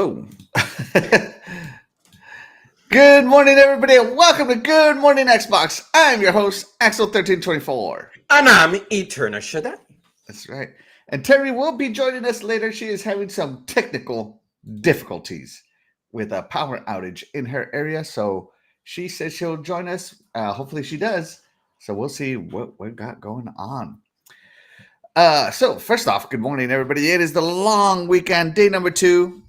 Whoa. Good morning, everybody, and welcome to Good Morning Xbox. I'm your host, Axel1324. And I'm Eternal Shaddai. That's right. And Terry will be joining us later. She is having some technical difficulties with a power outage in her area. So she says she'll join us. Hopefully she does. So we'll see what we got going on. So first off, good morning, everybody. It is the long weekend, day number 2.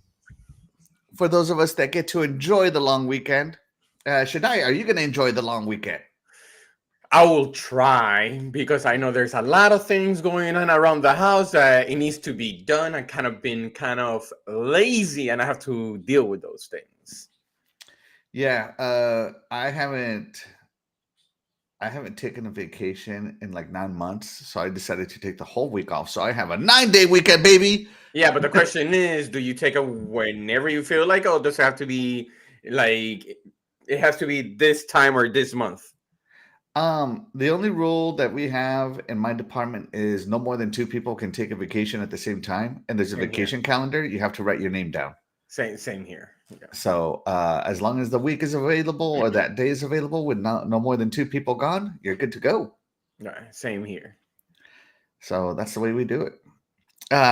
For those of us that get to enjoy the long weekend, Shaddai, are you going to enjoy the long weekend? I will try because I know there's a lot of things going on around the house that it needs to be done. I've been kind of lazy and I have to deal with those things. Yeah, I haven't taken a vacation in like 9 months, so I decided to take the whole week off. So I have a 9-day weekend, baby. Yeah, but the question is, do you take it whenever you feel like, or does it have to be like it has to be this time or this month? The only rule that we have in my department is no more than 2 people can take a vacation at the same time, and there's a vacation calendar. You have to write your name down. Same here. Yeah. So as long as the week is available or that day is available with no more than 2 people gone, you're good to go. Right, same here. So that's the way we do it.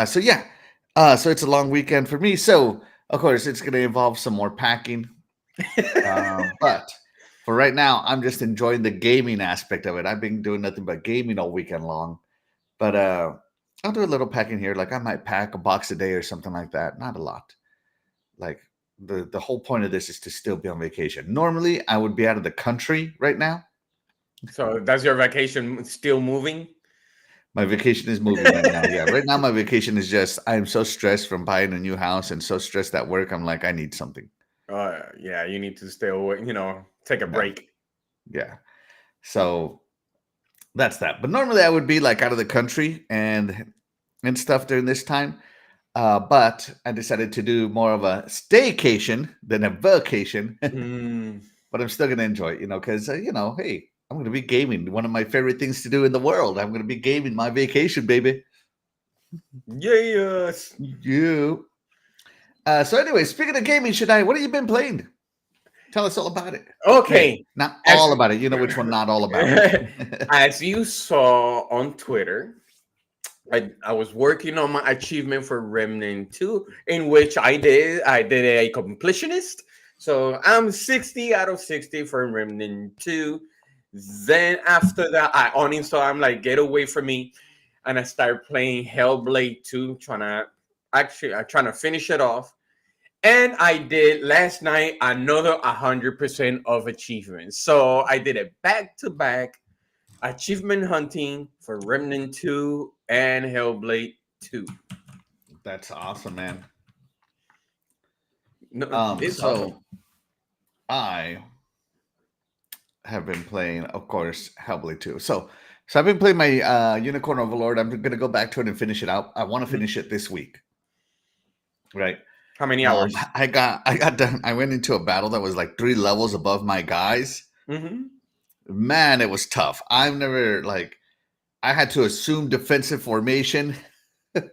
So it's a long weekend for me. So of course it's going to involve some more packing. But for right now, I'm just enjoying the gaming aspect of it. I've been doing nothing but gaming all weekend long. But I'll do a little packing here. Like I might pack a box a day or something like that. Not a lot. Like the whole point of this is to still be on vacation. Normally, I would be out of the country right now. So that's your vacation still moving? My vacation is moving right now. Yeah, right now my vacation is just I'm so stressed from buying a new house and so stressed at work. I'm like, I need something. Yeah, you need to stay away, take a break. Yeah. So that's that. But normally I would be like out of the country and stuff during this time. But I decided to do more of a staycation than a vacation. But I'm still going to enjoy it, because, hey, I'm going to be gaming. One of my favorite things to do in the world. I'm going to be gaming my vacation, baby. Yes. You. So anyway, speaking of gaming, Shaddai, what have you been playing? Tell us all about it. Okay. Hey, not all about it. You know which one not all about it. As you saw on Twitter, I was working on my achievement for Remnant 2, in which I did a completionist. So I'm 60 out of 60 for Remnant 2. Then after that, I uninstall. I'm like, get away from me. And I started playing Hellblade 2, trying to finish it off. And I did last night another 100% of achievements. So I did a back-to-back achievement hunting for Remnant 2 and Hellblade 2. That's awesome, man. No, it's awesome. I have been playing, of course, Hellblade 2. So I've been playing my Unicorn Overlord. I'm going to go back to it and finish it out. I want to finish it this week. Right. How many hours? I got done. I went into a battle that was like 3 levels above my guys. Mm-hmm. Man, it was tough. I've never I had to assume defensive formation. I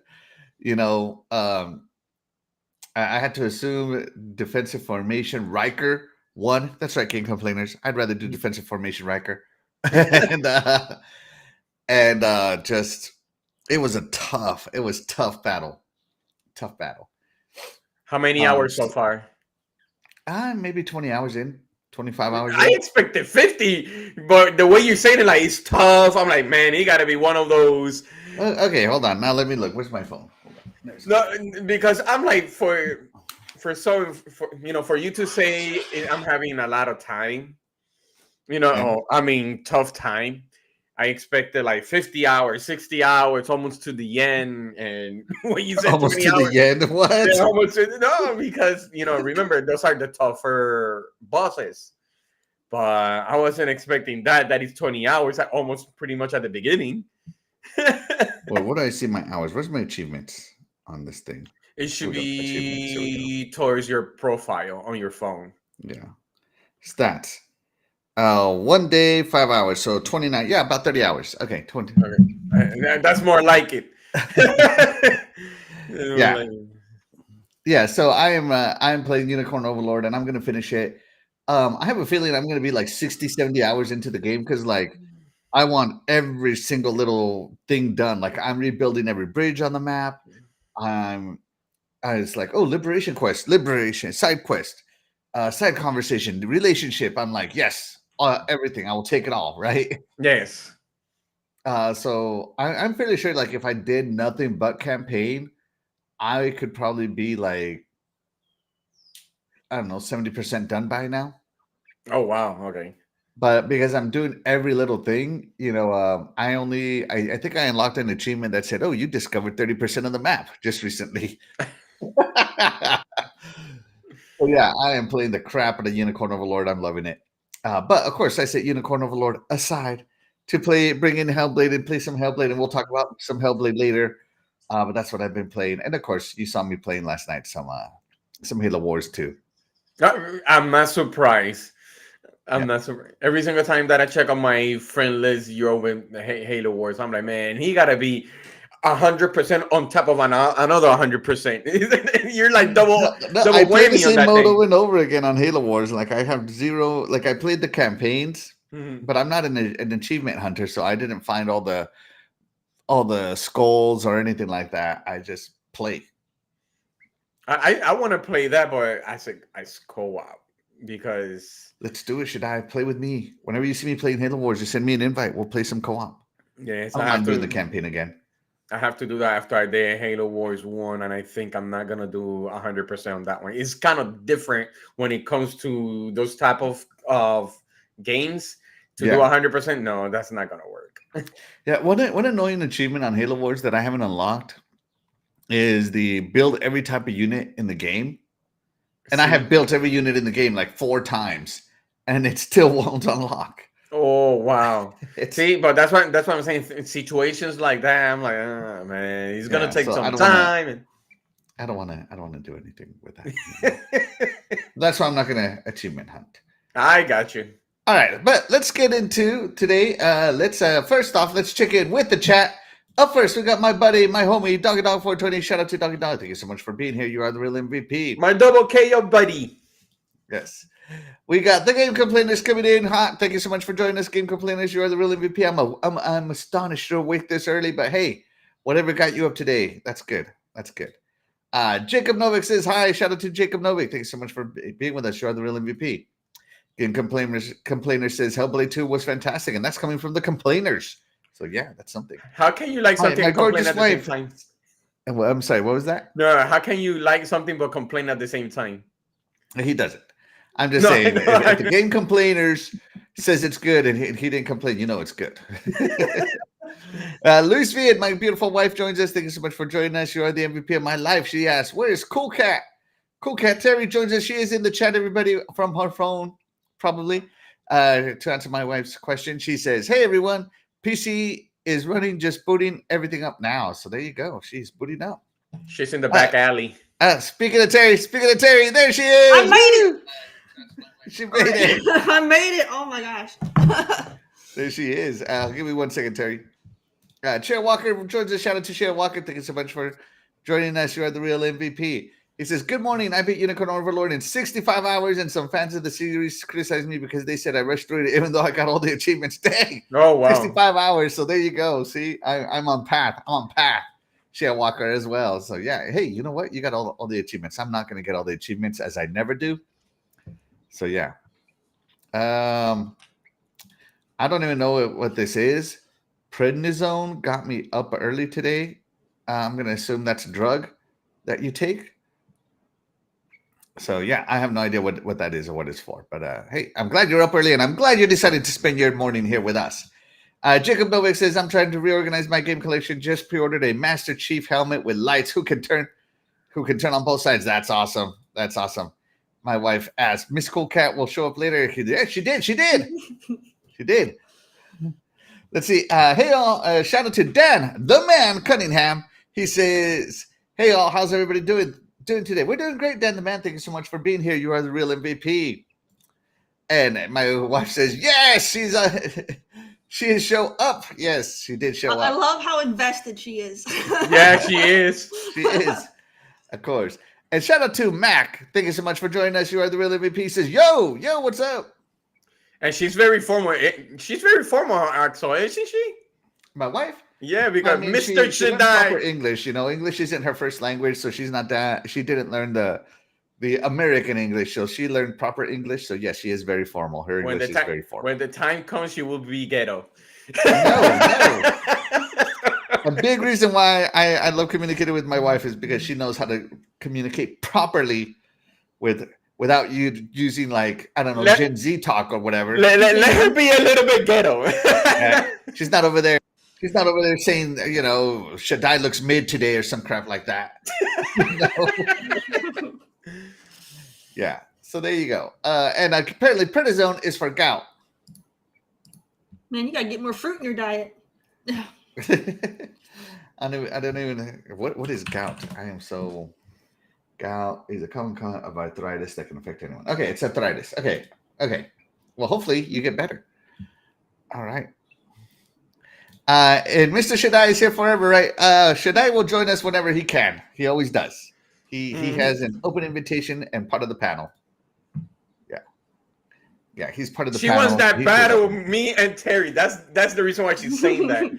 had to assume defensive formation. Riker won. That's right, King Complainers. I'd rather do defensive formation Riker. and just it was tough battle. Tough battle. How many hours so far? Maybe 20 hours in. 25 hours. I expected 50, but the way you're saying it, like, it's tough. I'm like, man, he got to be one of those. Okay, hold on. Now let me look. Where's my phone? No, because I'm like, for you to say I'm having a lot of time, tough time. I expected like 50 hours, 60 hours, almost to the end. And when you said almost 20 to hours, the end, what? No, because remember those are the tougher bosses. But I wasn't expecting that. That is 20 hours, almost pretty much at the beginning. Well, what do I see my hours? Where's my achievements on this thing? It should be towards your profile on your phone. Yeah. Stats. 1 day, 5 hours. So 29. Yeah, about 30 hours. Okay, 20. Okay. That's more like it. Yeah. Yeah, so I'm playing Unicorn Overlord, and I'm gonna finish it. I have a feeling I'm gonna be like 60, 70 hours into the game because like I want every single little thing done. Like I'm rebuilding every bridge on the map. I'm I was like, oh, liberation quest, liberation, side quest, side conversation, relationship. I'm like, yes, everything. I will take it all, right? Yes. So I'm fairly sure, like, if I did nothing but campaign, I could probably be like, I don't know, 70% done by now. Oh wow. Okay. But because I'm doing every little thing, I think I unlocked an achievement that said, oh, you discovered 30% of the map just recently. So yeah, I am playing the crap out of Unicorn Overlord. I'm loving it. But of course, I set Unicorn Overlord aside to bring in Hellblade and play some Hellblade, and we'll talk about some Hellblade later. But that's what I've been playing, and of course, you saw me playing last night some Halo Wars too. I'm not surprised. I'm Yeah. not surprised. Every single time that I check on my friend list, you're with Halo Wars. I'm like, man, he gotta be 100% on top of another 100%. You're like double No, double I play the whammy on same that mode thing. over and over again on Halo Wars. Like I have zero. Like I played the campaigns, Mhm. but I'm not an achievement hunter, so I didn't find all the skulls or anything like that. I just play. I want to play that, but I co-op because Let's do it. Should I play with me? Whenever you see me playing Halo Wars, just send me an invite. We'll play some co-op. yes, I don't mind doing the campaign again. I have to do that after I did Halo Wars 1, and I think I'm not gonna do 100% on that one. It's kind of different when it comes to those type of games. To do Yeah. 100%, no, that's not gonna work. Yeah. One annoying achievement on Halo Wars that I haven't unlocked is the build every type of unit in the game. And I have See, built every unit in the game like 4 times, and it still won't unlock. oh wow. It's See, but that's what I'm saying. In situations like that, I'm like, oh, man, it's gonna yeah. take So some time. I don't want to do anything with that. That's why I'm not gonna achievement hunt. I got you. All right, but let's get into today. Let's first off, let's check in with the chat. Up first, we got my buddy, my homie, Doggy Dog 420. Shout out to Doggy Dog. Thank you so much for being here. You are the real MVP. My double KO buddy. Yes. We got the Game Complainers coming in hot. Thank you so much for joining us, Game Complainers. You are the real MVP. I'm astonished you're awake this early, but hey, whatever got you up today, that's good. That's good. Jacob Novik says hi. Shout out to Jacob Novik. Thanks so much for being with us. You are the real MVP. Game Complainer says Hellblade 2 was fantastic, and that's coming from the Complainers. So yeah, that's something. How can you like something and complain at the same time? Well, I'm sorry, what was that? No, how can you like something but complain at the same time? He doesn't. I'm just saying, if the Game Complainers says it's good and he didn't complain, you know it's good. Luis Viet, my beautiful wife, joins us. Thank you so much for joining us. You are the MVP of my life. She asks, where's Cool Cat? Cool Cat Terry joins us. She is in the chat, everybody, from her phone, probably. To answer my wife's question, she says, hey, everyone, PC is running, just booting everything up now. So there you go. She's booting up. She's in the back alley. Speaking of Terry, there she is. I made it. She made it. I made it. Oh my gosh. There she is. Give me 1 second, Terry. Chair Walker joins us. Shout out to Chair Walker. Thank you so much for joining us. You are the real MVP. He says, good morning. I beat Unicorn Overlord in 65 hours, and some fans of the series criticized me because they said I rushed through it, even though I got all the achievements. Dang. Oh, wow. 65 hours. So there you go. See, I'm on path. I'm on path. Chair Walker as well. So yeah. Hey, you know what? You got all the achievements. I'm not going to get all the achievements, as I never do. So yeah. I don't even know what this is. Prednisone got me up early today. I'm going to assume that's a drug that you take. So yeah, I have no idea what that is or what it's for. But hey, I'm glad you're up early, and I'm glad you decided to spend your morning here with us. Jacob Novik says, I'm trying to reorganize my game collection. Just pre-ordered a Master Chief helmet with lights who can turn on both sides. That's awesome. That's awesome. My wife asked, Miss Cool Cat will show up later. Yeah, she did. She did. Let's see. Hey, all. Shout out to Dan, the man, Cunningham. He says, hey, all. How's everybody doing today? We're doing great, Dan, the man. Thank you so much for being here. You are the real MVP. And my wife says, yes, she show up. Yes, she did show up. I love how invested she is. Yeah, she is. She is. Of course. And shout out to Mac. Thank you so much for joining us. You are the real MVP. Says, yo, what's up? And she's very formal. She's very formal, Axel, isn't she? My wife? Yeah, because Mr. She learned proper Jedi. English. English isn't her first language, so she's not that. She didn't learn the American English, so she learned proper English. So yes, she is very formal. Her English is very formal. When the time comes, she will be ghetto. No. A big reason why I love communicating with my wife is because she knows how to communicate properly without you using like, I don't know, Gen Z talk or whatever. Let her be a little bit ghetto. She's not over there. She's not over there saying, Shaddai looks mid today or some crap like that. Yeah. So there you go. And apparently prednisone is for gout. Man, you gotta get more fruit in your diet. I don't even. What is gout? Gout is a common cause of arthritis that can affect anyone. Okay, it's arthritis. Okay. Well, hopefully you get better. All right. And Mr. Shaddai is here forever, right? Shaddai will join us whenever he can. He always does. He has an open invitation and part of the panel. Yeah, he's part of the panel. She wants that battle with me and Terry. That's the reason why she's saying that.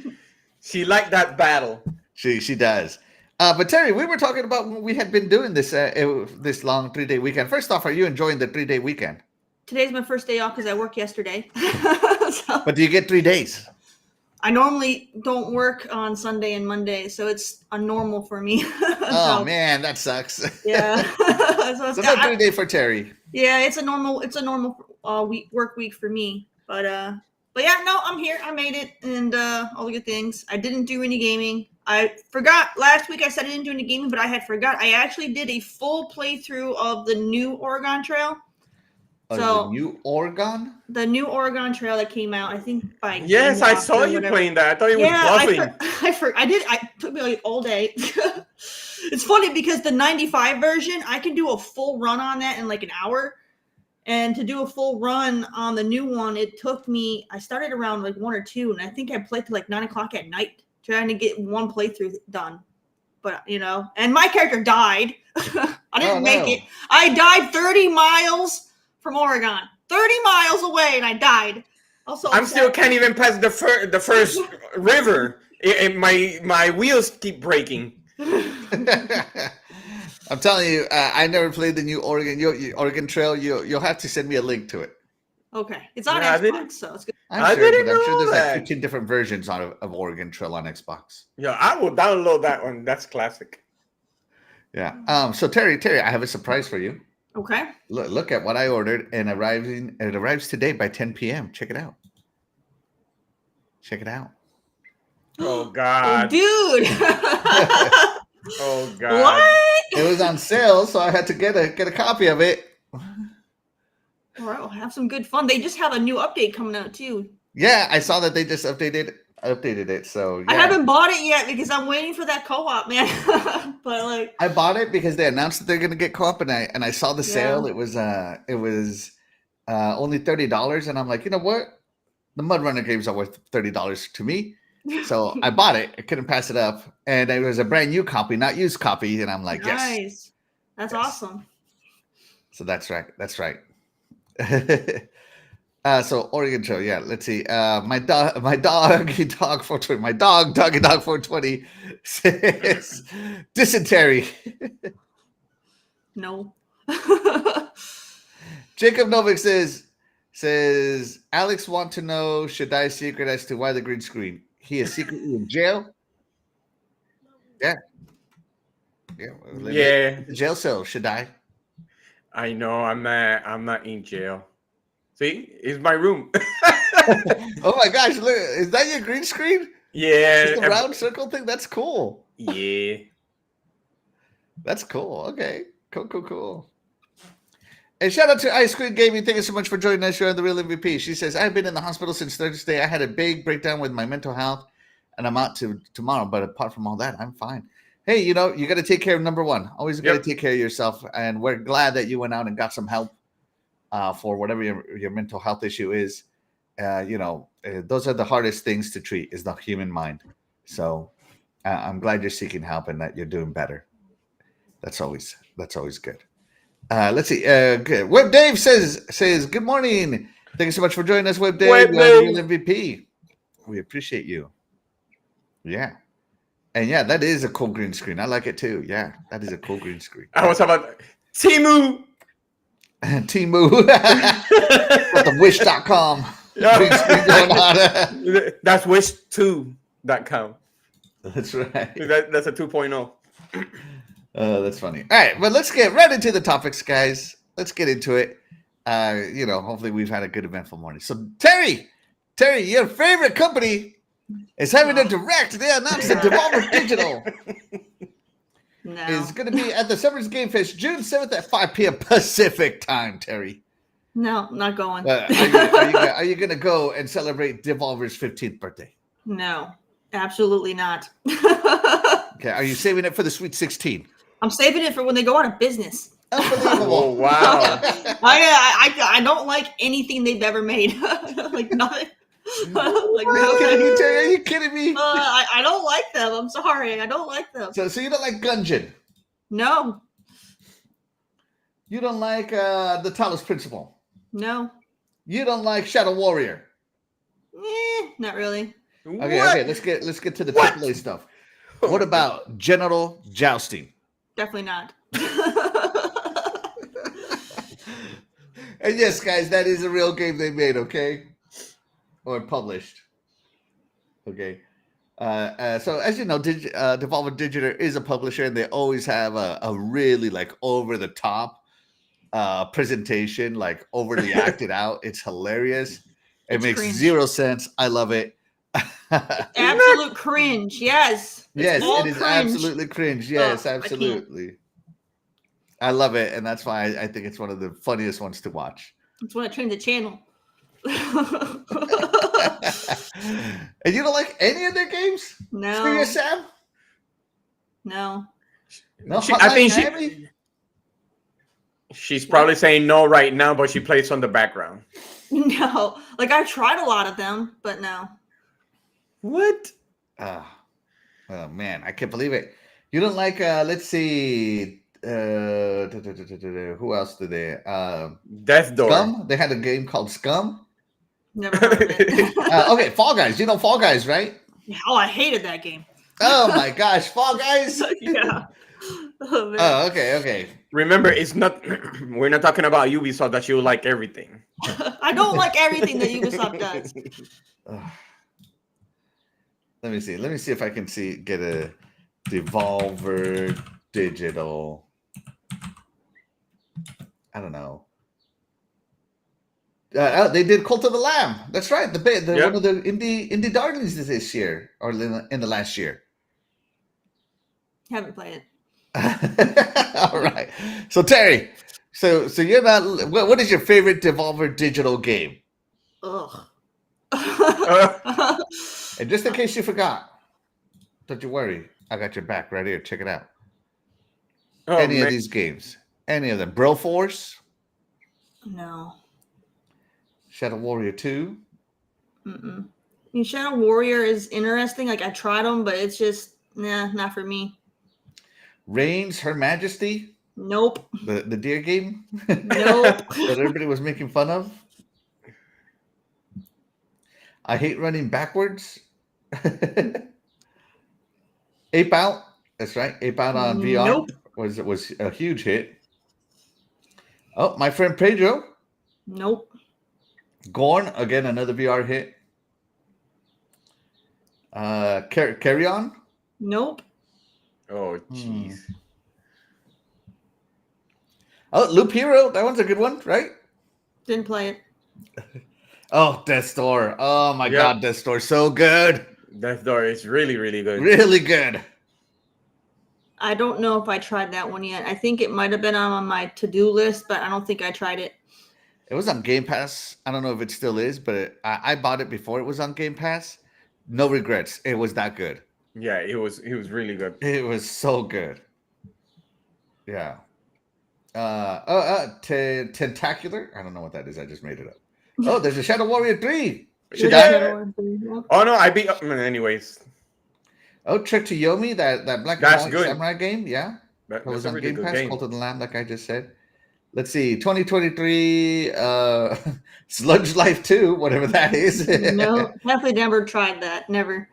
She liked that battle. She does. But Terry, we were talking about when we had been doing this this long 3-day weekend. First off, are you enjoying the 3-day weekend? Today's my first day off because I worked yesterday. But do you get 3 days? I normally don't work on Sunday and Monday, so it's a normal for me. Oh man, that sucks. Yeah. So no 3-day for Terry. Yeah, it's a normal work week for me. But yeah, no, I'm here. I made it, and all the good things. I didn't do any gaming. I forgot last week. I said I didn't do any gaming, but I had forgot. I actually did a full playthrough of the new Oregon Trail. The new Oregon? The new Oregon Trail that came out, I think by Yes, I saw you playing that. I thought you were bluffing. I did. It took me like all day. It's funny because the 95 version, I can do a full run on that in like an hour. And to do a full run on the new one, it took me, I started around like 1 or 2, and I think I played till like 9 o'clock at night trying to get one playthrough done. But, and my character died. I didn't make it. I died 30 miles from Oregon, 30 miles away, and I died. Also, I'm still can't even pass the first river. And my wheels keep breaking. I'm telling you, I never played the new Oregon Trail. You'll have to send me a link to it. Okay, it's on Xbox, so it's good. I'm sure there's like 15 different versions of Oregon Trail on Xbox. Yeah, I will download that one. That's classic. Yeah. So Terry, I have a surprise for you. Okay. Look at what I ordered, and it arrives today by 10 p.m. Check it out. Oh God, dude. Oh God. What? It was on sale, so I had to get a copy of it. All right, we'll have some good fun. They just have a new update coming out too. Yeah, I saw that they just updated it. So yeah. I haven't bought it yet because I'm waiting for that co-op, man. But I bought it because they announced that they're gonna get co-op, and I saw the sale. It was only $30, and I'm like, you know what? The Mud Runner games are worth $30 to me. So I bought it. I couldn't pass it up, and it was a brand new copy, not used copy. And I'm like, nice. That's awesome. So that's right. So Oregon Trail, yeah. Let's see. My doggy dog 420. My doggy dog 420 says dysentery. No. Jacob Novik says Alex want to know Shaddai's secret as to why the green screen. He is secretly in jail. Yeah. Jail cell, Shaddai. I know. I'm not in jail. See, it's my room. Oh my gosh! Look, is that your green screen? Yeah, just the round circle thing. That's cool. Yeah, that's cool. Okay, cool. And shout out to Ice Cream Gaming. Thank you so much for joining us. You're the real MVP. She says, I've been in the hospital since Thursday. I had a big breakdown with my mental health, and I'm out tomorrow. But apart from all that, I'm fine. Hey, you got to take care of number one. Always got to take care of yourself. And we're glad that you went out and got some help for whatever your mental health issue is. Those are the hardest things to treat is the human mind. So I'm glad you're seeking help and that you're doing better. That's always That's always good. Let's see. Good. Web Dave says good morning. Thank you so much for joining us, Web Dave. Web You are the Dave. real MVP. We appreciate you. Yeah. And yeah, that is a cool green screen. I like it too. Yeah, that is a cool green screen. I was about Timu. Timu. Got the wish.com green screen going on. That's wish2.com. That's right. That's a 2.0. That's funny. All right, but let's get right into the topics, guys. Let's get into it. Hopefully we've had a good eventful morning. So Terry, your favorite company is having a direct. They announced that Devolver Digital is going to be at the Summers Game Fest June 7th at 5 p.m. Pacific time, Terry. No, not going. Are you going to go and celebrate Devolver's 15th birthday? No, absolutely not. Okay, are you saving it for the Sweet 16? I'm saving it for when they go out of business. Unbelievable. Oh, wow. I don't like anything they've ever made. Like nothing. Like, Are you kidding me? I don't like them. I'm sorry. I don't like them. So you don't like Gungeon? No. You don't like the Talos Principle? No. You don't like Shadow Warrior? Not really. Okay. Let's get to the AAA stuff. What about Genital Jousting? Definitely not. And yes, guys, that is a real game they made, okay? Or published. Okay. So as you know, Devolver Digital is a publisher, and they always have a really like over the top presentation, like overly acted out. It's hilarious. It makes cringe. zero sense. I love it. Absolute cringe. Yes. Yes, all it is cringe. absolutely cringe. Yes, Oh, absolutely. I love it, and that's why I think it's one of the funniest ones to watch. That's when I changed the channel. And you don't like any of their games? No. Screw you, Sam? No. No, I think Miami? she's probably saying no right now, but she plays on the background. No. Like I've tried a lot of them, but no. What? Oh man, I can't believe it. You don't like let's see who else did they Death Door. Scum? They had a game called Scum. Never heard of it. Okay, Fall Guys. You know Fall Guys, right? Oh, I hated that game. Oh my gosh, Fall Guys. Yeah. Oh, man. Oh, okay. Remember, it's not. We're not talking about Ubisoft that you like everything. I don't like everything that Ubisoft does. Let me see if I can get a Devolver Digital. I don't know. They did Cult of the Lamb. That's right. One of the indie darlings this year, or in the last year. Haven't played it. All right. So Terry, so you're not. What is your favorite Devolver Digital game? Ugh. And just in case you forgot, don't you worry. I got your back right here. Check it out. Oh, Any man. of these games. Any of them. Broforce. No. Shadow Warrior 2. Mm-mm. I mean, Shadow Warrior is interesting. Like I tried them, but it's just not for me. Reigns, Her Majesty. Nope. The deer game. Nope. That everybody was making fun of. I hate running backwards. Ape Out. That's right. Ape Out on VR Nope. was a huge hit. Oh, My Friend Pedro. Nope. Gorn, again, another VR hit. Carry On. Nope. Oh, jeez. Oh, Loop Hero. That one's a good one, right? Didn't play it. Oh, Death's Door. Oh, my God. Death's Door. So good. Death Door is really, really good. Really good. I don't know if I tried that one yet. I think it might have been on my to-do list, but I don't think I tried it. It was on Game Pass. I don't know if it still is, but I bought it before it was on Game Pass. No regrets. It was that good. Yeah, it was really good. It was so good. Yeah. Tentacular? I don't know what that is. I just made it up. Oh, there's a Shadow Warrior 3. Should I? Oh no, I beat. Anyways, Oh, Trick to Yomi, that Black That's and good. Samurai game. Yeah. That That's was a on really Game good Pass, game. Cult of the Lamb, like I just said. Let's see, 2023, Sludge Life 2, whatever that is. No, definitely never tried that. Never.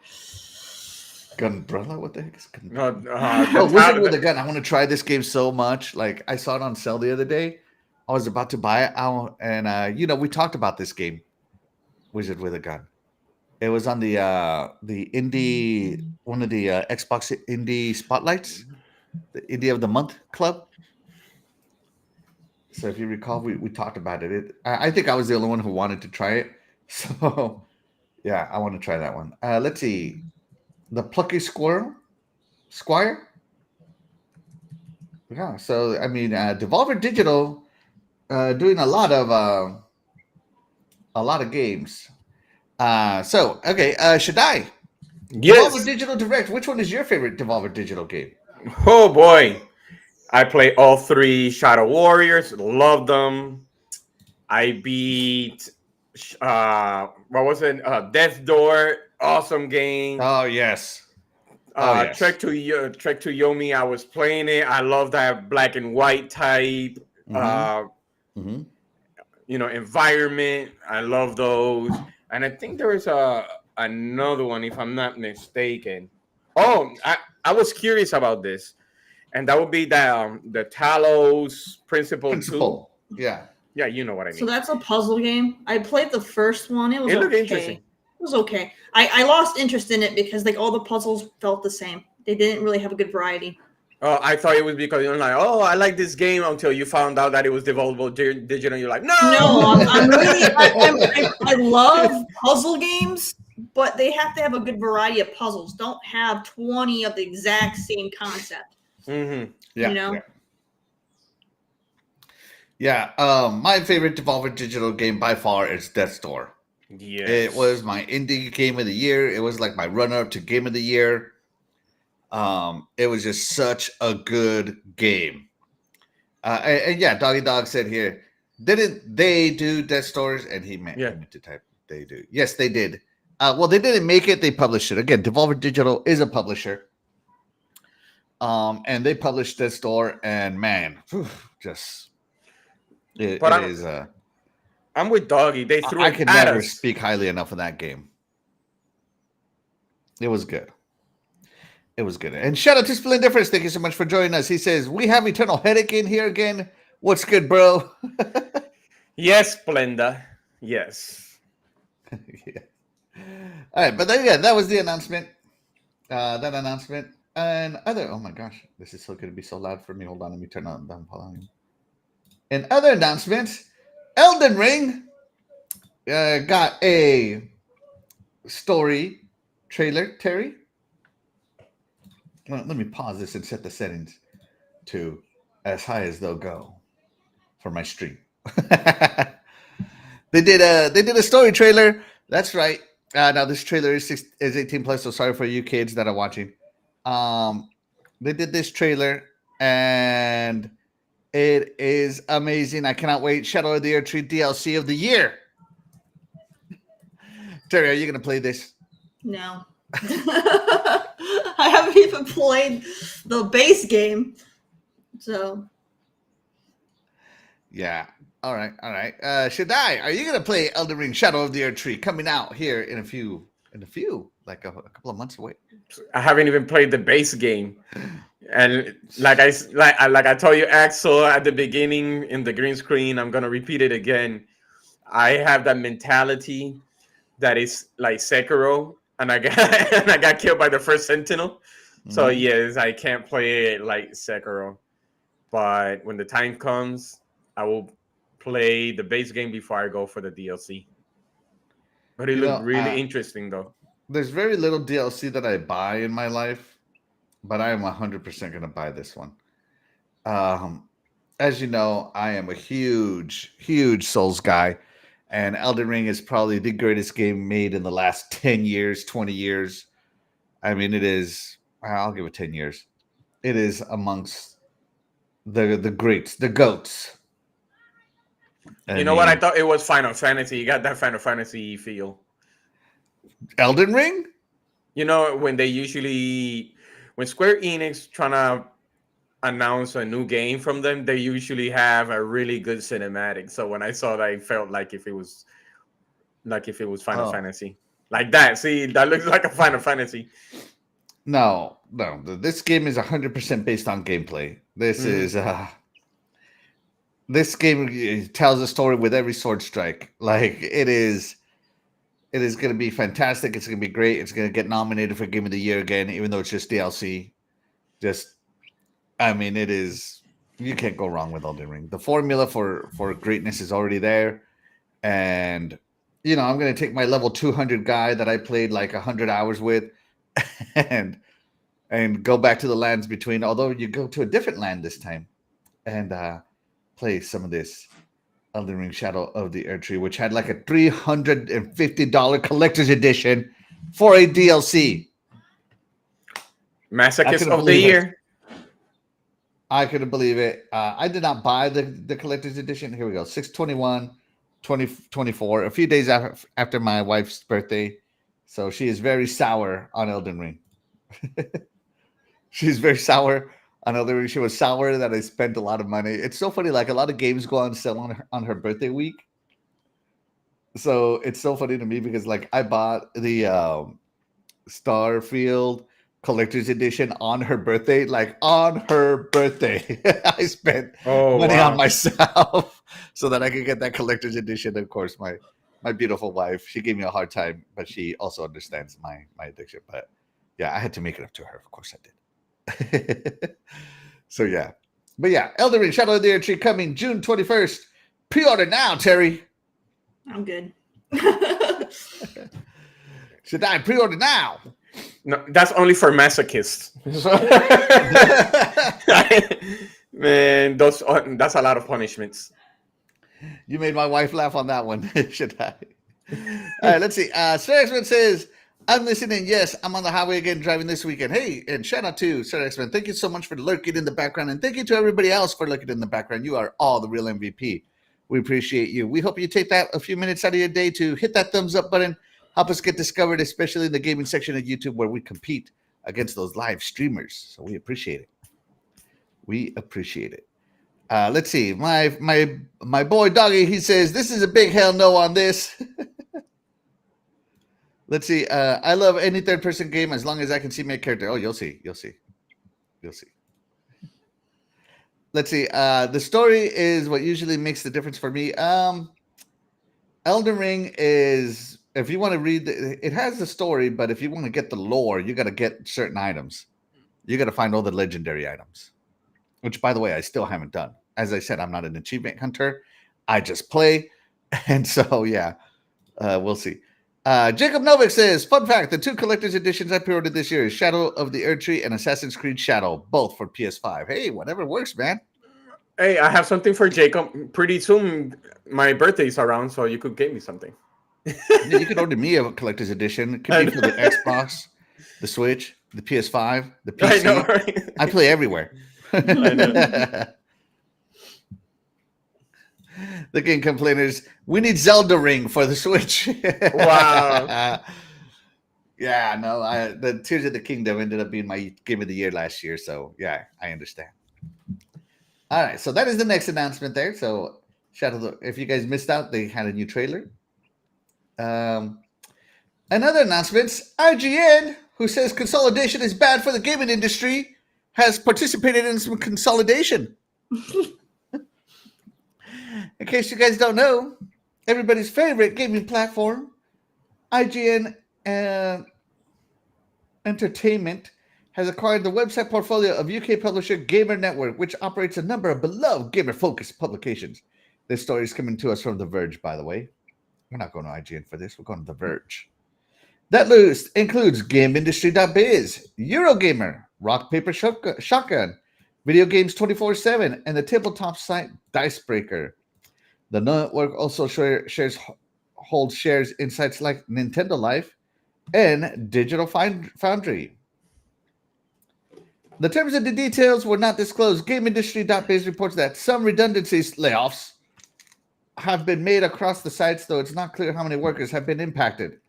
Gunbrella? What the heck is Gunbrella? No, Oh, Wizard with a Gun. I want to try this game so much. Like, I saw it on sale the other day. I was about to buy it, and we talked about this game, Wizard with a Gun. It was on the indie, one of the Xbox indie spotlights, the Indie of the Month club. So if you recall, we talked about it. I think I was the only one who wanted to try it. So yeah, I want to try that one. Let's see, the Plucky Squire. Yeah. So I mean, Devolver Digital doing a lot of games. So okay, Shaddai. Devolver Yes. Digital Direct. Which one is your favorite Devolver Digital game? Oh boy. I play all 3 Shadow Warriors. Love them. I beat what was it? Death Door. Awesome game. Oh yes. Oh yes. Trek to Yomi. I was playing it. I love that black and white type. Mm-hmm. Environment. I love those. And I think there is another one, if I'm not mistaken. Oh, I was curious about this, and that would be the Talos Principle 2. Yeah. Yeah, you know what I mean. So that's a puzzle game. I played the first one. It was It looked okay. interesting. It was okay. I lost interest in it because like all the puzzles felt the same. They didn't really have a good variety. Oh, I thought it was because you're like, oh, I like this game until you found out that it was devolvable digital. And you're like, no. I'm really I love puzzle games, but they have to have a good variety of puzzles. Don't have 20 of the exact same concept. Mm-hmm. Yeah. Yeah. My favorite Devolver Digital game by far is Death's Door. Yes. It was my indie game of the year. It was like my runner-up to game of the year. It was just such a good game. And yeah, Doggy Dog said here, didn't they do Death's Doors? And he meant to type they do. Yes, they did. Well, they didn't make it. They published it. Again, Devolver Digital is a publisher. And they published Death's Door, and man, I'm with Doggy. They threw I it can at never us. speak highly enough of that game. It was good. It was good. And shout out to Splendiferous. Thank you so much for joining us. He says, we have Eternal Headache in here again. What's good, bro? Yes, Splenda. Yes. Yeah. All right. But then, yeah, that was the announcement. That announcement. And oh my gosh, this is still going to be so loud for me. Hold on. Let me turn on the volume. And other announcements, Elden Ring got a story trailer, Terry. Let me pause this and set the settings to as high as they'll go for my stream. They did a story trailer. That's right. Now this trailer is 18 plus, so sorry for you kids that are watching. They did this trailer and it is amazing. I cannot wait. Shadow of the Earth Tree DLC of the year. Terry, are you gonna play this? No. I haven't even played the base game. So yeah. All right. Shaddai, are you gonna play Elden Ring Shadow of the Earth Tree coming out here in a few, like a couple of months away? I haven't even played the base game. And like I told you, Axel, at the beginning in the green screen, I'm gonna repeat it again. I have that mentality that is like Sekiro, and I got killed by the first Sentinel. Mm-hmm. So yes, I can't play it like Sekiro. But when the time comes, I will play the base game before I go for the DLC. But it looked really interesting, though. There's very little DLC that I buy in my life, but I am 100% going to buy this one. As you know, I am a huge Souls guy, and Elden Ring is probably the greatest game made in the last 10 years, 20 years. I mean, it is, I'll give it 10 years. It is amongst the greats, the GOATs. You know what? I thought it was Final Fantasy. You got that Final Fantasy feel. Elden Ring? You know, when Square Enix trying to announce a new game from them, they usually have a really good cinematic. So when I saw that, it felt like if it was Final Oh. Fantasy. Like that. See, that looks like a Final Fantasy. No. This game is 100% based on gameplay. This game tells a story with every sword strike. Like it is going to be fantastic. It's going to be great. It's going to get nominated for Game of the Year again, even though it's just DLC. It is. You can't go wrong with Elden Ring. The formula for greatness is already there, and I'm going to take my level 200 guy that I played like 100 hours with, and go back to the lands between. Although you go to a different land this time, and play some of this Elden Ring Shadow of the Erdtree, which had like a $350 collector's edition for a DLC. Masochist of the Year. I couldn't believe it. I did not buy the collector's edition. Here we go. 6/21/2024, a few days after my wife's birthday. So she is very sour on Elden Ring. She's very sour on Elden Ring. She was sour that I spent a lot of money. It's so funny. Like a lot of games go on sale on her birthday week. So it's so funny to me because like I bought the Starfield collector's edition on her birthday. Like on her birthday, I spent money on myself so that I could get that collector's edition. Of course, my beautiful wife, she gave me a hard time, but she also understands my addiction. But yeah, I had to make it up to her. Of course I did. So yeah, but yeah, Elden Ring Shadow of the Erdtree coming June 21st. Pre-order now, Terry. I'm good. Should I pre-order now? No, that's only for masochists. Man, that's a lot of punishments. You made my wife laugh on that one. Should I? All right, let's see. Sir X-Men says, I'm listening. Yes, I'm on the highway again driving this weekend. Hey, and shout out to Sir X-Men. Thank you so much for lurking in the background. And thank you to everybody else for lurking in the background. You are all the real MVP. We appreciate you. We hope you take that a few minutes out of your day to hit that thumbs up button. Help us get discovered, especially in the gaming section of YouTube where we compete against those live streamers. So we appreciate it. We appreciate it. Let's see. My boy Doggy, he says, this is a big hell no on this. Let's see. I love any third-person game as long as I can see my character. Oh, you'll see. Let's see. The story is what usually makes the difference for me. Elden Ring is, if you want to read, it has the story, but if you want to get the lore, you got to get certain items. You got to find all the legendary items, which, by the way, I still haven't done. As I said, I'm not an achievement hunter. I just play. And so, yeah, we'll see. Jacob Novik says, fun fact, the two collector's editions I pre-ordered this year is Shadow of the Erdtree and Assassin's Creed Shadow, both for PS5. Hey, whatever works, man. Hey, I have something for Jacob. Pretty soon, my birthday's around, so you could get me something. You could order me a collector's edition. It could be for the Xbox, the Switch, the PS5, the PC. I know, right? I play everywhere. I know. The game complainers, we need Zelda Ring for the Switch. Wow. Yeah, no, the Tears of the Kingdom ended up being my game of the year last year, so yeah, I understand. All right, so that is the next announcement there. So if you guys missed out, they had a new trailer. Another announcements, IGN, who says consolidation is bad for the gaming industry, has participated in some consolidation. In case you guys don't know, everybody's favorite gaming platform, IGN Entertainment, has acquired the website portfolio of UK publisher Gamer Network, which operates a number of beloved gamer-focused publications. This story is coming to us from The Verge, by the way. We're not going to IGN for this. We're going to The Verge. That list includes GameIndustry.biz, Eurogamer, Rock Paper Shotgun, Video Games 24/7, and the tabletop site Dicebreaker. The network also holds shares in sites like Nintendo Life and Digital Foundry. The terms of the details were not disclosed. GameIndustry.biz reports that some redundancies layoffs have been made across the sites, though it's not clear how many workers have been impacted.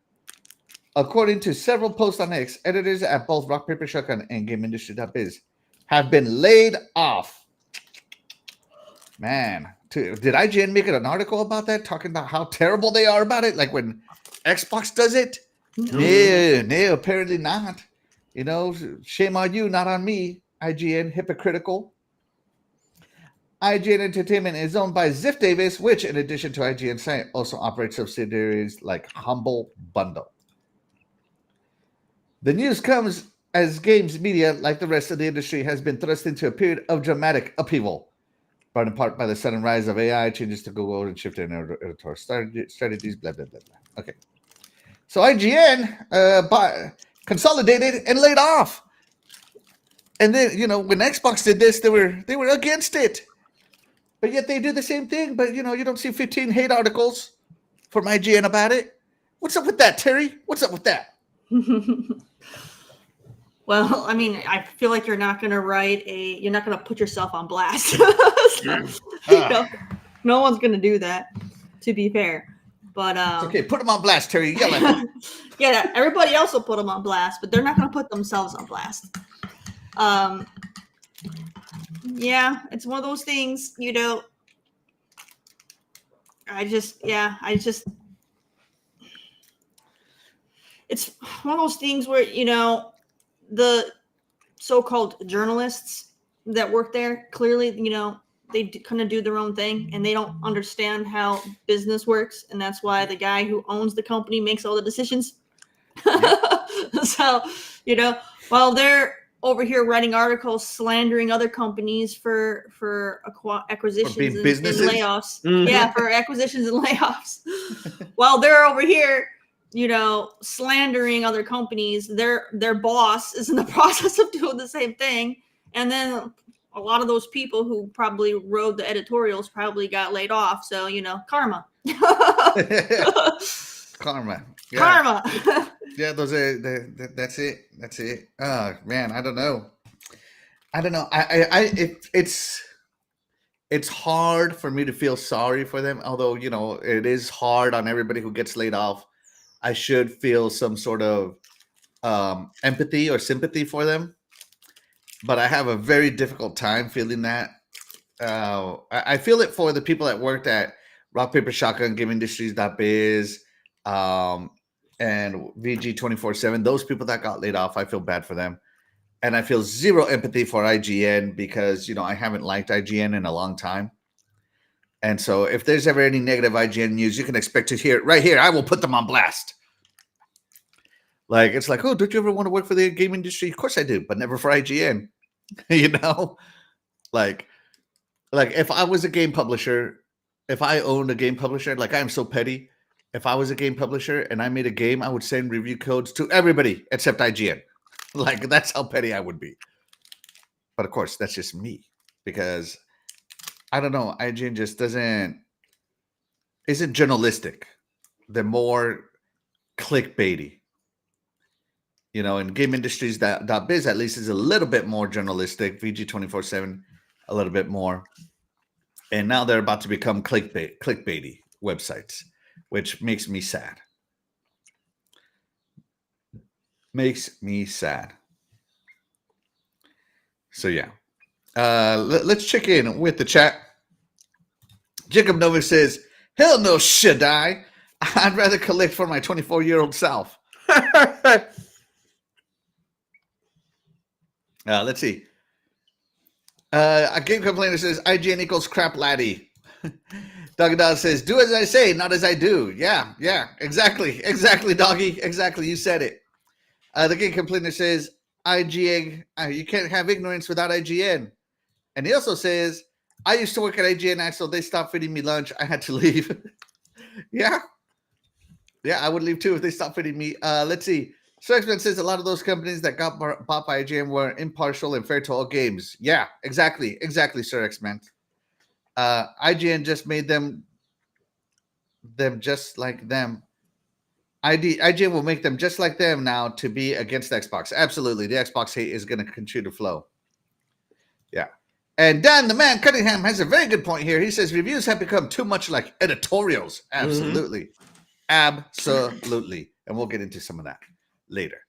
According to several posts on X, editors at both Rock Paper Shotgun and GameIndustry.biz have been laid off. Man, did IGN make an article about that, talking about how terrible they are about it? Like when Xbox does it? No, apparently not. You know, shame on you, not on me. IGN, hypocritical. IGN Entertainment is owned by Ziff Davis, which, in addition to IGN site, also operates subsidiaries like Humble Bundle. The news comes as games media, like the rest of the industry, has been thrust into a period of dramatic upheaval, brought in part by the sudden rise of AI, changes to Google, and shift in editorial strategies, blah, blah, blah, blah. Okay. So IGN consolidated and laid off. And then, you know, when Xbox did this, they were against it. But yet they do the same thing. But, you know, you don't see 15 hate articles from IGN about it. What's up with that, Terry? What's up with that? Well, I mean, I feel like you're not going to put yourself on blast. No one's going to do that, to be fair. But it's okay, put them on blast, Terry. Yell at them. Yeah, everybody else will put them on blast, but they're not going to put themselves on blast. Yeah, it's one of those things, you know. It's one of those things where, you know, the so-called journalists that work there, clearly, you know, they kind of do their own thing and they don't understand how business works. And that's why the guy who owns the company makes all the decisions. So, you know, while they're over here writing articles slandering other companies for acquisitions and layoffs. Mm-hmm. Yeah, for acquisitions and layoffs. While they're over here, you know, slandering other companies, their boss is in the process of doing the same thing. And then a lot of those people who probably wrote the editorials probably got laid off. So, you know, karma. Karma. Yeah. Karma. Yeah, those are that's it. That's it. Oh man, I don't know. It's hard for me to feel sorry for them, although, you know, it is hard on everybody who gets laid off. I should feel some sort of empathy or sympathy for them, but I have a very difficult time feeling that. I feel it for the people that worked at Rock Paper Shotgun, GameIndustries.biz, and VG 24/7. Those people that got laid off, I feel bad for them, and I feel zero empathy for IGN because, you know, I haven't liked IGN in a long time. And so if there's ever any negative IGN news, you can expect to hear it right here. I will put them on blast. Like, it's like, oh, don't you ever want to work for the game industry? Of course I do, but never for IGN. You know? Like if I was a game publisher, if I owned a game publisher, like I am so petty. If I was a game publisher and I made a game, I would send review codes to everybody except IGN. Like, that's how petty I would be. But of course, that's just me because I don't know. IGN just isn't journalistic. They're more clickbaity. You know, in GameIndustries.biz at least is a little bit more journalistic. VG 24/7 a little bit more. And now they're about to become clickbaity websites, which makes me sad. Makes me sad. So yeah. Let's check in with the chat. Jacob Nova says, hell no, should I? I'd rather collect for my 24-year-old self. Let's see. A game complainer says, IGN equals crap laddie. Doggy Dog says, do as I say, not as I do. Yeah, exactly, Doggy. Exactly, you said it. The game complainer says, IGN, you can't have ignorance without IGN. And he also says, I used to work at IGN, Axel. They stopped feeding me lunch. I had to leave. Yeah, I would leave too if they stopped feeding me. Let's see. Sir X-Men says a lot of those companies that got bought by IGN were impartial and fair to all games. Yeah, exactly, Sir X-Men. IGN just made them just like them. IGN will make them just like them now to be against Xbox. Absolutely. The Xbox hate is going to continue to flow. Yeah. And Dan, the man Cunningham, has a very good point here. He says reviews have become too much like editorials. Absolutely. Mm-hmm. Absolutely. And we'll get into some of that later.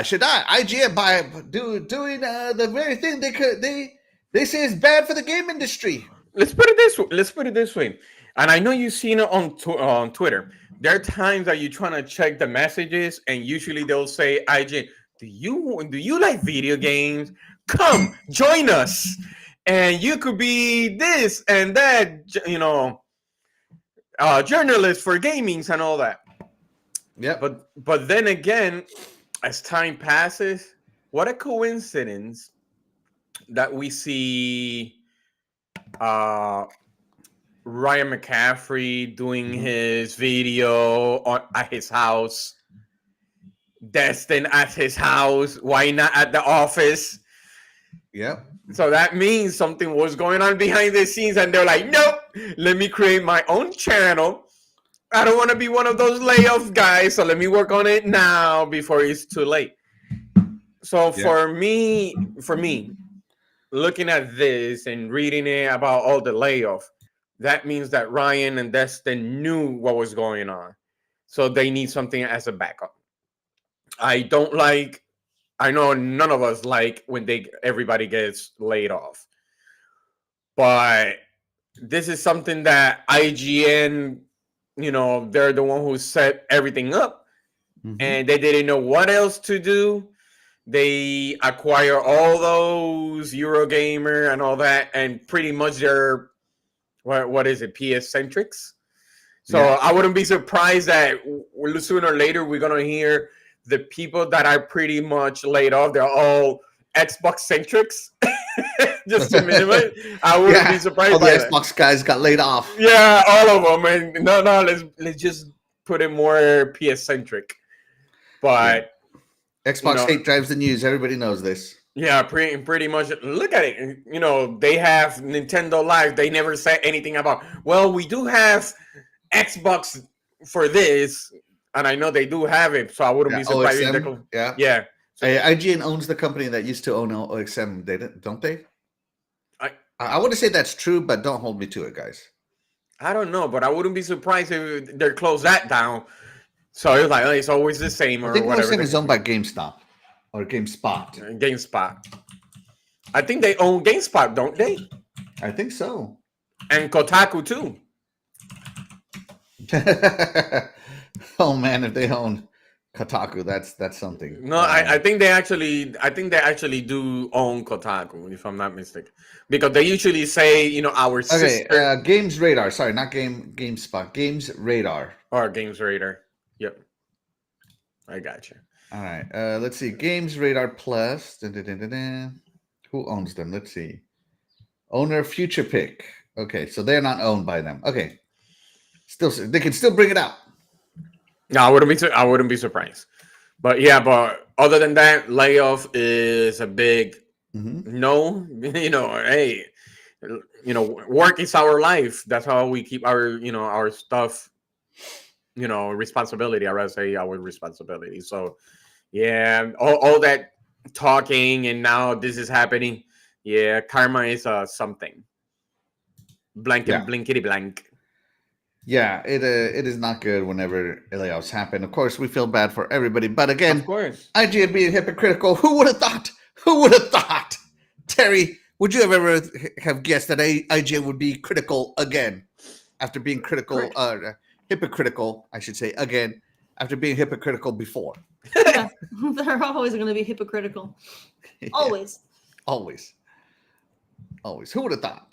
Should IGN doing the very thing they say is bad for the game industry? Let's put it this way. And I know you've seen it on Twitter. There are times that you're trying to check the messages, and usually they'll say, "IGN, do you like video games? Come join us, and you could be this and that, journalist for gamings and all that." Yeah, But then again, as time passes, what a coincidence that we see Ryan McCaffrey doing his video at his house, Destin at his house, why not at the office? Yep. So that means something was going on behind the scenes, and they're like, nope, let me create my own channel. I don't want to be one of those layoff guys, so let me work on it now before it's too late. So for me, looking at this and reading it about all the layoff, that means that Ryan and Destin knew what was going on. So they need something as a backup. I know none of us like when everybody gets laid off. But this is something that IGN, they're the one who set everything up. And they didn't know what else to do. They acquire all those Eurogamer and all that, and pretty much they're what is it, PS centrics. So I wouldn't be surprised that sooner or later we're gonna hear the people that are pretty much laid off. They're all Xbox centrics. Just to minimize, I wouldn't be surprised. All the Xbox guys got laid off. Yeah, all of them. And no, let's just put it more PS centric. But Xbox hate drives the news. Everybody knows this. Yeah, pretty much. Look at it. They have Nintendo Live. They never said anything about, well, we do have Xbox for this, and I know they do have it, so I wouldn't be surprised. OXM, yeah. So, IGN owns the company that used to own OXM, don't they? I want to say that's true, but don't hold me to it, guys. I don't know, but I wouldn't be surprised if they close that down. So it's like, it's always the same, or I think whatever. OXM is owned by GameStop or GameSpot. GameSpot. I think they own GameSpot, don't they? I think so. And Kotaku too. Oh man, if they own Kotaku, that's something. No, I think they actually do own Kotaku, if I'm not mistaken, because they usually say, our sister. Games Radar. Sorry, not GameSpot. Games Radar. Or Games Radar. Yep, I got you. All right. Let's see. Games Radar Plus. Who owns them? Let's see. Owner Future Pick. Okay, so they're not owned by them. Okay. They can still bring it out. No, I wouldn't be surprised. But other than that, layoff is a big no. Hey, work is our life. That's how we keep our stuff. Responsibility. I rather say our responsibility. So, all that talking, and now this is happening. Yeah, karma is something. Blankety blank. Yeah, it is not good whenever layoffs happen. Of course, we feel bad for everybody, but again, of course, IGN being hypocritical. Who would have thought? Who would have thought? Terry, would you have ever have guessed that IGN would be critical again after being critical? Hypocritical, I should say, again after being hypocritical before. Yeah, they're always going to be hypocritical. Always. Always. Who would have thought?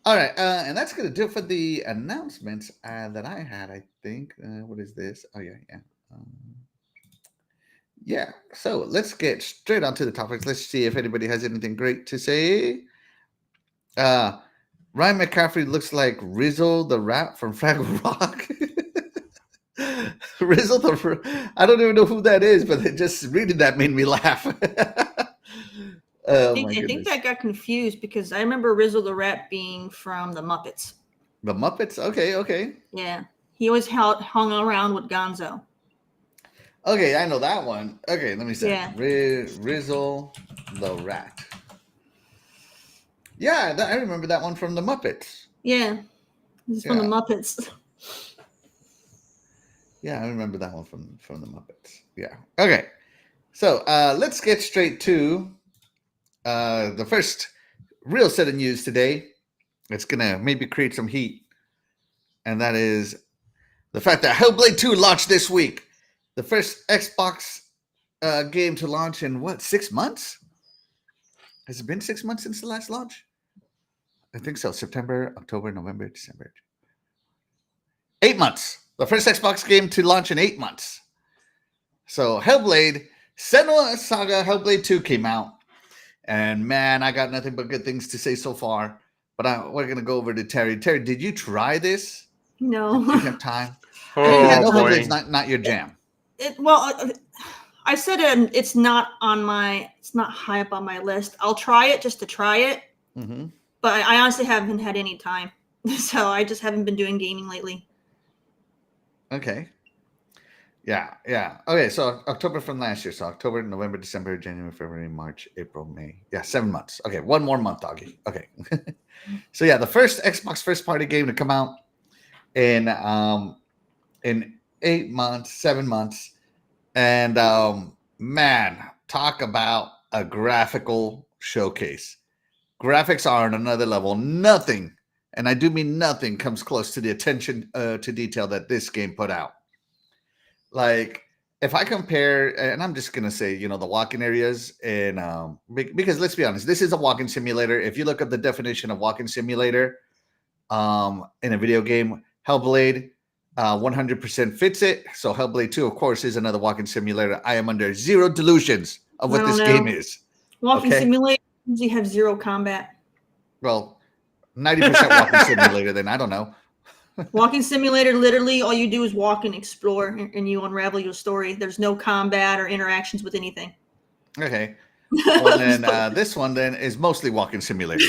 All right, and that's going to do it for the announcements that I had, I think. What is this? Oh, yeah. So let's get straight on to the topics. Let's see if anybody has anything great to say. Ryan McCaffrey looks like Rizzo the Rat from Fraggle Rock. Rizzo I don't even know who that is, but just reading that made me laugh. I think that got confused because I remember Rizzo the Rat being from the Muppets. The Muppets? Okay. Yeah. He always hung around with Gonzo. Okay, I know that one. Okay, let me see. Yeah. Rizzo the Rat. Yeah, I remember that one from the Muppets. Yeah. This is from the Muppets. Yeah, I remember that one from the Muppets. Yeah. Okay. So let's get straight to the first real set of news today. It's gonna maybe create some heat, and that is the fact that Hellblade 2 launched this week. The first Xbox game to launch in what, 6 months? Has it been 6 months since the last launch? I think so. September, October, November, December. 8 months. The first Xbox game to launch in 8 months. So Hellblade, Senua Saga Hellblade 2 came out. And man, I got nothing but good things to say so far. But we're going to go over to Terry. Terry, did you try this? No. Did you have time? Oh, no, boy. Hellblade's not your jam. I said it's not high up on my list. I'll try it just to try it. Mm-hmm. But I honestly haven't had any time. So I just haven't been doing gaming lately. Okay. Yeah. Okay, so October from last year. So October, November, December, January, February, March, April, May. Yeah, 7 months. Okay, one more month, doggy. Okay. So yeah, the first Xbox first party game to come out in 8 months, 7 months. And man, talk about a graphical showcase. Graphics are on another level. Nothing, and I do mean nothing, comes close to the attention to detail that this game put out. Like, if I compare, and I'm just gonna say, the walking areas, and because let's be honest, this is a walking simulator. If you look at the definition of walking simulator, in a video game, Hellblade 100% fits it. So Hellblade 2, of course, is another walking simulator. I am under zero delusions of what this game is. Walking simulator usually have zero combat. Well, 90% walking simulator, then I don't know. Walking simulator, literally all you do is walk and explore, and you unravel your story. There's no combat or interactions with anything. Okay. Well, then this one then is mostly walking simulator.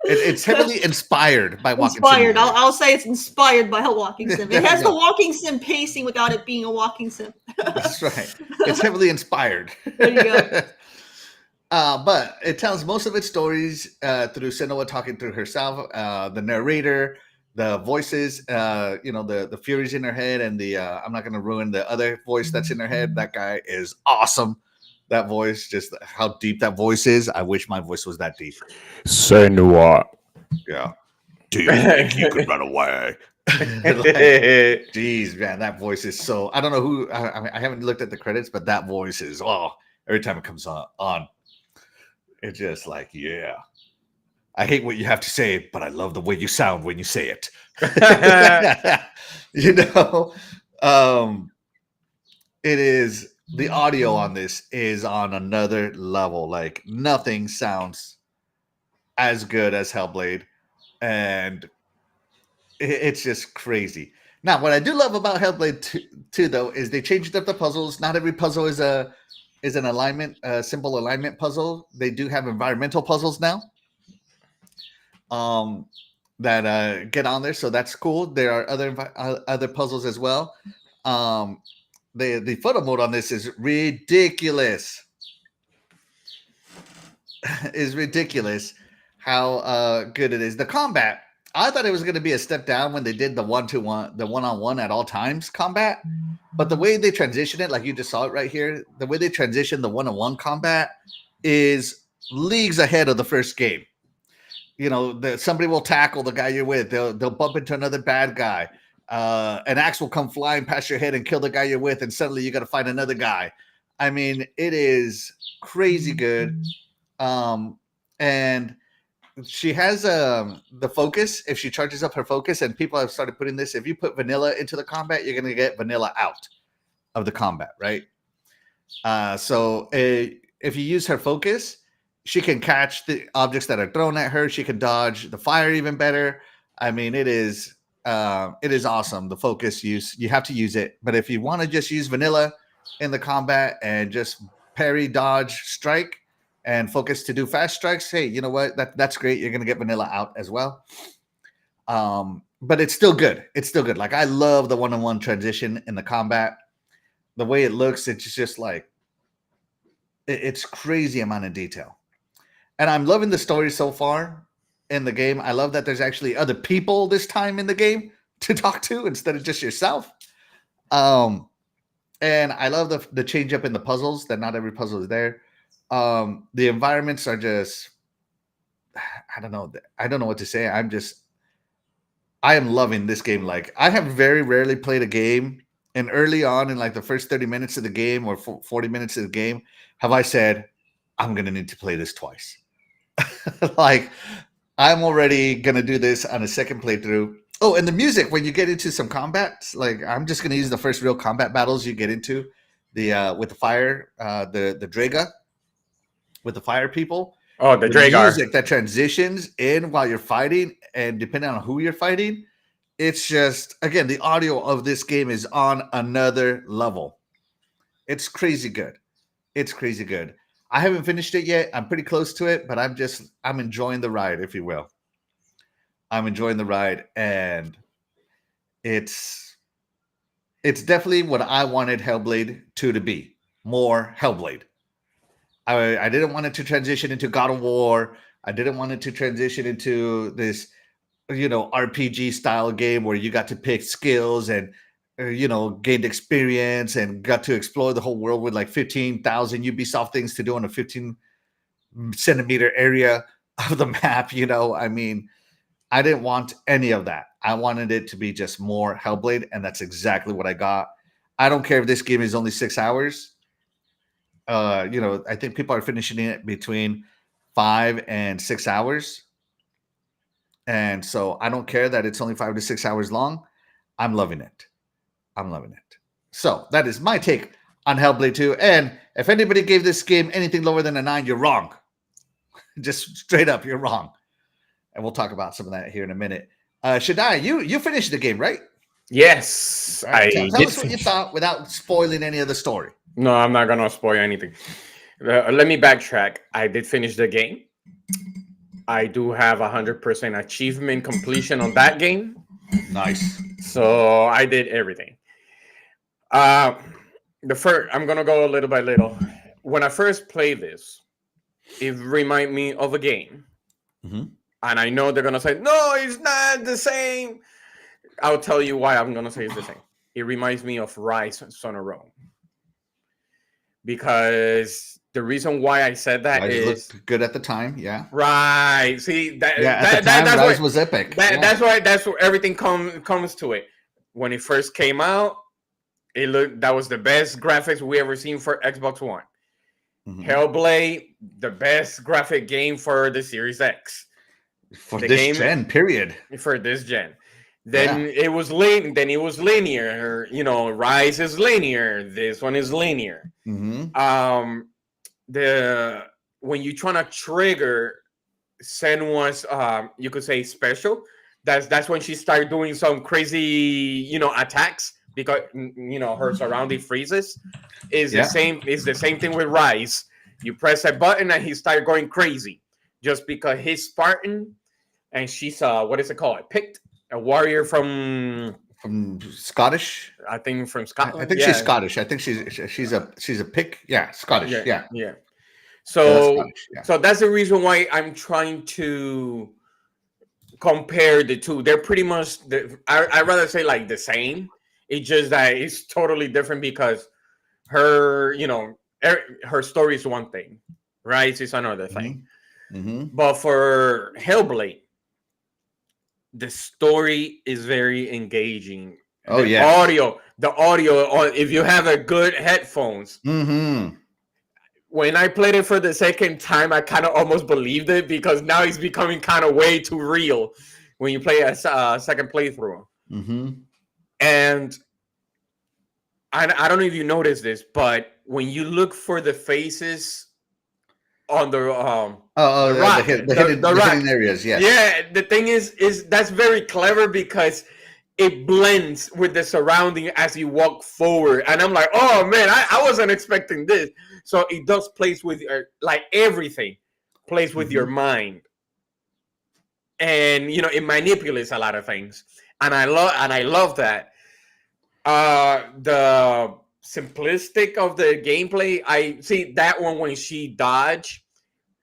It's heavily inspired by walking simulator. I'll say it's inspired by a walking sim. It has the walking sim pacing without it being a walking sim. That's right. It's heavily inspired. There you go. But it tells most of its stories through Senua talking through herself, the narrator, the voices, the Furies in her head, and the I'm not going to ruin the other voice that's in her head. That guy is awesome. That voice, just how deep that voice is. I wish my voice was that deep. Senua. Yeah. Do you think you could run away? Jeez, man, that voice is so. I don't know who. I haven't looked at the credits, but that voice is. Every time it comes on, it's just like, yeah. I hate what you have to say, but I love the way you sound when you say it. It is. The audio on this is on another level. Like, nothing sounds as good as Hellblade, and it's just crazy. Now, what I do love about Hellblade 2 though, is they changed up the puzzles. Not every puzzle is an alignment, simple alignment puzzle. They do have environmental puzzles now. That get on there, so that's cool. There are other puzzles as well. The photo mode on this is ridiculous. Is ridiculous how good it is. The combat, I thought it was going to be a step down when they did the one-on-one at all times combat, but the way they transition it, like you just saw it right here, the way they transition the one-on-one combat is leagues ahead of the first game. Somebody will tackle the guy you're with. They'll bump into another bad guy. An axe will come flying past your head and kill the guy you're with, and suddenly you got to find another guy. I mean, it is crazy good. And she has the focus. If she charges up her focus, and people have started putting this, if you put vanilla into the combat, you're going to get vanilla out of the combat, right? So if you use her focus, she can catch the objects that are thrown at her. She can dodge the fire even better. I mean, it is awesome. The focus use, you have to use it. But if you want to just use vanilla in the combat and just parry, dodge, strike, and focus to do fast strikes, hey, you know what? That's great. You're going to get vanilla out as well. But it's still good. It's still good. Like, I love the one-on-one transition in the combat. The way it looks, it's just like, it's crazy amount of detail. And I'm loving the story so far in the game. I love that there's actually other people this time in the game to talk to instead of just yourself. And I love the change up in the puzzles. That not every puzzle is there. The environments are just, I don't know. I don't know what to say. I am loving this game. Like, I have very rarely played a game, and early on in like the first 30 minutes of the game or 40 minutes of the game, have I said, I'm going to need to play this twice. Like, I'm already going to do this on a second playthrough. Oh, and the music, when you get into some combats, like, I'm just going to use the first real combat battles you get into, with the fire, the Draga, with the fire people. Oh, the The Dragar. music that transitions in while you're fighting, and depending on who you're fighting, it's just, again, the audio of this game is on another level. It's crazy good. It's crazy good. I haven't finished it yet. I'm pretty close to it, but I'm enjoying the ride, if you will. I'm enjoying the ride, and it's definitely what I wanted Hellblade 2 to be. More Hellblade. I didn't want it to transition into God of War. I didn't want it to transition into this, RPG style game where you got to pick skills and, gained experience and got to explore the whole world with like 15,000 Ubisoft things to do on a 15 centimeter area of the map. I mean, I didn't want any of that. I wanted it to be just more Hellblade, and that's exactly what I got. I don't care if this game is only 6 hours. I think people are finishing it between 5 and 6 hours. And so I don't care that it's only 5 to 6 hours long. I'm loving it. So that is my take on Hellblade 2. And if anybody gave this game anything lower than a 9, you're wrong. Just straight up, you're wrong. And we'll talk about some of that here in a minute. Shaddai, you finished the game, right? Yes, Right. I Tell did us what you finish. thought without spoiling any of the story. No, I'm not gonna spoil anything. Let me backtrack. I did finish the game. I do have 100% achievement completion on that game. Nice. So I did everything. I'm gonna go little by little. When I first played this, it reminded me of a game, Mm-hmm. and I know they're gonna say no, it's not the same. I'll tell you why I'm gonna say it's the same. It reminds me of Rise Son of Rome, because the reason why I said that Rise is looked good at the time, yeah. right. See that? Yeah, at the time, Rise was epic. That's why. That's where everything comes to it. When it first came out, that was the best graphics we ever seen for Xbox One. Mm-hmm. Hellblade, the best graphic game for the Series X. For this gen, period. For this gen. Then it was linear. Rise is linear. This one is linear. Mm-hmm. When you're trying to trigger Senua's, you could say special. That's when she started doing some crazy, attacks because her surrounding freezes. Is the same thing with Rise. You press a button and he started going crazy just because he's Spartan and she's what is it called? Picked a warrior from Scottish. I think from Scotland. I think she's Scottish. I think she's a pick. Yeah, Scottish. Yeah. So Scottish, so that's the reason why I'm trying to compare the two. They're pretty much I'd rather say like the same. It's just that it's totally different because her story is one thing, right? It's another thing. Mm-hmm. But for Hellblade, the story is very engaging. Oh, the yeah. The audio, if you have a good headphones. Mm-hmm. When I played it for the second time, I kind of almost believed it because now it's becoming kind of way too real when you play a second playthrough. Mm-hmm. And I don't know if you noticed this, but when you look for the faces on the hidden areas, yes. Yeah, the thing is that's very clever because it blends with the surrounding as you walk forward. And I'm like, oh man, I wasn't expecting this. So it does plays with like everything plays with your mind. And it manipulates a lot of things. And I love that. The simplistic of the gameplay, I see that one when she dodged.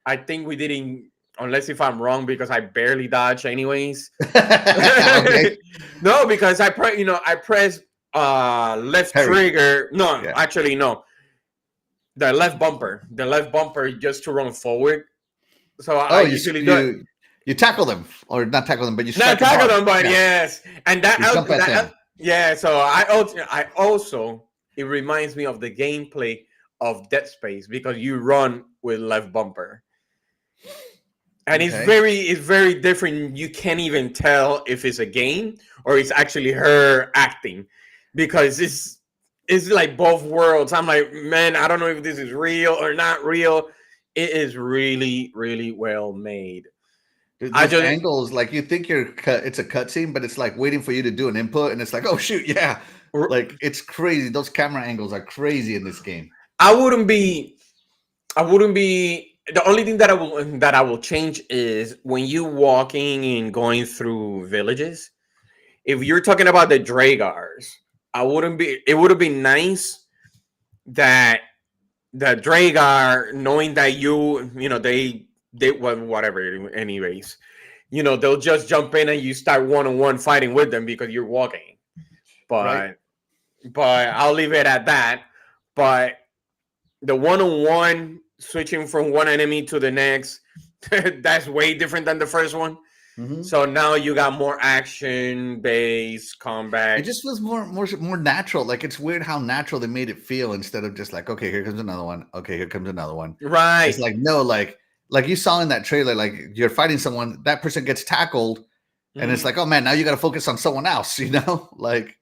I think we didn't, unless if I'm wrong, because I barely dodge anyways. Okay. No, because I press left Harry. trigger. No, Yeah. actually, no. The left bumper just to run forward. So I usually do it. You tackle them, or not tackle them, but you Not strike them tackle hard. them, but Yeah. yes, and You jump at them. yeah. So I also it reminds me of the gameplay of Dead Space because you run with left bumper, and Okay. it's very different. You can't even tell if it's a game or it's actually her acting because it's like both worlds. I'm like, man, I don't know if this is real or not real. It is really, really well made. Dude, I those just angles, like you think it's a cutscene, but it's like waiting for you to do an input, and it's like, oh shoot, yeah, like it's crazy. Those camera angles are crazy in this game. I wouldn't be. The only thing that I will change is when you walking and going through villages. If you're talking about the Dragars, I wouldn't be. It would have been nice that the Dragar, knowing that you know they well, whatever. Anyways, they'll just jump in and you start 1-on-1 fighting with them because you're walking. But Right. but I'll leave it at that. But the 1-on-1 switching from one enemy to the next, that's way different than the first one. Mhm. So now you got more action-based combat. It just feels more natural. Like it's weird how natural they made it feel instead of just like, okay, here comes another one. Okay, here comes another one. Right. It's like no, like you saw in that trailer, like you're fighting someone, that person gets tackled, and it's like, oh man, now you got to focus on someone else. Like.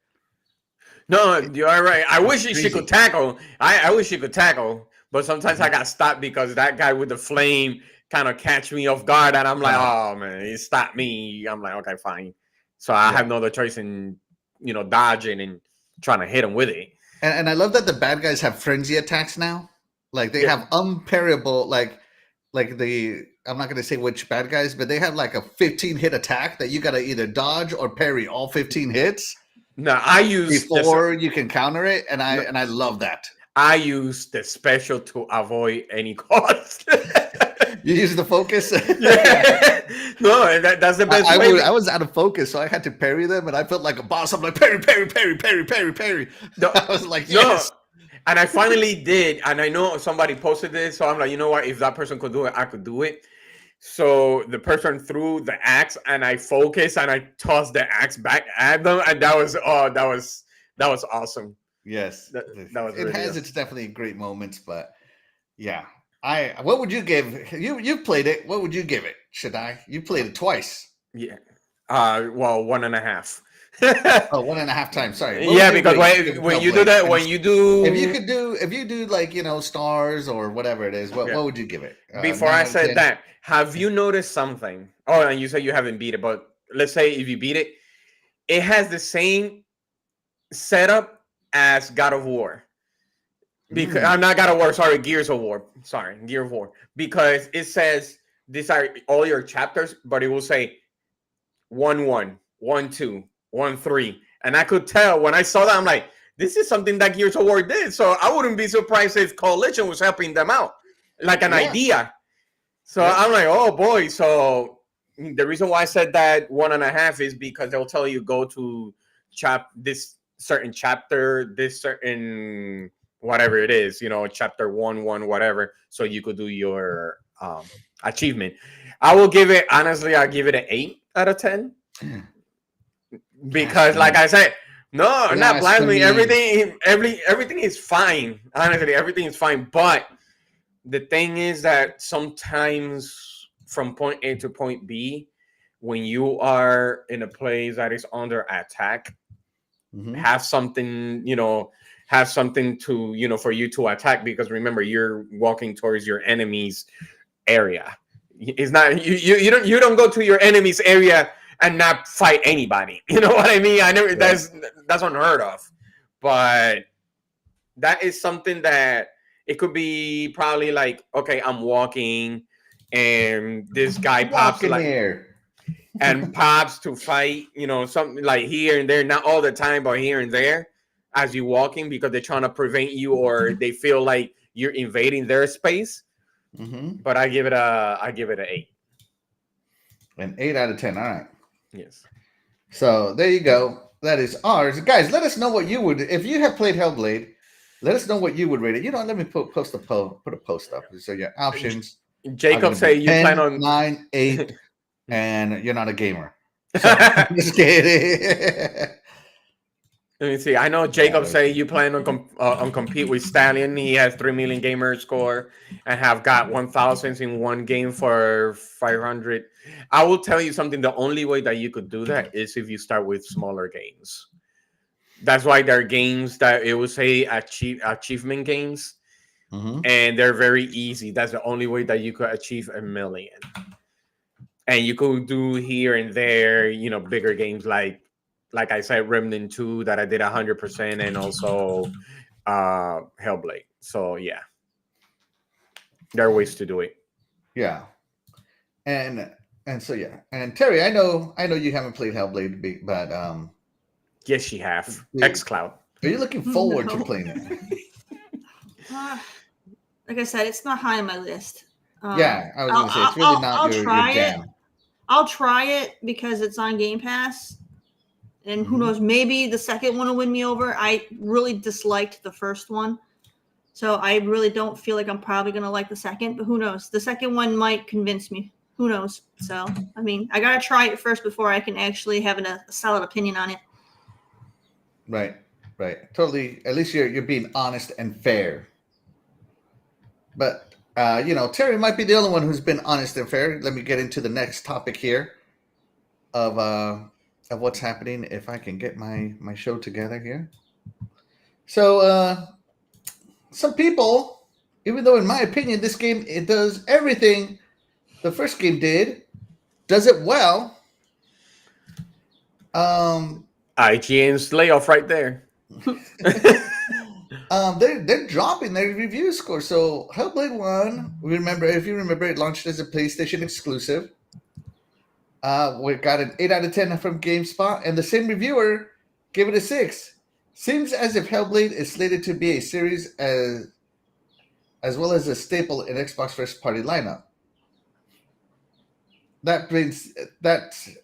No, you're right. I wish she crazy. could tackle. I wish she could tackle, but sometimes I got stopped because that guy with the flame kind of catch me off guard, and I'm like, oh man, he stopped me. I'm like, okay, fine. So I have no other choice in dodging and trying to hit him with it. And I love that the bad guys have frenzy attacks now. Like they have unparable, like I'm not gonna say which bad guys, but they have like a 15 hit attack that you gotta either dodge or parry all 15 hits. No, I use before you can counter it, and I love that. I use the special to avoid any cost. You use the focus. Yeah. No, that's the best way. I was out of focus, so I had to parry them, and I felt like a boss. I'm like parry, parry, parry, parry, parry, parry. No, I was like, yes. No. And I finally did, and I know somebody posted this, so I'm like, you know what? If that person could do it, I could do it. So the person threw the axe, and I focused, and I tossed the axe back at them, and that was awesome. Yes, that was. It has its definitely great moments, but yeah, what would you give? You played it. What would you give it? Should I? You played it twice. Yeah. Well, 1.5. Oh, 1.5 times. Sorry. Yeah, because when you do that, if you do like stars or whatever it is, what would you give it? Before I said that, have you noticed something? Oh, and you said you haven't beat it, but let's say if you beat it, it has the same setup as God of War. Because I'm not God of War, sorry, Gears of War. Sorry, Gears of War. Because it says these are all your chapters, but it will say 1-1, 1-2, 1-3. And I could tell when I saw that, I'm like, this is something that Gears of War did. So I wouldn't be surprised if Coalition was helping them out, like an idea. So I'm like, oh boy. So the reason why I said that 1.5 is because they'll tell you go to this certain chapter, this certain whatever it is, chapter 1, whatever. So you could do your achievement. I will give it, honestly, I'll give it an 8 out of 10. Because like I said, no, not blasphemy. Everything is fine. Honestly, everything is fine. But the thing is that sometimes from point A to point B, when you are in a place that is under attack, have something to, for you to attack, because remember, you're walking towards your enemy's area. It's not you don't go to your enemy's area and not fight anybody. You know what I mean? I know that's unheard of. But that is something that it could be probably like, okay, I'm walking and this guy pops like here. And pops to fight, something like here and there, not all the time, but here and there as you walking, because they're trying to prevent you or they feel like you're invading their space. But I give it an 8. An 8 out of 10. All right. Yes. So there you go. that is ours. Guys, let us know what you would, if you have played Hellblade, let us know what you would rate it. You know, let me put a post up. So your options Jacob say you 10, plan on 9, 8, and you're not a gamer. So just kidding. Let me see. I know Jacob say you plan on compete with Stallion. He has 3 million gamer score and have got 1,000 in one game for 500. I will tell you something. The only way that you could do that is if you start with smaller games. That's why there are games that it will say achievement games, and they're very easy. That's the only way that you could achieve 1 million. And you could do here and there, bigger games like I said, Remnant 2 that I did 100%, and also Hellblade. So yeah, there are ways to do it. Yeah, and so yeah, and Terry, I know you haven't played Hellblade, but yes, you have xCloud. Are you looking forward to playing it? Like I said, it's not high on my list. Yeah, I was going to say it's really not your jam. I'll try it because it's on Game Pass. And who knows, maybe the second one will win me over. I really disliked the first one. So I really don't feel like I'm probably going to like the second. But who knows? The second one might convince me. Who knows? So, I mean, I got to try it first before I can actually have a solid opinion on it. Right. Totally. At least you're being honest and fair. But, Terry might be the only one who's been honest and fair. Let me get into the next topic here of what's happening, if I can get my show together here. So some people, even though in my opinion this game, it does everything the first game did, does it well. IGN's layoff right there. They're dropping their review score. So Hellblade 1, if you remember, it launched as a PlayStation exclusive. We got an 8 out of 10 from GameSpot, and the same reviewer gave it a 6. Seems as if Hellblade is slated to be a series as well as a staple in Xbox first-party lineup. That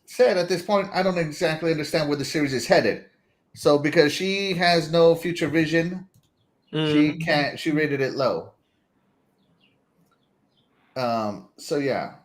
said, at this point, I don't exactly understand where the series is headed. So because she has no future vision, she rated it low. So yeah.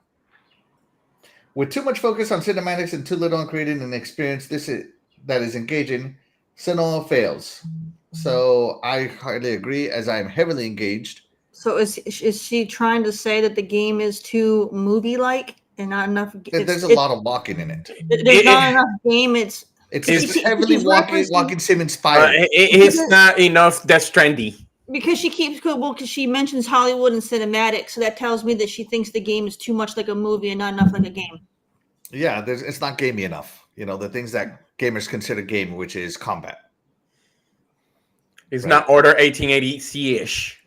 With too much focus on cinematics and too little on creating an experience that is engaging, Senua fails. So I hardly agree, as I am heavily engaged. So is she trying to say that the game is too movie-like and not enough? There's a lot of walking in it. There's not enough game. It's heavily walking sim inspired. It's not enough that's trendy. Because she mentions Hollywood and cinematic, so that tells me that she thinks the game is too much like a movie and not enough like a game. Yeah, it's not gamey enough. The things that gamers consider game, which is combat. It's not Order 1880-ish.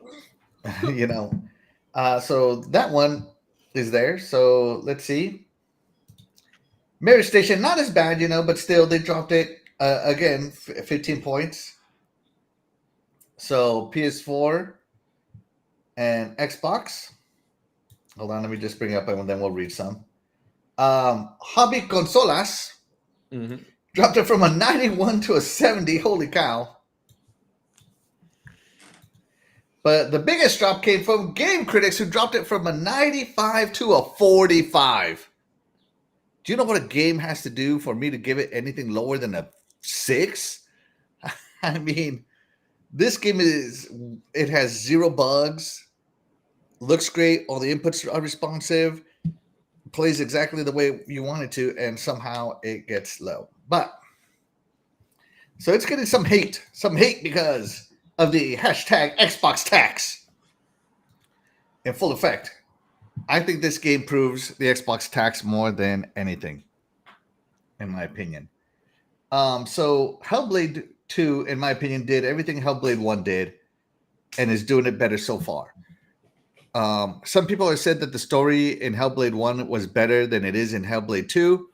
So that one is there. So let's see. Marriage Station, not as bad, but still they dropped it again, 15 points. So PS4 and Xbox. Hold on, let me just bring it up and then we'll read some. Hobby Consolas dropped it from a 91 to a 70. Holy cow. But the biggest drop came from Game Critics, who dropped it from a 95 to a 45. Do you know what a game has to do for me to give it anything lower than a 6? I mean, this game it has 0 bugs, looks great, all the inputs are responsive, plays exactly the way you want it to, and somehow it gets low. But, so it's getting some hate because of the hashtag Xbox tax in full effect. I think this game proves the Xbox tax more than anything, in my opinion. So Hellblade 2, in my opinion, did everything Hellblade 1 did and is doing it better so far. Some people have said that the story in Hellblade 1 was better than it is in Hellblade 2.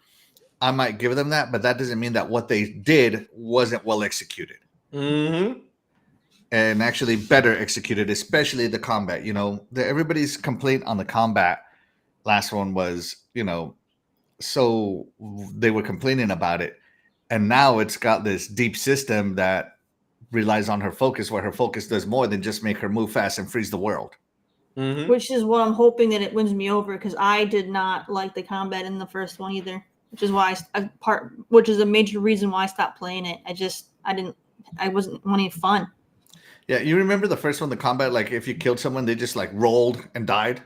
I might give them that, but that doesn't mean that what they did wasn't well executed. And actually better executed, especially the combat. Everybody's complaint on the combat last one was, so they were complaining about it. And now it's got this deep system that relies on her focus, where her focus does more than just make her move fast and freeze the world. Mm-hmm. Which is what I'm hoping that it wins me over, because I did not like the combat in the first one either. Which is why which is a major reason why I stopped playing it. I wasn't wanting fun. Yeah, you remember the first one, the combat, like if you killed someone, they just like rolled and died?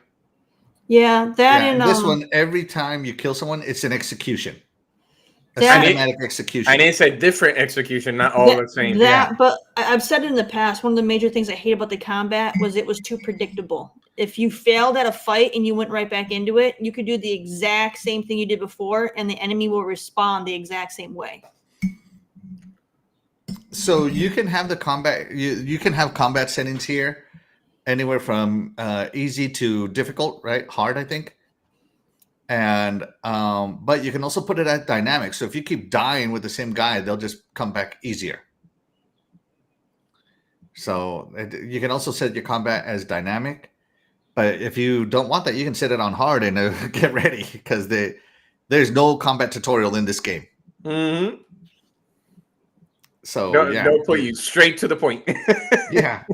Yeah, And this one, every time you kill someone, it's an execution. A cinematic execution. And it's a different execution, not all the same. But I've said it in the past, one of the major things I hate about the combat was it was too predictable. If you failed at a fight and you went right back into it, you could do the exact same thing you did before, and the enemy will respond the exact same way. So you can have the combat. You can have combat settings here, anywhere from easy to difficult, right? Hard, I think. And but you can also put it at dynamic. So if you keep dying with the same guy, they'll just come back easier. So you can also set your combat as dynamic. But if you don't want that, you can set it on hard and get ready, because there's no combat tutorial in this game. Mm-hmm. So they'll put you straight to the point. Yeah.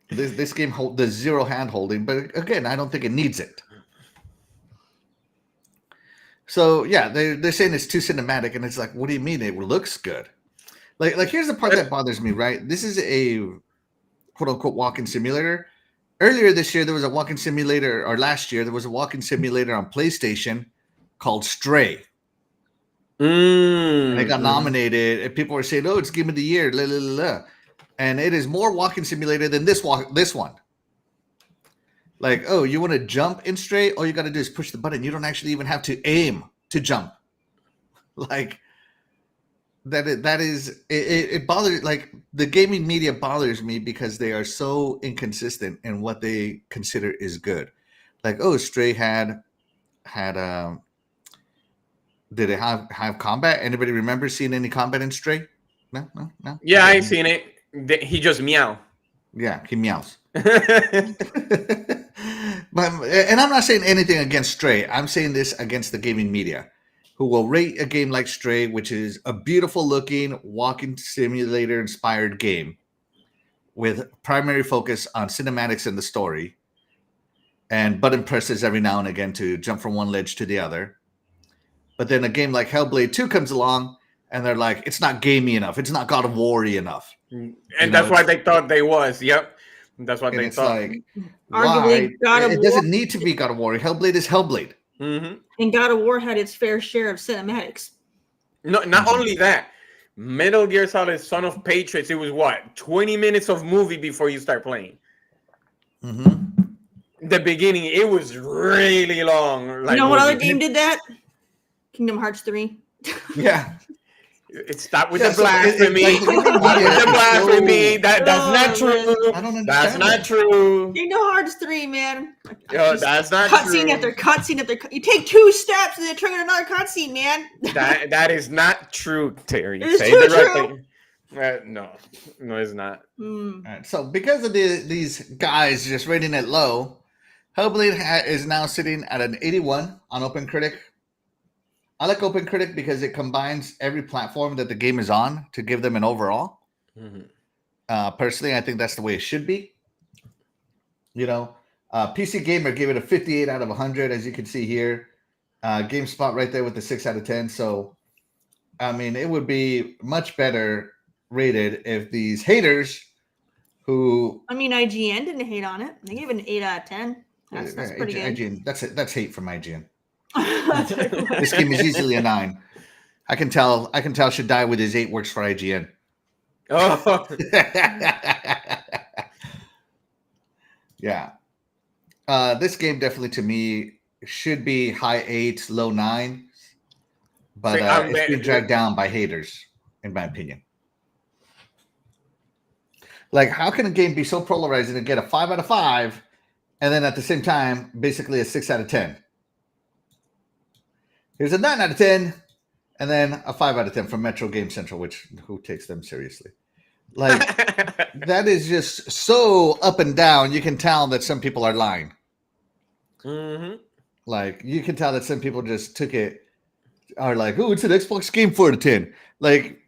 This game there's zero hand holding, but again, I don't think it needs it. So yeah, they're saying it's too cinematic, and it's like, what do you mean? It looks good. Like here's the part that bothers me, right? This is a quote unquote walking simulator. Earlier this year, there was a walking simulator, or last year, there was a walking simulator on PlayStation called Stray. And it got nominated, and people were saying, "Oh, it's Game of the Year." Blah, blah, blah, blah. And it is more walking simulator than this one. Like, oh, you want to jump in Stray? All you got to do is push the button. You don't actually even have to aim to jump. Like it bothers, like, the gaming media bothers me because they are so inconsistent in what they consider is good. Like, oh, Stray had did it have combat? Anybody remember seeing any combat in Stray? No. Yeah, I seen it. He just meow. Yeah, he meows. But, and I'm not saying anything against Stray. I'm saying this against the gaming media, who will rate a game like Stray, which is a beautiful looking walking simulator inspired game with primary focus on cinematics and the story, and button presses every now and again to jump from one ledge to the other. But then a game like Hellblade 2 comes along, and they're like, it's not gamey enough. It's not God of War-y enough. And that's why they thought they was. Yep. That's what they thought. Like, arguably, God of War, it doesn't need to be God of War. Hellblade is Hellblade. Mm-hmm. And God of War had its fair share of cinematics. No, not only that, Metal Gear Solid Son of Patriots, it was what, 20 minutes of movie before you start playing. Mm-hmm. The beginning, it was really long. Like, you know what other game did that? Kingdom Hearts 3. Yeah. It stopped with the blasphemy. That's not true. I don't understand. That's not true. Kingdom Hearts 3, man. Yo, that's not true. Cutscene after cutscene after you take 2 steps and then trigger another cutscene, man. That is not true, Terry. It's Say too the right true. thing. No, it's not. All right, so because of these guys just rating it low, Hellblade is now sitting at an 81 on OpenCritic. I like OpenCritic because it combines every platform that the game is on to give them an overall. Mm-hmm. Personally, I think that's the way it should be. You know, PC Gamer gave it a 58 out of 100, as you can see here. GameSpot right there with the 6 out of 10. So, I mean, it would be much better rated if these haters who... I mean, IGN didn't hate on it. They gave it an 8 out of 10. That's pretty good. IGN, that's hate from IGN. This game is easily a 9. I can tell should die with his 8 works for IGN. Oh. Yeah. This game definitely to me should be high 8, low 9. But it's been dragged down by haters, in my opinion. Like, how can a game be so polarizing and get a 5 out of 5 and then at the same time basically a 6 out of 10? Here's a 9 out of 10, and then a 5 out of 10 from Metro Game Central, which who takes them seriously? Like, that is just so up and down. You can tell that some people are lying. Mm-hmm. Like, you can tell that some people just took it are like, oh, it's an Xbox game 4 to 10. Like,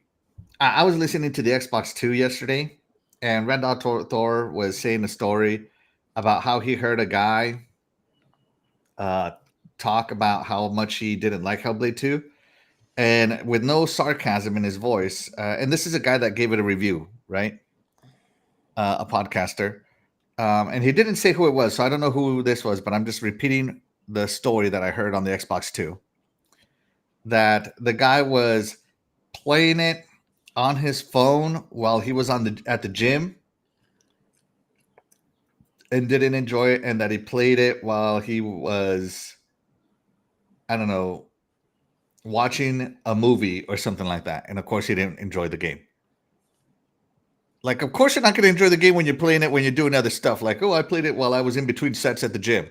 I was listening to the Xbox 2 yesterday, and Randall Thor was saying a story about how he heard a guy uh, talk about how much he didn't like Hellblade 2, and with no sarcasm in his voice. And this is a guy that gave it a review, right? A podcaster. And he didn't say who it was, so I don't know who this was, but I'm just repeating the story that I heard on the Xbox 2. That the guy was playing it on his phone while he was at the gym and didn't enjoy it, and that he played it while he was, I don't know, watching a movie or something like that. And of course, he didn't enjoy the game. Like, of course, you're not going to enjoy the game when you're playing it when you're doing other stuff. Like, oh, I played it while I was in between sets at the gym.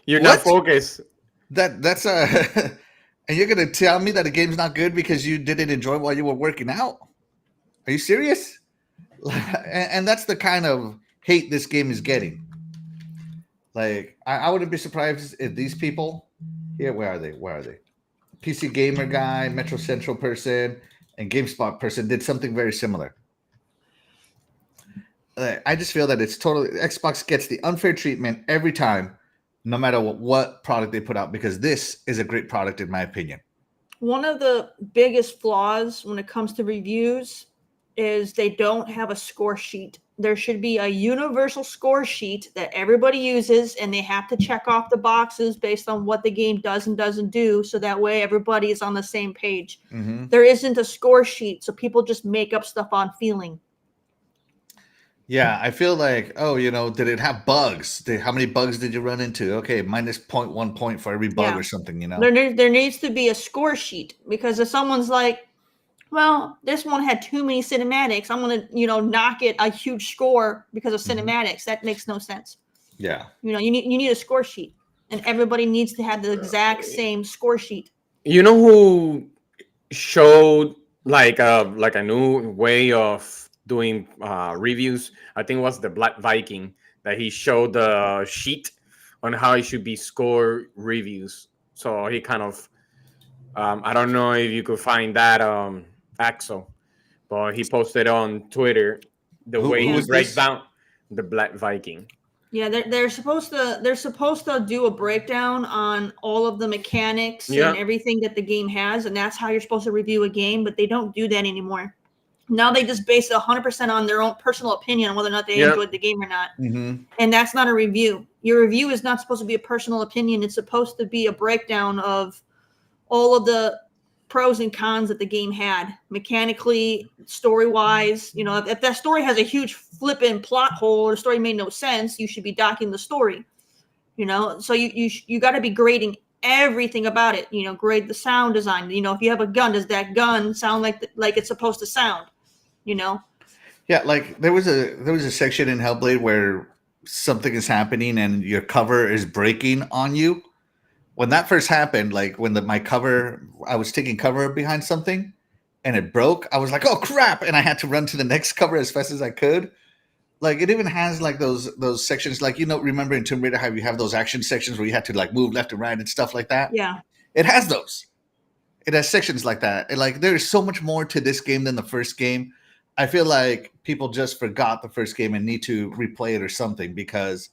You're What? not focused. That's and you're going to tell me that the game's not good because you didn't enjoy while you were working out? Are you serious? And that's the kind of hate this game is getting. Like, I wouldn't be surprised if these people here, where are they? PC Gamer guy, Metro Central person, and GameSpot person did something very similar. I just feel that it's totally Xbox gets the unfair treatment every time, no matter what product they put out, because this is a great product in my opinion. One of the biggest flaws when it comes to reviews is they don't have a score sheet. There should be a universal score sheet that everybody uses, and they have to check off the boxes based on what the game does and doesn't do, so that way everybody is on the same page. Mm-hmm. There isn't a score sheet, so people just make up stuff on feeling. Yeah, I feel like, oh, did it have bugs? How many bugs did you run into? Okay, minus 0.1 point for every bug or something, There needs to be a score sheet, because if someone's like, well, this one had too many cinematics, I'm going to, knock it a huge score because of cinematics. That makes no sense. Yeah. You need a score sheet, and everybody needs to have the exact same score sheet. You know who showed like a new way of doing reviews? I think it was the Black Viking, that he showed the sheet on how it should be score reviews. So he kind of I don't know if you could find that Axel, but he posted on Twitter the way he breaks down the Black Viking. Yeah, they're supposed to do a breakdown on all of the mechanics and everything that the game has, and that's how you're supposed to review a game, but they don't do that anymore. Now they just base it 100% on their own personal opinion on whether or not they enjoyed the game or not. Mm-hmm. And that's not a review. Your review is not supposed to be a personal opinion. It's supposed to be a breakdown of all of the pros and cons that the game had, mechanically, story-wise. If that story has a huge flipping plot hole or the story made no sense, you should be docking the story. So you got to be grading everything about it. Grade the sound design. If you have a gun, does that gun sound like it's supposed to sound? Yeah, like there was a section in Hellblade where something is happening and your cover is breaking on you. When that first happened, like when I was taking cover behind something and it broke, I was like, oh crap, and I had to run to the next cover as fast as I could. Like, it even has like those sections, like, remember in Tomb Raider how you have those action sections where you had to like move left and right and stuff like that? Yeah. It has those. It has sections like that. And like, there's so much more to this game than the first game. I feel like people just forgot the first game and need to replay it or something, because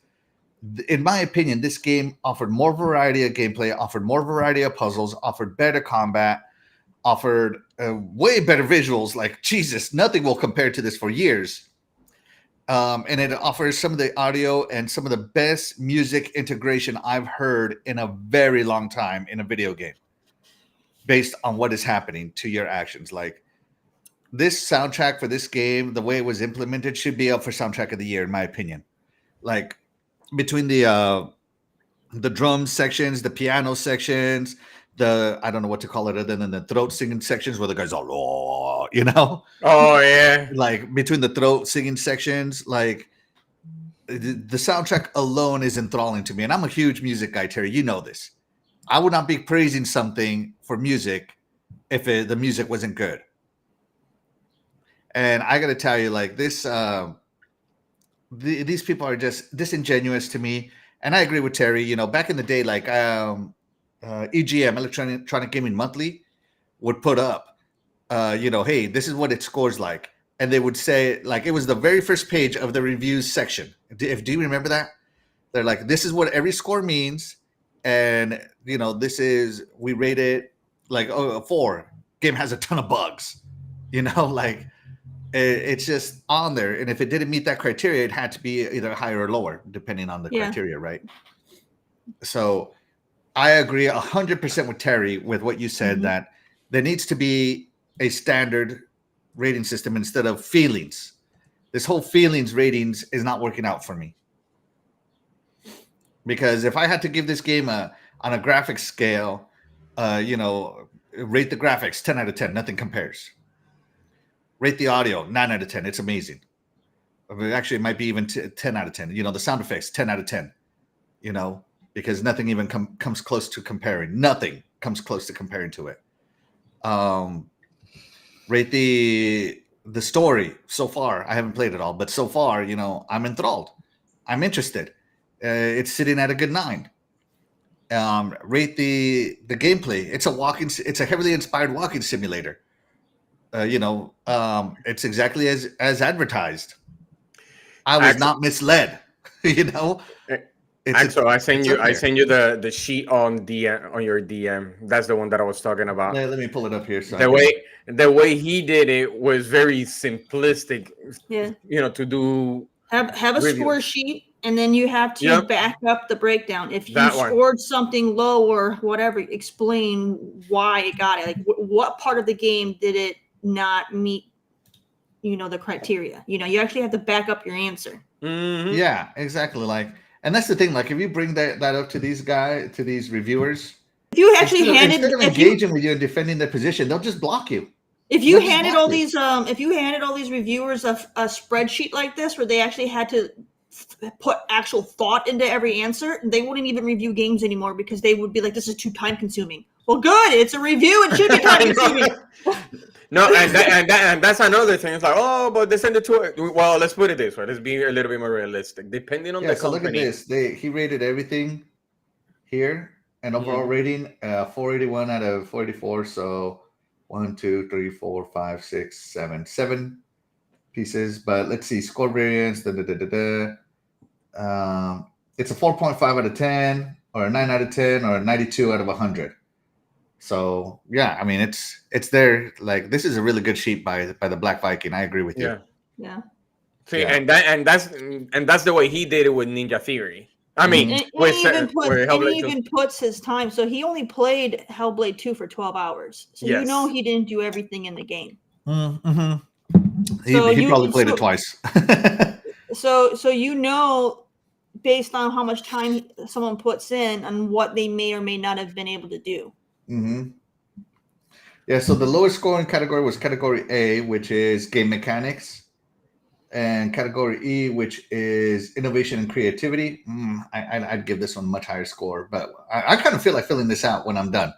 in my opinion, this game offered more variety of gameplay, offered more variety of puzzles, offered better combat, offered way better visuals. Like, Jesus, nothing will compare to this for years. And it offers some of the audio and some of the best music integration I've heard in a very long time in a video game, based on what is happening to your actions. Like, this soundtrack for this game, the way it was implemented, should be up for soundtrack of the year, in my opinion. Like, between the drum sections, the piano sections, I don't know what to call it other than the throat singing sections where the guys are, oh yeah, like between the throat singing sections, like the soundtrack alone is enthralling to me. And I'm a huge music guy, Terry, you know this. I would not be praising something for music if the music wasn't good. And I gotta tell you, like, this these people are just disingenuous to me. And I agree with Terry. Back in the day, like, EGM, Electronic Gaming Monthly, would put up, hey, this is what it scores like. And they would say, like, it was the very first page of the reviews section. Do you remember that? They're like, this is what every score means. And, we rate it like, a 4. Game has a ton of bugs. Like, it's just on there. And if it didn't meet that criteria, it had to be either higher or lower, depending on the criteria, right? So I agree 100% with Terry with what you said, that there needs to be a standard rating system instead of feelings. This whole feelings ratings is not working out for me. Because if I had to give this game on a graphics scale, rate the graphics 10 out of 10, nothing compares. Rate the audio 9 out of 10, it's amazing. Actually, it might be even 10 out of 10. The sound effects 10 out of 10. Because nothing even comes close to comparing. Nothing comes close to comparing to it. Rate the story so far. I haven't played it all, but so far, I'm enthralled. I'm interested. It's sitting at a good 9. Rate the gameplay. It's a heavily inspired walking simulator. It's exactly as advertised. I was not misled. So I send you the sheet on your DM. That's the one that I was talking about. Let me pull it up here. The way he did it was very simplistic. Yeah. To do have a score sheet, and then you have to back up the breakdown. If you scored something low or whatever, explain why it got it. Like what part of the game did it not meet? The criteria. You actually have to back up your answer. Mm-hmm. Yeah, exactly. And that's the thing. Like, if you bring that up to these reviewers, if you actually instead of engaging with you and defending their position, they'll just block you. If you handed all these reviewers a spreadsheet like this, where they actually had to put actual thought into every answer, they wouldn't even review games anymore, because they would be like, this is too time consuming. Well, good. It's a review. It should be time consuming. No, and that's another thing. It's like, but they send it to it. Well, let's put it this way. Let's be a little bit more realistic. Depending on the company. Look at this. He rated everything here, and overall rating 481 out of 484. So 1, 2, 3, 4, 5, 6, 7 pieces. But let's see, score variance. It's a 4.5 out of 10, or a 9 out of 10, or a 92 out of 100. So yeah, I mean, it's there. Like, this is a really good sheet by the Black Viking. I agree with you. Yeah. See, and that's the way he did it with Ninja Theory. I mean, he even puts his time. So he only played Hellblade 2 for 12 hours. So he didn't do everything in the game. Mm-hmm. He probably played it twice. So based on how much time someone puts in and what they may or may not have been able to do. Mm-hmm. Yeah, so the lowest scoring category was category A, which is game mechanics, and category E, which is innovation and creativity. I'd give this one a much higher score, but I kind of feel like filling this out when I'm done.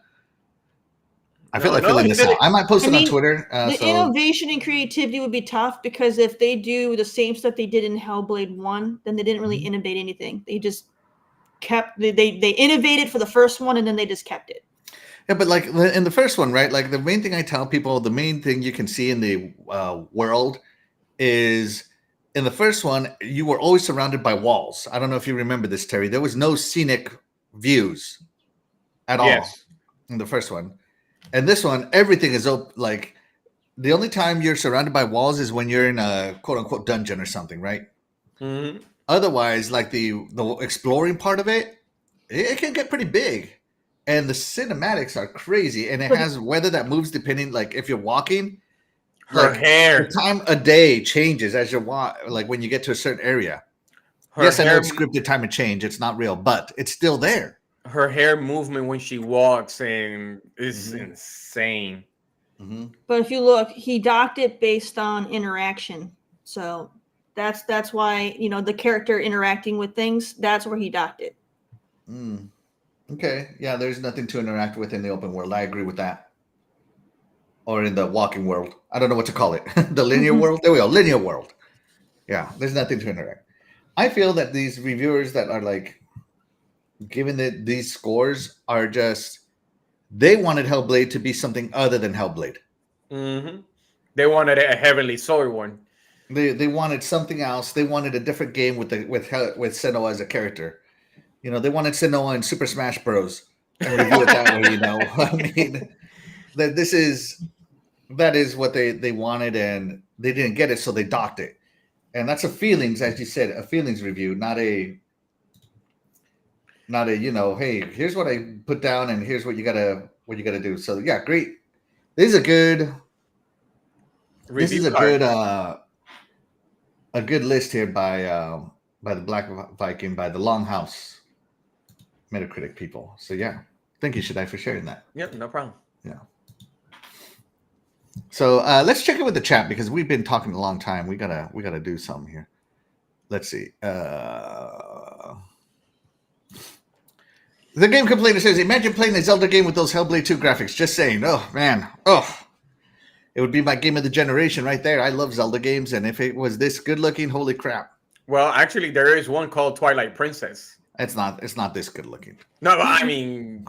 I feel like filling this out. I might post it on Twitter. Innovation and creativity would be tough, because if they do the same stuff they did in Hellblade 1, then they didn't really innovate anything. They just they innovated for the first one, and then they just kept it. Yeah, but like in the first one, right? Like, the main thing I tell people, the main thing you can see in the world is, in the first one, you were always surrounded by walls. I don't know if you remember this, Terry. There was no scenic views at all in the first one. And this one, everything is open. Like, the only time you're surrounded by walls is when you're in a quote unquote dungeon or something, right? Mm-hmm. Otherwise, like the exploring part of it can get pretty big. And the cinematics are crazy, and it has weather that moves depending, like, if you're walking, her hair, the time of day changes as you're like when you get to a certain area. I know it's scripted time of change; it's not real, but it's still there. Her hair movement when she walks and is insane. Mm-hmm. But if you look, he docked it based on interaction, so that's why the character interacting with things. That's where he docked it. Okay, yeah, there's nothing to interact with in the open world. I agree with that. Or in the walking world. I don't know what to call it. The linear world? There we go, linear world. Yeah, there's nothing to interact. I feel that these reviewers that are like, given that these scores are just, they wanted Hellblade to be something other than Hellblade. Mm-hmm. They wanted a heavily sword one. They wanted something else. They wanted a different game with Senua as a character. They wanted Senua in Super Smash Bros. And review it that way. I mean, that is what they wanted, and they didn't get it, so they docked it. And that's a feelings, as you said, a feelings review, not a hey, here's what I put down, and here's what you gotta do. So yeah, great. This is a good a good list here by the Black Viking, by the Longhouse Metacritic people. So yeah, thank you, Shaddai, for sharing that. Yep, no problem. Yeah. So let's check in with the chat, because we've been talking a long time. We gotta do something here. Let's see. The game complainer says, imagine playing a Zelda game with those Hellblade 2 graphics. Just saying. Oh, man. Oh, it would be my game of the generation right there. I love Zelda games, and if it was this good looking, holy crap. Well, actually, there is one called Twilight Princess. It's not this good looking. No, I mean,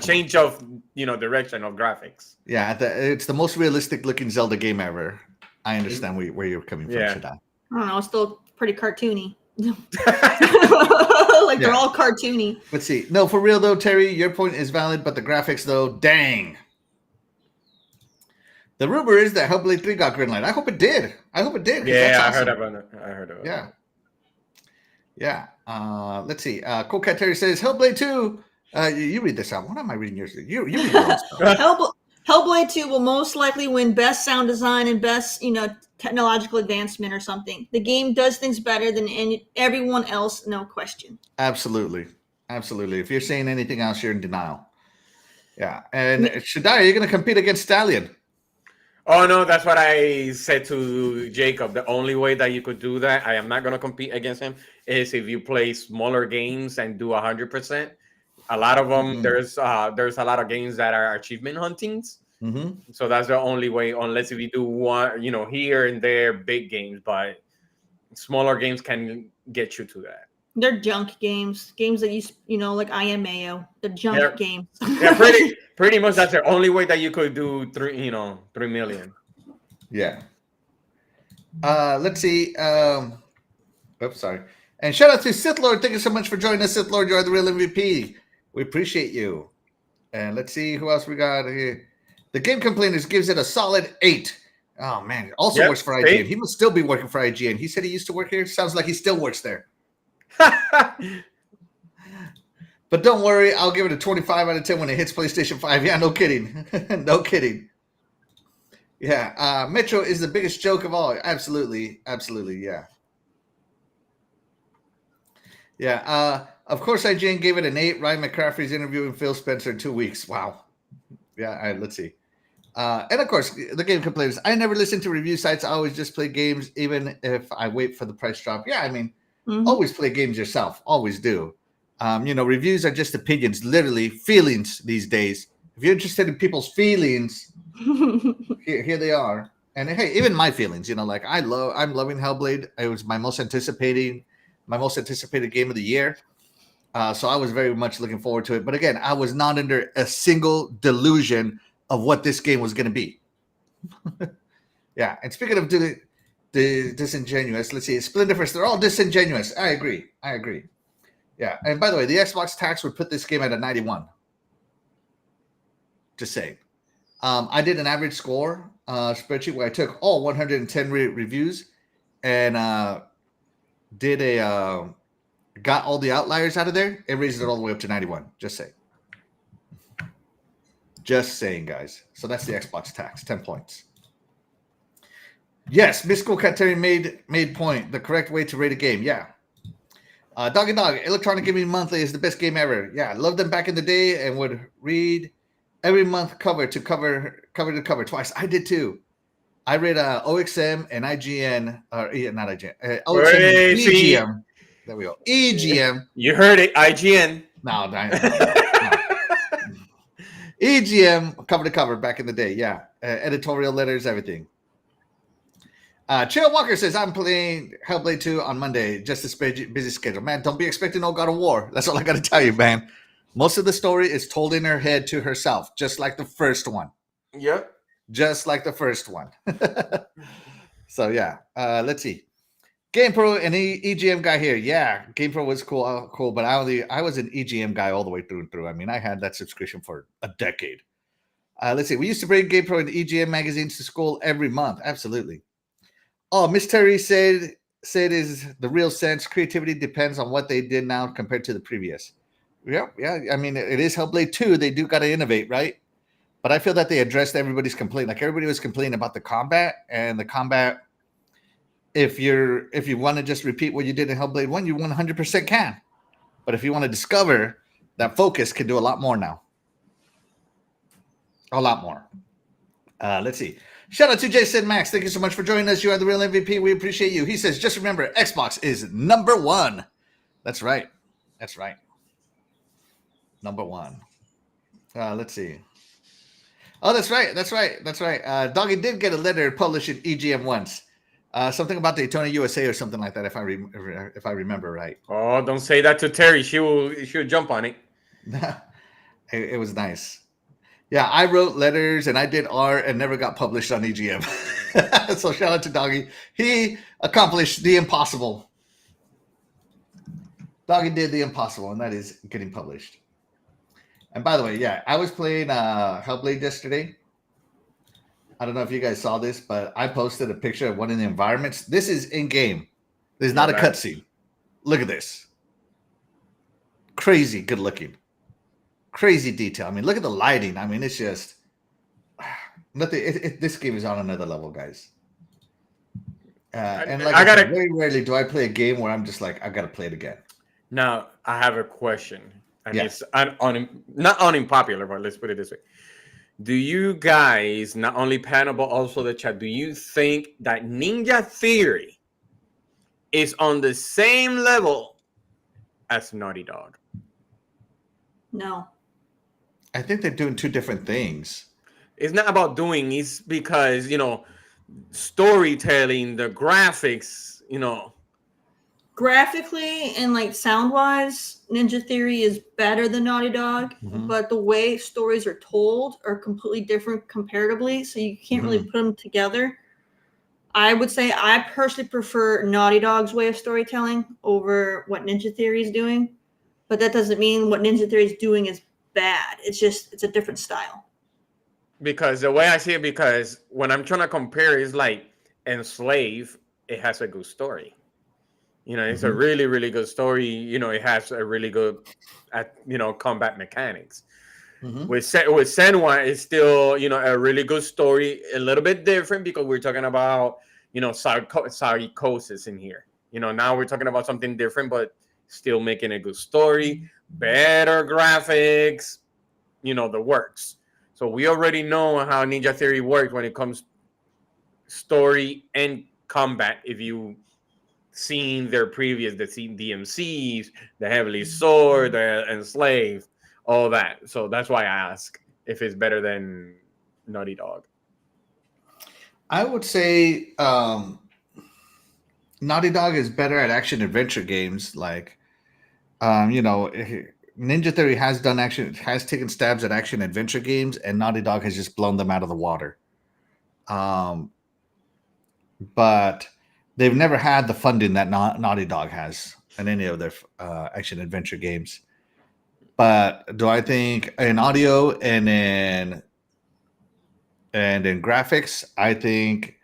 change of, direction of graphics. Yeah, it's the most realistic looking Zelda game ever. I understand where you're coming from, Shaddai. I don't know. It's still pretty cartoony. They're all cartoony. Let's see. No, for real though, Terry, your point is valid, but the graphics though, dang. The rumor is that Hellblade 3 got greenlight. I hope it did. Yeah, awesome. I heard about it. Yeah. Yeah. Let's see. coolcatterri says Hellblade 2. You read this out. What am I reading yours? You read yours. Hellblade 2 will most likely win best sound design and best, technological advancement or something. The game does things better than everyone else, no question. Absolutely. If you're saying anything else, you're in denial. Yeah. And Shaddai, are you going to compete against Stallion? Oh, no, that's what I said to Jacob. The only way that you could do that, I am not going to compete against him, is if you play smaller games and do 100%. A lot of them, there's a lot of games that are achievement huntings. Mm-hmm. So that's the only way, unless if you do one, here and there, big games, but smaller games can get you to that. They're junk games that like I Am Mayo. They're junk games. Yeah, pretty much that's the only way that you could do 3 million. Yeah. Let's see. Oops, sorry. And shout out to Sith Lord. Thank you so much for joining us, Sith Lord. You are the real MVP. We appreciate you. And let's see who else we got here. The Game Complainers gives it a solid 8. Oh, man. It also works for IGN. 8. He must still be working for IGN. He said he used to work here. Sounds like he still works there. But don't worry. I'll give it a 25 out of 10 when it hits PlayStation 5. Yeah, no kidding. No kidding. Yeah. Metro is the biggest joke of all. Absolutely. Yeah. Yeah. Of course, IGN gave it an 8. Ryan McCaffrey's interviewing Phil Spencer in 2 weeks. Wow. Yeah. All right, let's see. And of course, the Game Complainers. I never listen to review sites. I always just play games, even if I wait for the price drop. Yeah, I mean, always play games yourself. Always do. Reviews are just opinions, literally feelings these days. If you're interested in people's feelings, here they are. And hey, even my feelings. I'm loving Hellblade. It was my most anticipated game of the year. So I was very much looking forward to it. But again, I was not under a single delusion of what this game was going to be. Yeah. And speaking of the disingenuous, let's see. Splendiferous, they're all disingenuous. I agree. Yeah. And by the way, the Xbox tax would put this game at a 91. Just saying. I did an average score spreadsheet where I took all 110 reviews and got all the outliers out of there. It raised it all the way up to 91. Just saying, guys. So that's the Xbox tax, 10 points. Yes, Miss coolcatterri made point. The correct way to rate a game. Yeah. Dog and Dog, Electronic Gaming Monthly is the best game ever. Yeah, loved them back in the day and would read every month cover to cover twice. I did too. I read OXM and IGN, not IGN. OXM and EGM. There we go. EGM. You heard it, IGN. No. EGM cover to cover back in the day. Yeah, editorial letters, everything. Chill Walker says, I'm playing Hellblade 2 on Monday. Just a busy schedule. Man, don't be expecting no God of War. That's all I got to tell you, man. Most of the story is told in her head to herself, just like the first one. Yep. Just like the first one. So, yeah. Let's see. GamePro and EGM guy here. Yeah, GamePro was cool, but I was an EGM guy all the way through and through. I mean, I had that subscription for a decade. Let's see. We used to bring GamePro and EGM magazines to school every month. Absolutely. Oh, Miss Terry said is the real sense. Creativity depends on what they did now compared to the previous. Yeah. I mean, it is Hellblade 2. They do got to innovate, right? But I feel that they addressed everybody's complaint. Like everybody was complaining about the combat, and the combat. If you want to just repeat what you did in Hellblade 1, you 100% can. But if you want to discover, that focus can do a lot more now. A lot more. Let's see. Shout out to Jason Max. Thank you so much for joining us. You are the real MVP. We appreciate you. He says, just remember, Xbox is number one. That's right. That's right. Number one. Let's see. Oh, that's right. That's right. That's right. Doggy did get a letter published in EGM once. Something about Daytona USA or something like that, if I remember right. Oh, don't say that to Terry. She'll jump on it. It was nice. Yeah, I wrote letters and I did art and never got published on EGM. So shout out to Doggy. He accomplished the impossible. Doggy did the impossible, and that is getting published. And by the way, yeah, I was playing Hellblade yesterday. I don't know if you guys saw this, but I posted a picture of one of the environments. This is in game. This is not a cutscene. Look at this. Crazy good looking. Crazy detail. I mean, look at the lighting. I mean, it's just nothing. This game is on another level, guys. And like very rarely do I play a game where I'm just like, I gotta play it again. Now I have a question, and it's not unpopular, but let's put it this way. Do you guys, not only panel but also the chat, do you think that Ninja Theory is on the same level as Naughty Dog? No. I think they're doing two different things. It's not about doing, it's because, storytelling, the graphics, Graphically and like sound wise, Ninja Theory is better than Naughty Dog, but the way stories are told are completely different comparatively, so you can't really put them together. I would say I personally prefer Naughty Dog's way of storytelling over what Ninja Theory is doing, but that doesn't mean what Ninja Theory is doing is bad. It's a different style. Because the way I see it, because when I'm trying to compare, it's like Enslave, it has a good story. It's a really, really good story. It has a really good, combat mechanics. With Senua, it's still, a really good story. A little bit different because we're talking about, psychosis in here. Now we're talking about something different, but still making a good story, better graphics, the works. So we already know how Ninja Theory works when it comes story and combat. If you seen their previous, the DMCs, the Heavenly Sword, the Enslaved, all that. So that's why I ask if it's better than Naughty Dog. I would say Naughty Dog is better at action adventure games. Like, Ninja Theory has taken stabs at action adventure games, and Naughty Dog has just blown them out of the water. But they've never had the funding that Naughty Dog has in any of their action adventure games. But do I think in audio and in graphics, I think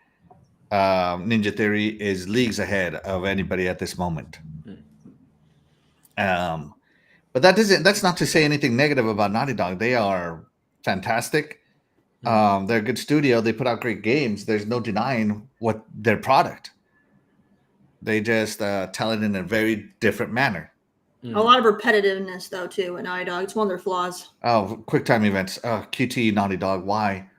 Ninja Theory is leagues ahead of anybody at this moment. But that's not to say anything negative about Naughty Dog. They are fantastic. They're a good studio. They put out great games. There's no denying what their product. They just tell it in a very different manner. A lot of repetitiveness, though, too, at Naughty Dog. It's one of their flaws. Oh, quick time events. QT, Naughty Dog. Why?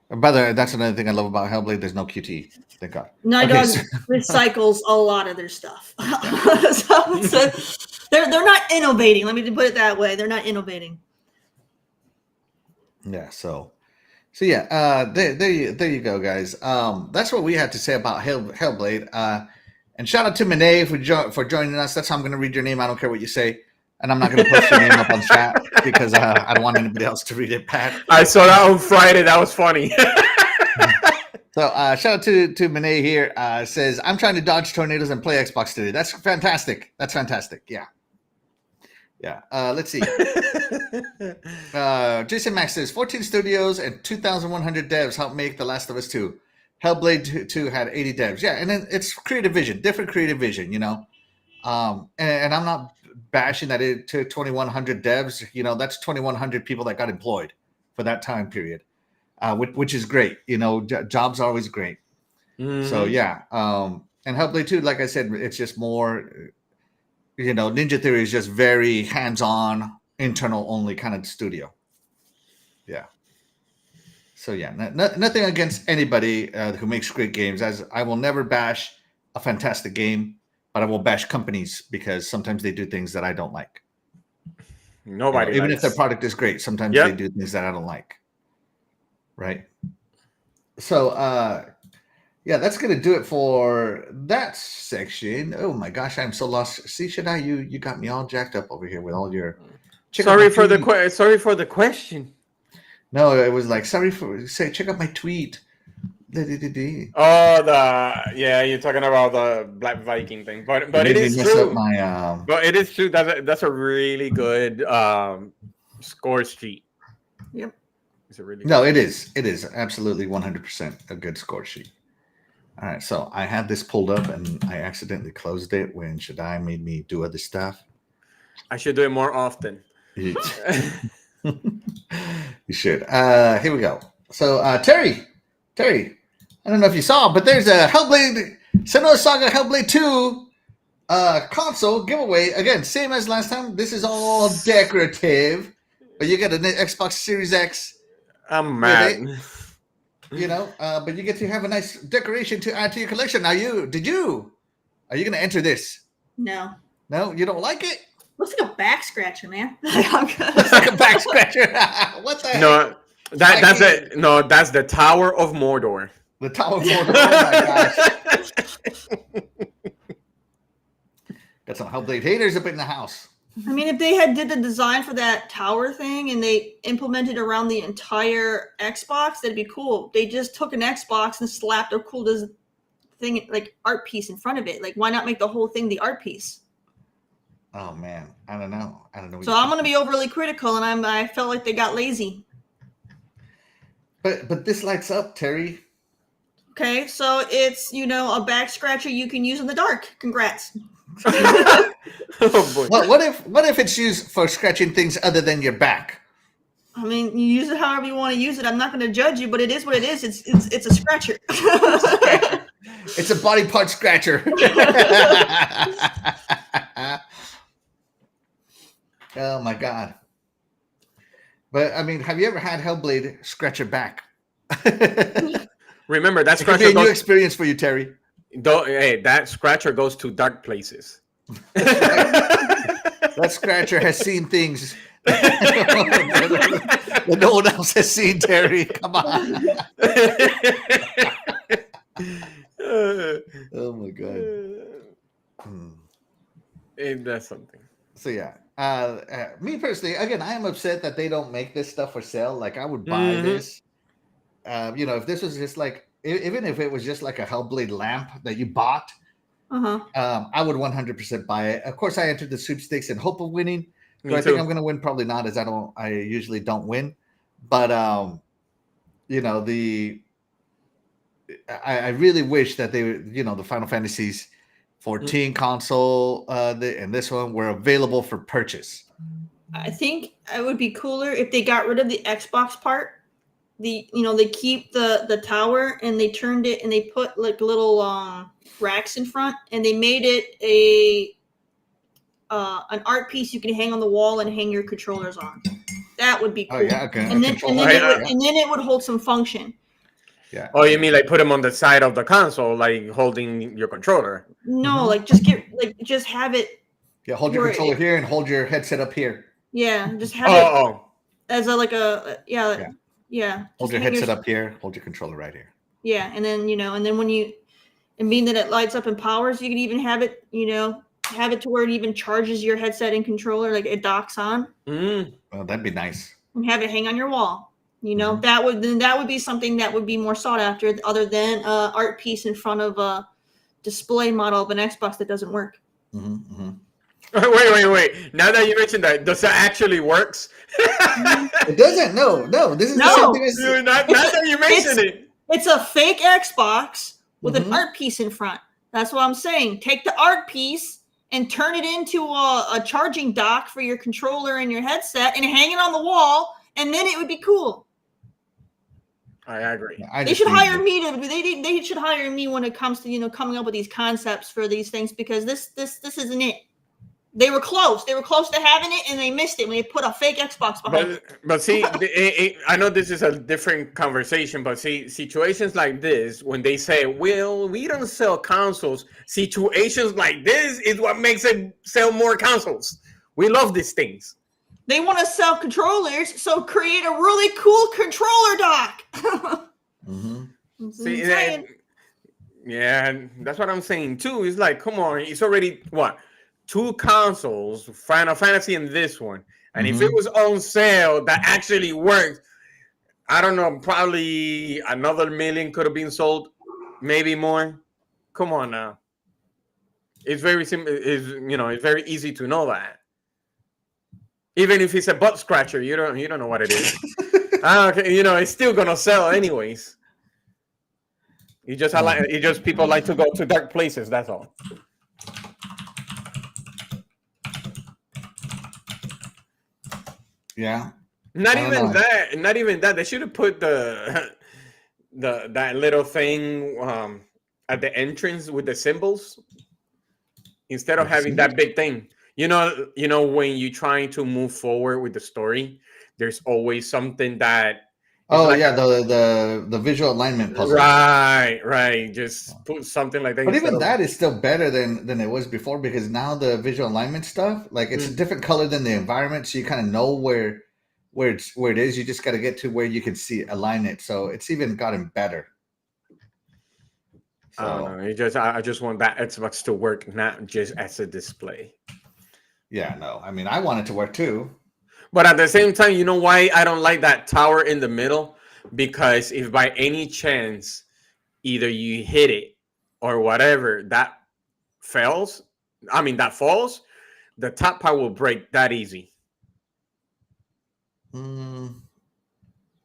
By the way, that's another thing I love about Hellblade. There's no QT. Thank God. Naughty Dog recycles a lot of their stuff. So they're not innovating. Let me put it that way. They're not innovating. Yeah, so So yeah, there you go, guys. That's what we had to say about Hellblade. And shout out to Mene for joining us. That's how I'm going to read your name. I don't care what you say, and I'm not going to post your name up on chat because I don't want anybody else to read it back. I saw that on Friday. That was funny. So shout out to Mene here. Says I'm trying to dodge tornadoes and play Xbox today. That's fantastic. That's fantastic. Yeah. Yeah. Let's see. Jason Max says 14 studios and 2,100 devs helped make The Last of Us 2. Hellblade 2 had 80 devs. Yeah, and then it's creative vision, different creative vision, you know. And I'm not bashing that it to 2,100 devs. You know, that's 2,100 people that got employed for that time period, which is great. You know, jobs are always great. So yeah, and Hellblade 2, like I said, it's just more. You know, Ninja Theory is just very hands-on, internal-only kind of studio. Yeah. So yeah, nothing against anybody who makes great games. As I will never bash a fantastic game, but I will bash companies because sometimes they do things that I don't like. Nobody, even if their product is great, sometimes they do things that I don't like. Right. So yeah, that's gonna do it for that section. Oh my gosh, I'm so lost. See, Shaddai, you got me all jacked up over here with all your. Sorry for the question. No, it was like check out my tweet. Oh, you're talking about the Black Viking thing, but it is true. But it is true. That's a really good score sheet. Yep. It's a really it is. It is absolutely 100% a good score sheet. All right, so I had this pulled up and I accidentally closed it when Shaddai made me do other stuff. I should do it more often. You should. Here we go. So Terry, I don't know if you saw, but there's a Hellblade Senua Saga Hellblade 2 console giveaway. Again, same as last time. This is all decorative, but you get an Xbox Series X. I'm mad. You know, but you get to have a nice decoration to add to your collection. Now, are you going to enter this? No. No, you don't like it? Looks like a back scratcher, man. Looks like a back scratcher. What the No, that's it. No, that's the Tower of Mordor. The Tower of Mordor. Oh my gosh. Got some Hellblade haters up in the house. I mean, if they did the design for that tower thing and they implemented around the entire Xbox, that'd be cool. They just took an Xbox and slapped a cool thing, like art piece in front of it. Like, why not make the whole thing the art piece? Oh man, I don't know. So I'm going to be overly critical, and I felt like they got lazy. But this lights up, Terry. Okay, so it's a back scratcher you can use in the dark. Congrats. Oh boy. Well, what if it's used for scratching things other than your back? I mean, you use it however you want to use it. I'm not going to judge you, but it is what it is. It's a scratcher. It's a body part scratcher. Oh my god. But I mean, have you ever had Hellblade scratch your back? Remember that scratcher could be a new experience for you, Terry. Hey, that scratcher goes to dark places. That scratcher has seen things that no one else has seen, Terry. Come on. Oh my god. That's something. So yeah. Me personally, again, I am upset that they don't make this stuff for sale. Like, I would buy this. If this was just like, even if it was just like a Hellblade lamp that you bought, I would 100% buy it. Of course, I entered the sweepstakes in hope of winning. Do I think I'm going to win? Probably not, as I usually don't win. But I really wish that they, the Final Fantasies 14 console and this one were available for purchase. I think it would be cooler if they got rid of the Xbox part. They keep the tower and they turned it and they put like little racks in front and they made it an art piece you can hang on the wall and hang your controllers on. That would be cool. Oh yeah, okay. And then it would hold some function. Yeah. Oh, you mean like put them on the side of the console, like holding your controller? No, like just have it. Yeah, hold your controller here and hold your headset up here. Yeah, just have it as Yeah. Hold just your hang headset up here. Hold your controller right here. Yeah, and then and being that it lights up and powers, you can even have it, have it to where it even charges your headset and controller, like it docks on, Well, that'd be nice. and have it hang on your wall. Mhm. That would be something that would be more sought after, other than art piece in front of a display model of an Xbox that doesn't work. Mm-hmm. Wait. Now that you mentioned that, does that actually works? It doesn't. No. This is the same No. thing as. Now that you mentioned it. It's a fake Xbox with Mhm. an art piece in front. That's what I'm saying. Take the art piece and turn it into a charging dock for your controller and your headset, and hang it on the wall, and then it would be cool. I agree. They should hire me they should hire me when it comes to coming up with these concepts for these things, because this isn't it. They were close. They were close to having it, and they missed it when they put a fake Xbox behind it. But see, I know this is a different conversation, but see, situations like this, when they say, well, we don't sell consoles, situations like this is what makes it sell more consoles. We love these things. They want to sell controllers, so create a really cool controller dock. Mm-hmm. See, yeah, that's what I'm saying too. It's like, come on, it's already what? 2 consoles, Final Fantasy and this one. And if it was on sale that actually worked, I don't know, probably another million could have been sold, maybe more. Come on now. It's very simple. It's very easy to know that. Even if it's a butt scratcher, you don't know what it is. Okay, it's still gonna sell anyways. People like to go to dark places. That's all. Yeah. Not even that. They should have put that little thing at the entrance with the symbols instead of having that big thing. When you're trying to move forward with the story, there's always something that. The visual alignment puzzle. Right. Just put something like that. But even that is still better than it was before, because now the visual alignment stuff, like, it's a different color than the environment, so you kind of know where it is. You just got to get to where you can align it. So it's even gotten better. So, I just want that Xbox to work, not just as a display. Yeah, no. I mean, I want it to work too. But at the same time, you know why I don't like that tower in the middle? Because if by any chance either you hit it or whatever, that falls, the top part will break that easy.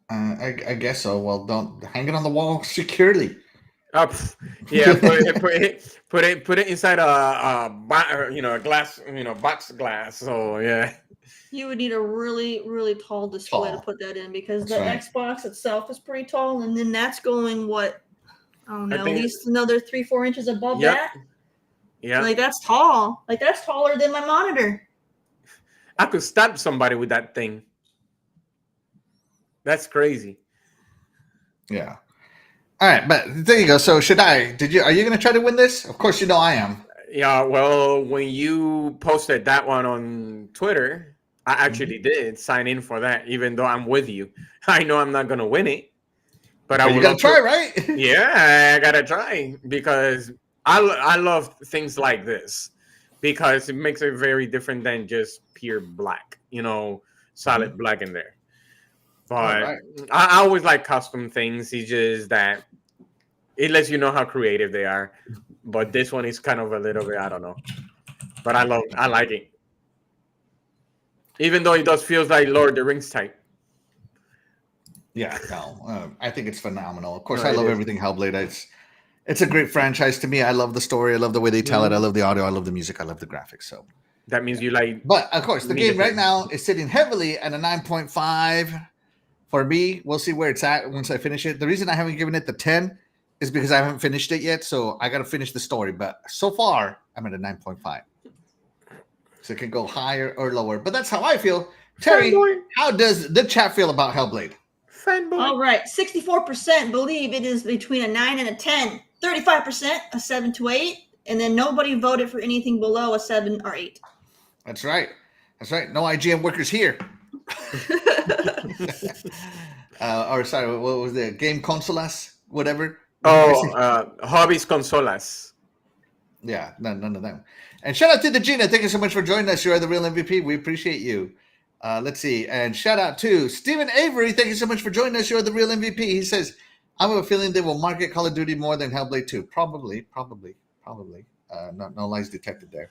I guess so. Well, don't hang it on the wall securely. Yeah, put it inside a glass, box glass. So yeah. You would need a really, really tall display to put that in, because the Xbox itself is pretty tall, and then that's going at least another 3-4 inches above that. Yeah, like that's tall. Like that's taller than my monitor. I could stab somebody with that thing. That's crazy. Yeah. All right, but there you go. So are you going to try to win this? Of course, I am. Yeah, well, when you posted that one on Twitter, I actually did sign in for that, even though I'm with you. I know I'm not going to win it, but I will. You got to try, right? Yeah, I got to try, because I love things like this, because it makes it very different than just pure black, solid black in there. But I always like custom things. It's just that it lets you know how creative they are. But this one is kind of a little bit, I don't know. But I like it. Even though it does feels like Lord of the Rings type. Yeah, no. I think it's phenomenal. Of course, I love everything Hellblade. It's a great franchise to me. I love the story. I love the way they tell it. I love the audio. I love the music. I love the graphics. So that means you like. But of course, the game right now is sitting heavily at a 9.5 for me. We'll see where it's at once I finish it. The reason I haven't given it the 10 is because I haven't finished it yet. So I got to finish the story. But so far, I'm at a 9.5. So it can go higher or lower. But that's how I feel. Terry, how does the chat feel about Hellblade? Fanboy. All right. 64% believe it is between a 9 and a 10. 35% a 7 to 8. And then nobody voted for anything below a 7 or 8. That's right. No IGN workers here. or sorry, what was the game consolas? Whatever. Hobbies consolas. Yeah, none of them. And shout out to the Gina. Thank you so much for joining us. You are the real MVP. We appreciate you. Let's see. And shout out to Stephen Avery. Thank you so much for joining us. You are the real MVP. He says, I have a feeling they will market Call of Duty more than Hellblade 2. Probably. No lies detected there.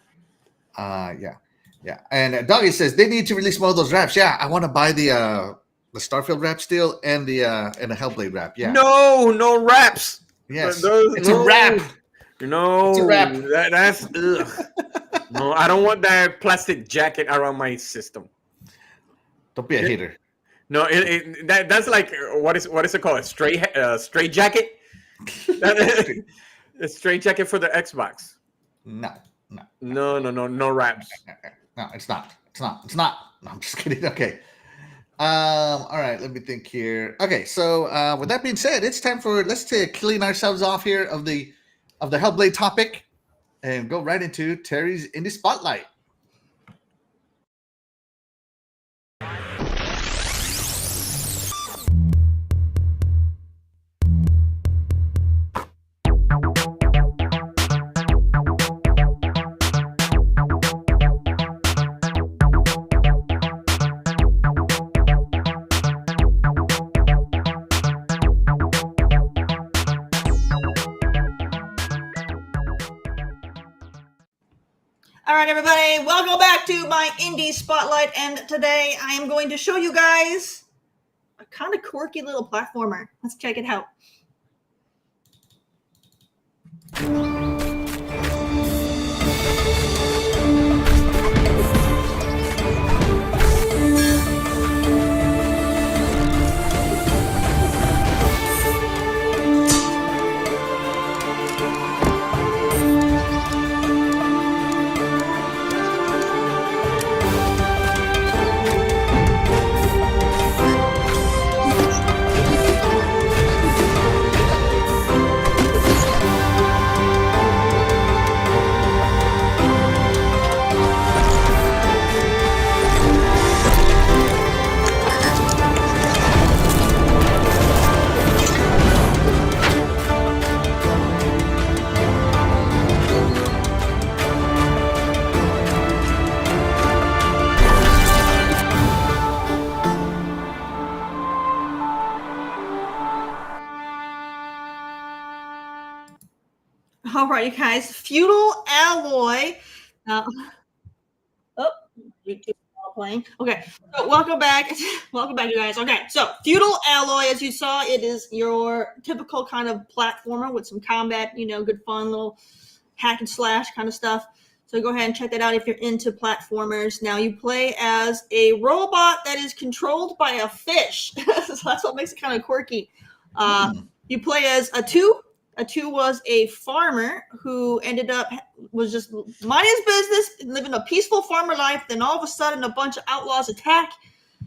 Yeah. And Doggy says they need to release more of those wraps. Yeah, I want to buy the Starfield wrap still and the Hellblade wrap. Yeah. No wraps. Yes. It's a wrap. No, it's a wrap. That's ugh. No, I don't want that plastic jacket around my system. Don't be a hater. No, that's like what is it called? A straight jacket? A straight jacket for the Xbox. No wraps. No, it's not. No, I'm just kidding. Okay. All right, let me think here. Okay, so with that being said, it's time for let's clean ourselves off here of the Hellblade topic and go right into Terry's Indie Spotlight. All right, everybody, welcome back to my Indie Spotlight, and today I am going to show you guys a kind of quirky little platformer. Let's check it out. All right, you guys, Feudal Alloy. YouTube is all playing. Okay, so welcome back, you guys. Okay, so Feudal Alloy, as you saw, it is your typical kind of platformer with some combat, good fun little hack and slash kind of stuff. So go ahead and check that out if you're into platformers. Now you play as a robot that is controlled by a fish. So that's what makes it kind of quirky. You play as a two. A two was a farmer who was just minding his business, living a peaceful farmer life. Then all of a sudden, a bunch of outlaws attack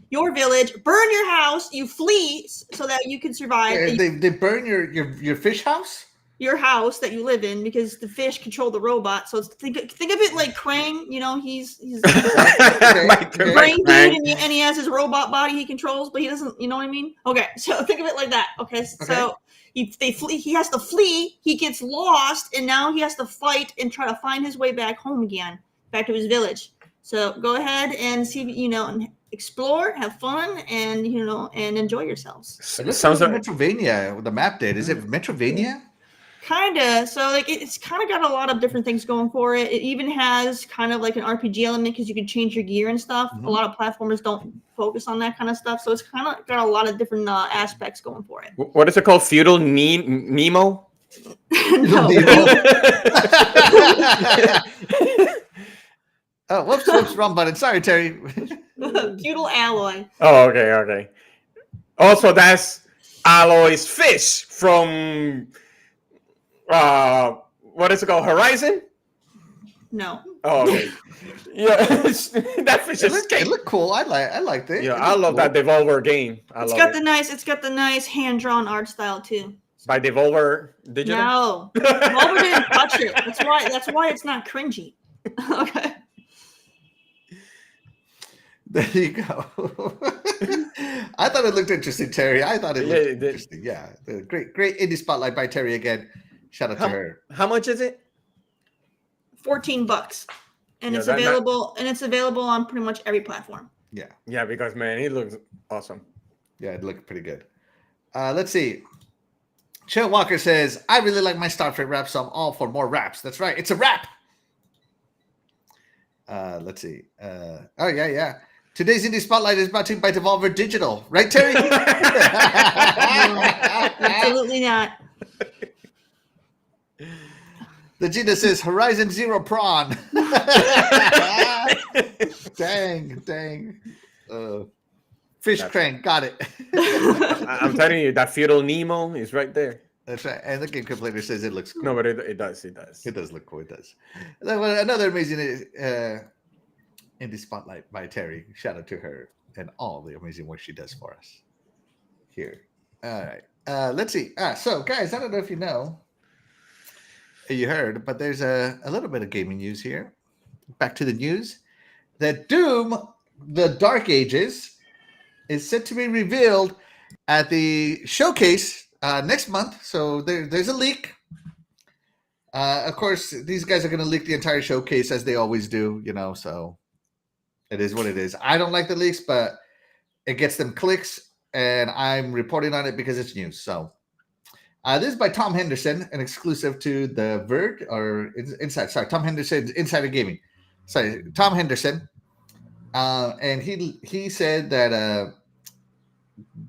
your village, burn your house. You flee so that you can survive. They burn your fish house? Your house that you live in, because the fish control the robot. So think of it like Krang. He's brain dude, and he has his robot body he controls, but he doesn't. You know what I mean? Okay, so think of it like that. Okay. So they flee. He has to flee. He gets lost, and now he has to fight and try to find his way back home again, back to his village. So go ahead and see, and explore, have fun, and and enjoy yourselves. It sounds like Metrovania. The map did. Is it Metrovania? Kinda. So it's kind of got a lot of different things going for it. It even has kind of like an RPG element because you can change your gear and stuff. Mm-hmm. A lot of platformers don't focus on that kind of stuff. So it's kind of got a lot of different aspects going for it. What is it called? Feudal Nemo? No. Oh, whoops, wrong button. Sorry, Terry. Feudal Alloy. Oh, okay. Also, that's Alloy's fish from what is it called? Horizon? No. Oh, okay. Yeah, that fish it looked cool. I liked it. Yeah, I love that Devolver game. It's got the nice hand drawn art style too. By Devolver Digital? No, Devolver didn't touch it. That's why it's not cringy. Okay. There you go. I thought it looked interesting, Terry. I thought it Yeah, looked it did. interesting. Yeah, great indie spotlight by Terry again. Shout out to her. How much is it? $14, and Yeah, it's that- available. And it's available on pretty much every platform. Yeah, Yeah, because man, it looks awesome. yeah, it looked pretty good. Let's see. Chet Walker says, "I really like my Starfleet rap, so I'm all for more raps." That's right, it's a rap. Let's see. Oh yeah. Today's indie spotlight is brought to you by Devolver Digital, right, Terry? Absolutely not. The Gina says Horizon Zero Prawn. dang. Fish crank, got it. I'm telling you, that feudal Nemo is right there. That's right. And the game complainer says it looks cool. No, but it does. It does. It does look cool. It does. Another amazing indie spotlight by Terry. Shout out to her and all the amazing work she does for us here. All right. Let's see. So, guys, I don't know if you know, you heard, but there's a little bit of gaming news here. Back to the news. That Doom, the Dark Ages, is set to be revealed at the showcase next month. So there's a leak. Of course, these guys are going to leak the entire showcase as they always do, so it is what it is. I don't like the leaks, but it gets them clicks, and I'm reporting on it because it's news. So this is by Tom Henderson, an exclusive to The Verge or Inside. Sorry, Tom Henderson, Insider Gaming. Sorry, Tom Henderson. And he said that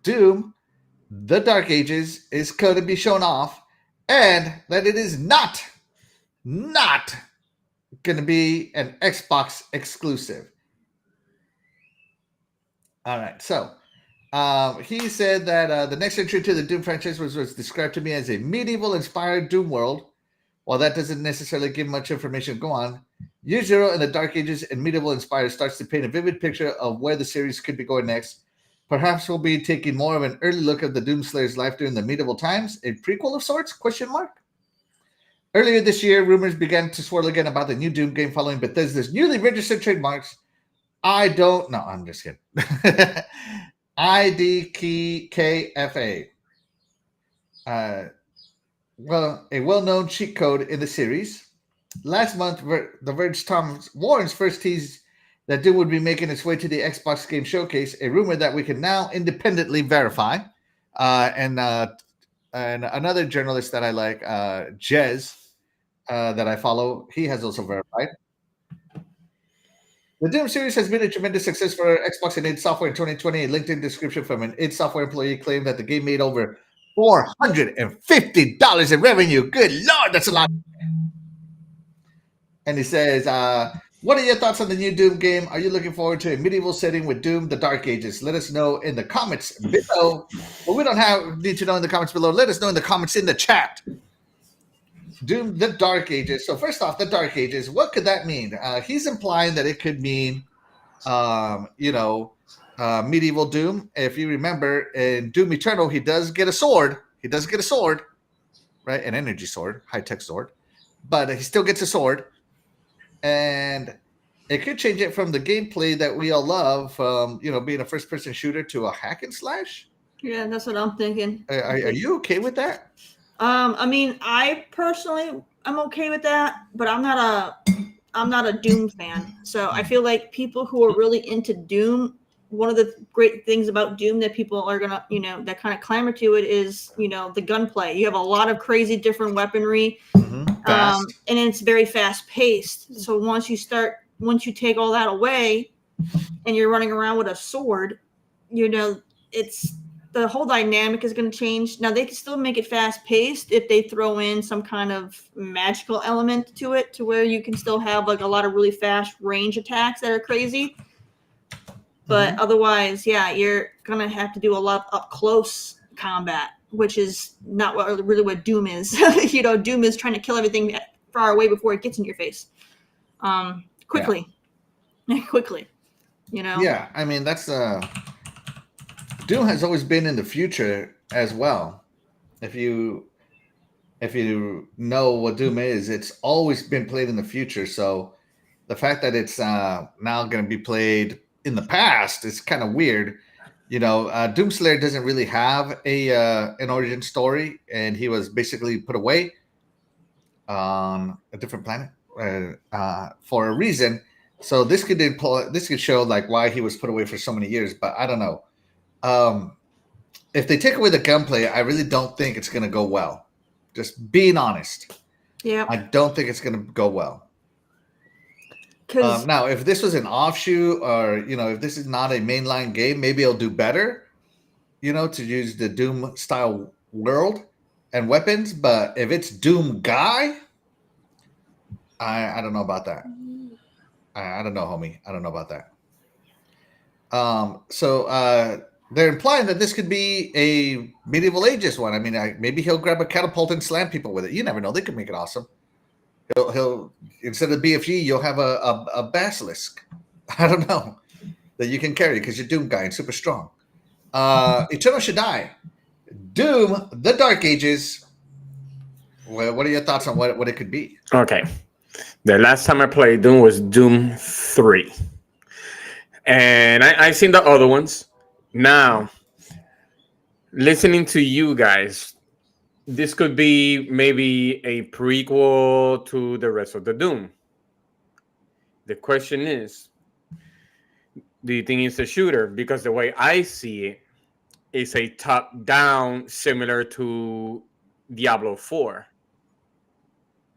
Doom, the Dark Ages, is going to be shown off, and that it is not going to be an Xbox exclusive. All right, so he said that the next entry to the Doom franchise was described to me as a medieval-inspired Doom world. While that doesn't necessarily give much information to go on, Year Zero in the Dark Ages and medieval-inspired starts to paint a vivid picture of where the series could be going next. Perhaps we'll be taking more of an early look at the Doomslayer's life during the medieval times, a prequel of sorts? ? Earlier this year, rumors began to swirl again about the new Doom game following Bethesda's newly registered trademarks. I'm just kidding. IDKFA. A well-known cheat code in the series. Last month, The Verge Tom Warren's first teased that Doom would be making its way to the Xbox Game Showcase, a rumor that we can now independently verify. And another journalist that I like, Jez, that I follow, he has also verified. The Doom series has been a tremendous success for Xbox and id Software in 2020. A LinkedIn description from an id Software employee claimed that the game made over $450 in revenue. Good Lord, that's a lot. And he says, what are your thoughts on the new Doom game? Are you looking forward to a medieval setting with Doom, the Dark Ages? Let us know in the comments below. Well, we don't need to know in the comments below. Let us know in the comments in the chat. Doom, the Dark Ages. So first off, the Dark Ages, what could that mean? He's implying that it could mean, medieval Doom. If you remember, in Doom Eternal, he does get a sword. Right? An energy sword, high-tech sword. But he still gets a sword. And it could change it from the gameplay that we all love, from, being a first-person shooter to a hack and slash. Yeah, that's what I'm thinking. Are you okay with that? I mean, I personally, I'm okay with that, but I'm not a Doom fan. So I feel like people who are really into Doom, one of the great things about Doom that people are gonna, that kind of clamor to it is, the gunplay. You have a lot of crazy different weaponry, and it's very fast paced. So once you take all that away, and you're running around with a sword, it's. The whole dynamic is going to change. Now, they can still make it fast-paced if they throw in some kind of magical element to it, to where you can still have like a lot of really fast range attacks that are crazy. But otherwise, yeah, you're going to have to do a lot of up-close combat, which is not what Doom is. Doom is trying to kill everything far away before it gets in your face. Quickly. Yeah, I mean, that's... Doom has always been in the future as well. If you know what Doom is, it's always been played in the future. So the fact that it's now going to be played in the past. It's kind of weird. Doomslayer doesn't really have an origin story, and he was basically put away on a different planet for a reason. So this could show like why he was put away for so many years, but I don't know. If they take away the gunplay, I really don't think it's going to go well. Just being honest. Yeah. I don't think it's going to go well. Because Now, if this was an offshoot, or if this is not a mainline game, maybe it'll do better. To use the Doom style world and weapons. But if it's Doom Guy, I don't know about that. I don't know, homie. I don't know about that. So they're implying that this could be a medieval ages one. I mean, maybe he'll grab a catapult and slam people with it. You never know. They could make it awesome. He'll instead of BFG, you'll have a basilisk. I don't know that you can carry because you're Doom Guy and super strong. Eternal Shaddai, Doom, the Dark Ages. What are your thoughts on what it could be? Okay. The last time I played Doom was Doom 3. And I've seen the other ones. Now, listening to you guys, this could be maybe a prequel to the rest of the Doom. The question is, do you think it's a shooter? Because the way I see it, it's a top-down similar to Diablo 4.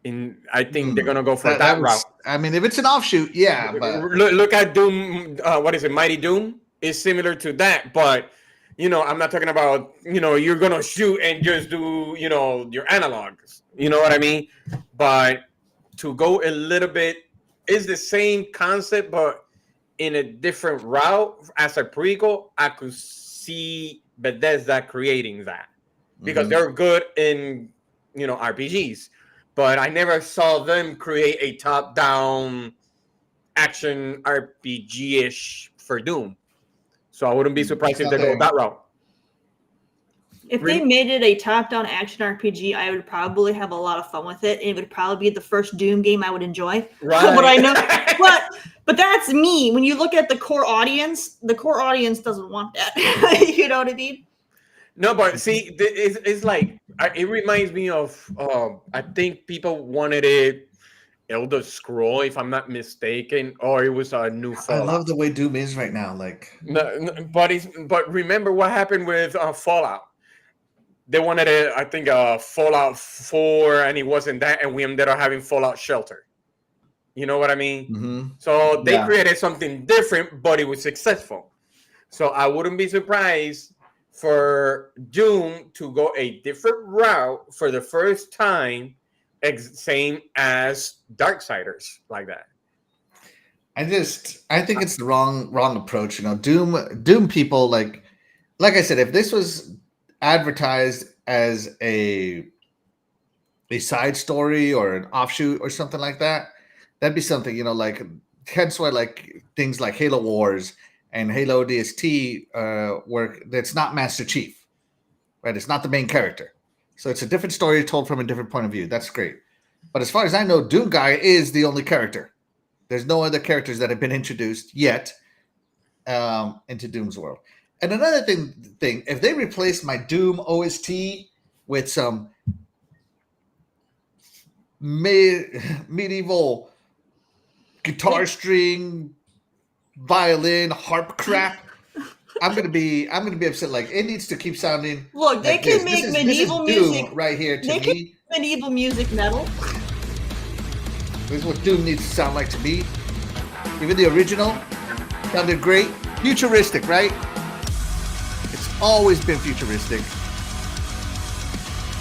And I think they're gonna go for that route. I mean, if it's an offshoot, yeah. But look at Doom. What is it? Mighty Doom is similar to that, but I'm not talking about you're gonna shoot and just do your analogs. You know what I mean? But to go a little bit is the same concept, but in a different route as a prequel. I could see Bethesda creating that because they're good in RPGs. But I never saw them create a top-down action RPG-ish for Doom. So I wouldn't be surprised if they go that route. if they made it a top-down action RPG, I would probably have a lot of fun with it. And it would probably be the first Doom game I would enjoy. Right. But I know, but that's me. When you look at the core audience doesn't want that. You know what I mean? No, but see, it's like it reminds me of. I think people wanted it Elder Scroll, if I'm not mistaken, or it was a new Fallout. I love the way Doom is right now. Like, but remember what happened with Fallout? They wanted it, I think, Fallout 4, and it wasn't that, and we ended up having Fallout Shelter. You know what I mean? mm-hmm. So they created something different, but it was successful. So I wouldn't be surprised for Doom to go a different route for the first time, same as Darksiders, like that. I think it's the wrong approach. You know, Doom people, like I said, if this was advertised as a side story or an offshoot or something like that, that'd be something, you know, like hence why like things like Halo Wars and Halo DST work. That's not Master Chief, right? It's not the main character. So it's a different story told from a different point of view. That's great. But as far as I know, Doom Guy is the only character. There's no other characters that have been introduced yet into Doom's world. And another thing, if they replace my Doom OST with some medieval guitar string, violin, harp crap, I'm gonna be upset. Like, it needs to keep sounding. Look, they like can this. make medieval music right here. To they me, can make medieval music metal. This is what Doom needs to sound like to me. Even the original sounded great, futuristic, right? It's always been futuristic.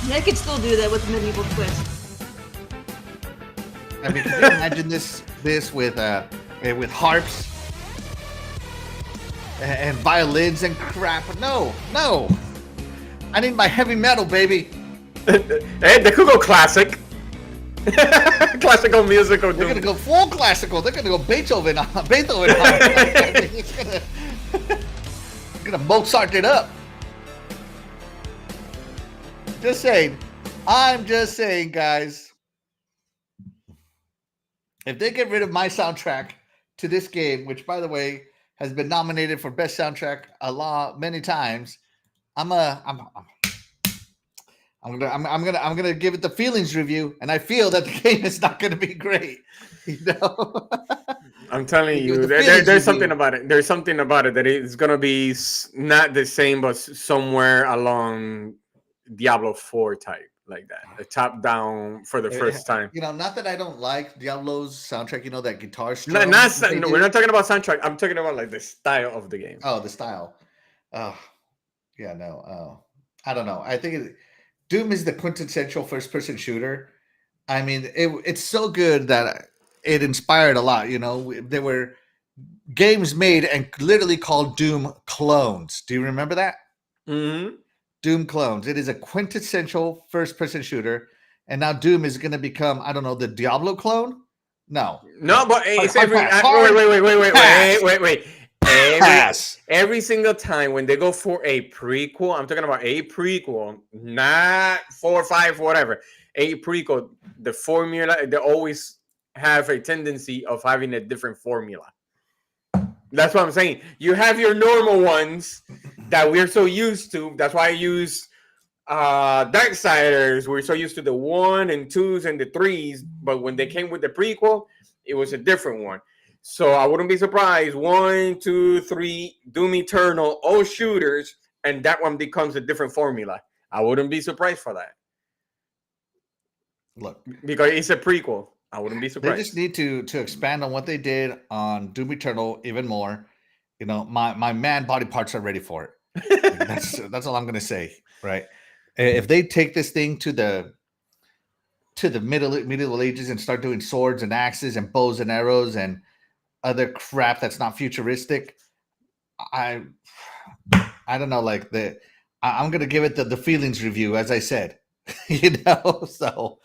They could still do that with a medieval twist. I mean, can you imagine this with harps and violins and crap? No. I need my heavy metal, baby. Hey, they could go classic. Classical musical. They're gonna go full classical. They're gonna go Beethoven. Beethoven. It's gonna Mozart it up. Just saying. I'm just saying, guys. If they get rid of my soundtrack to this game, which, by the way, has been nominated for best soundtrack many times. I'm gonna give it the feelings review, and I feel that the game is not gonna be great. You know, I'm telling you, there's something about it. There's something about it that it's gonna be not the same, but somewhere along Diablo 4 type, like that, the top down for the first time. You know, not that I don't like Diablo's soundtrack. You know, that guitar strum. No, we're not talking about soundtrack. I'm talking about like the style of the game. Oh, the style. Oh, yeah, no. Oh, I don't know. I think Doom is the quintessential first-person shooter. I mean, it's so good that it inspired a lot. You know, there were games made and literally called Doom clones. Do you remember that? Mm-hmm. Doom clones. It is a quintessential first-person shooter, and now Doom is going to become, I don't know, the Diablo clone. No, but it's wait. Every single time when they go for a prequel, I'm talking about a prequel, not 4 or 5, whatever. A prequel, the formula, they always have a tendency of having a different formula. That's what I'm saying. You have your normal ones that we're so used to. That's why I use Darksiders. We're so used to the 1 and 2s and the 3s, but when they came with the prequel, it was a different one. So I wouldn't be surprised. 1, 2, 3, Doom Eternal, all shooters, and that one becomes a different formula. I wouldn't be surprised for that. Look, because it's a prequel. I wouldn't be surprised. They just need to expand on what they did on Doom Eternal even more. You know, my man body parts are ready for it. Like, that's all I'm gonna say, right? If they take this thing to the medieval ages and start doing swords and axes and bows and arrows and other crap that's not futuristic, I don't know. Like I'm gonna give it the feelings review, as I said. You know, so.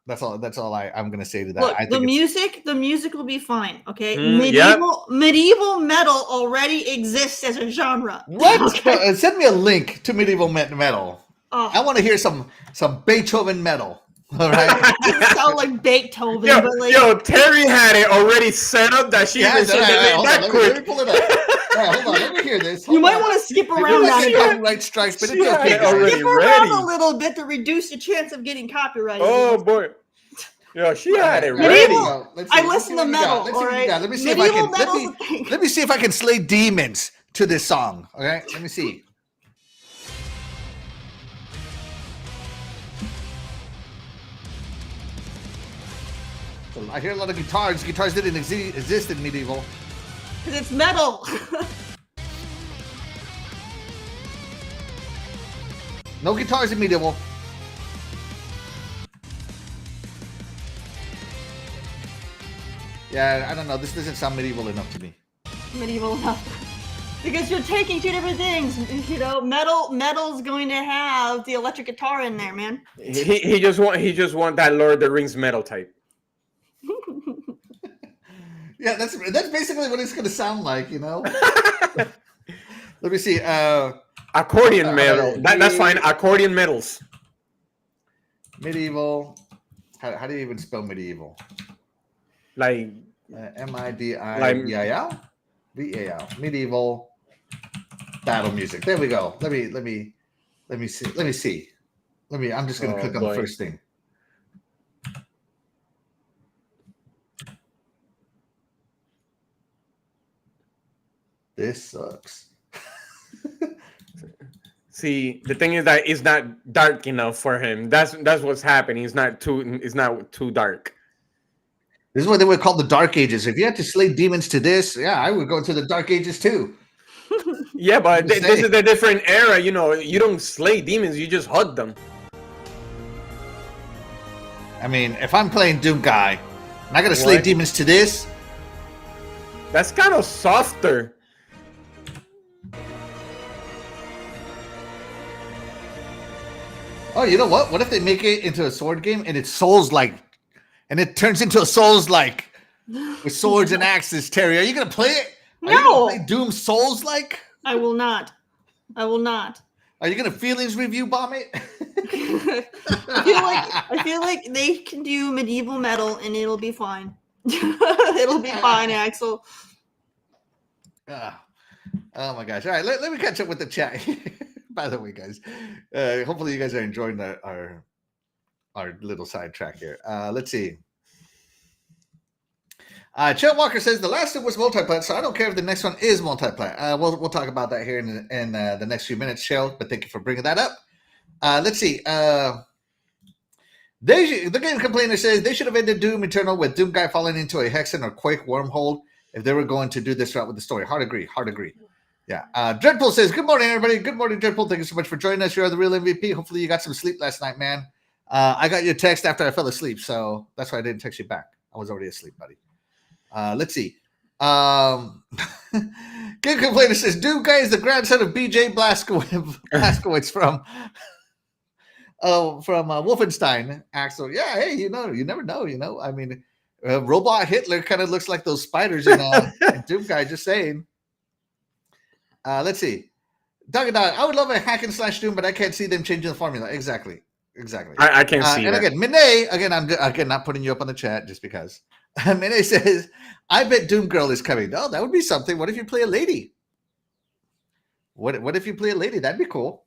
That's all I'm gonna say to that. Look, I think the music will be fine. Okay, medieval metal already exists as a genre. What? Okay. Send me a link to medieval metal. Oh. I want to hear some Beethoven metal. All right. It doesn't sound like Beethoven, but like Terry had it already set up that she even said that quick. Let me pull it up. Hold on, let me hear this. You might want to skip around that. Copyright strikes, but it's okay. Skip around a little bit to reduce the chance of getting copyrighted. Oh boy. Yeah, she had it ready. I listen to metal. All right. Let me see if I can. Let me see if I can slay demons to this song. Okay. Let me see. I hear a lot of guitars. Guitars didn't exist in medieval. Because it's metal. No guitars in medieval. Yeah, I don't know. This doesn't sound medieval enough to me. Medieval enough. Because you're taking two different things. You know, metal's going to have the electric guitar in there, man. He just want that Lord of the Rings metal type. Yeah, that's basically what it's going to sound like, you know. Let me see. Accordion metal. That's fine. Accordion metals. Medieval. How do you even spell medieval? Like MIDIVAL. VAL. Medieval battle music. There we go. Let me see. I'm just going to click on the first thing. This sucks. See, the thing is that it's not dark enough for him. That's what's happening. It's not too dark. This is what they would call the Dark Ages. If you had to slay demons to this, yeah, I would go into the Dark Ages too. Yeah, but this is a different era. You know, you don't slay demons; you just hug them. I mean, if I'm playing Doom Guy, and I gotta slay demons to this. That's kind of softer. Oh, you know what? What if they make it into a sword game and it's Souls-like, and it turns into a Souls-like with swords and axes? Terry, are you gonna play it? Are you gonna play Doom Souls-like? I will not. Are you gonna feelings review bomb it? I feel like they can do medieval metal and it'll be fine. It'll be fine, Axel. Oh my gosh! All right, let me catch up with the chat. By the way, guys, hopefully you guys are enjoying our little sidetrack here. Let's see. Chet Walker says the last one was multiplat, so I don't care if the next one is multiplat. We'll talk about that here in the next few minutes, Shell. But thank you for bringing that up. Let's see. The game complainer says they should have ended Doom Eternal with Doom guy falling into a Hexen or Quake wormhole if they were going to do this route with the story. Hard agree. Yeah. Dreadpool says, good morning, everybody. Good morning, Dreadpool. Thank you so much for joining us. You're the real MVP. Hopefully you got some sleep last night, man. I got your text after I fell asleep, so that's why I didn't text you back. I was already asleep, buddy. Let's see. Game complainer says, Doom guy is the grandson of BJ Blazkowicz from Wolfenstein. Axel. Yeah, hey, you never know. I mean, Robot Hitler kind of looks like those spiders in Doom guy, just saying. Let's see. Dog, I would love a hack and slash Doom, but I can't see them changing the formula. Exactly. I can't see and that. again, Minay, I'm not putting you up on the chat just because. Minay says, I bet Doom Girl is coming. Oh, that would be something. What if you play a lady? What if you play a lady? That'd be cool.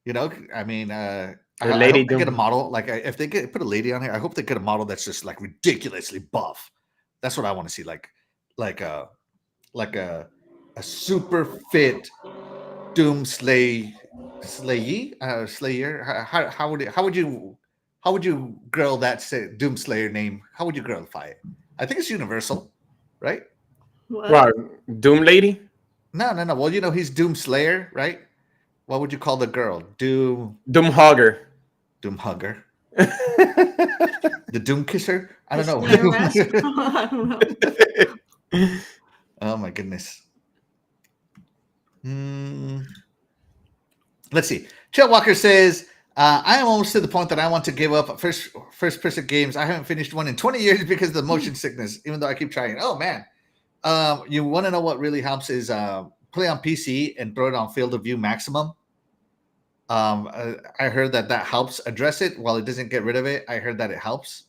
I mean, I hope they get a model. Like, if they put a lady on here, I hope they get a model that's just like ridiculously buff. That's what I want to see. Like a super fit Doom Slayer. How would you girl that Doom Slayer name? How would you girlify it? I think it's universal, right? What? Doom Lady? No. Well, he's Doom Slayer, right? What would you call the girl? Doom Hugger. Doom Hugger. The Doom Kisser? I don't know. Oh my goodness. Let's see. Chet Walker says, I am almost to the point that I want to give up first person games. I haven't finished one in 20 years because of the motion sickness, even though I keep trying. Oh man. You want to know what really helps is play on PC and throw it on field of view maximum. I heard that helps address it. While it doesn't get rid of it, I heard that it helps.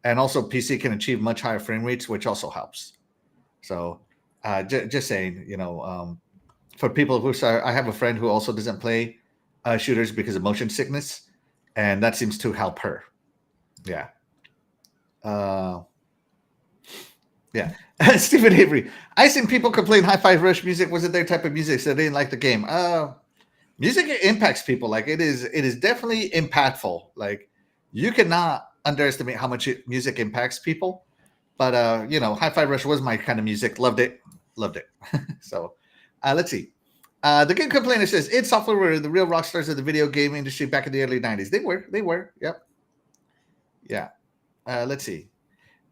And also PC can achieve much higher frame rates, which also helps. So just saying, for people who I have a friend who also doesn't play shooters because of motion sickness, and that seems to help her. Yeah. Yeah. Stephen Avery. I seen people complain Hi-Fi Rush music wasn't their type of music, so they didn't like the game. Music impacts people. Like it is definitely impactful. Like you cannot underestimate how much music impacts people. But Hi-Fi Rush was my kind of music. Loved it. So let's see. The game complainer says id Software were the real rock stars of the video game industry back in the early 90s. They were. Yep. Yeah. Let's see.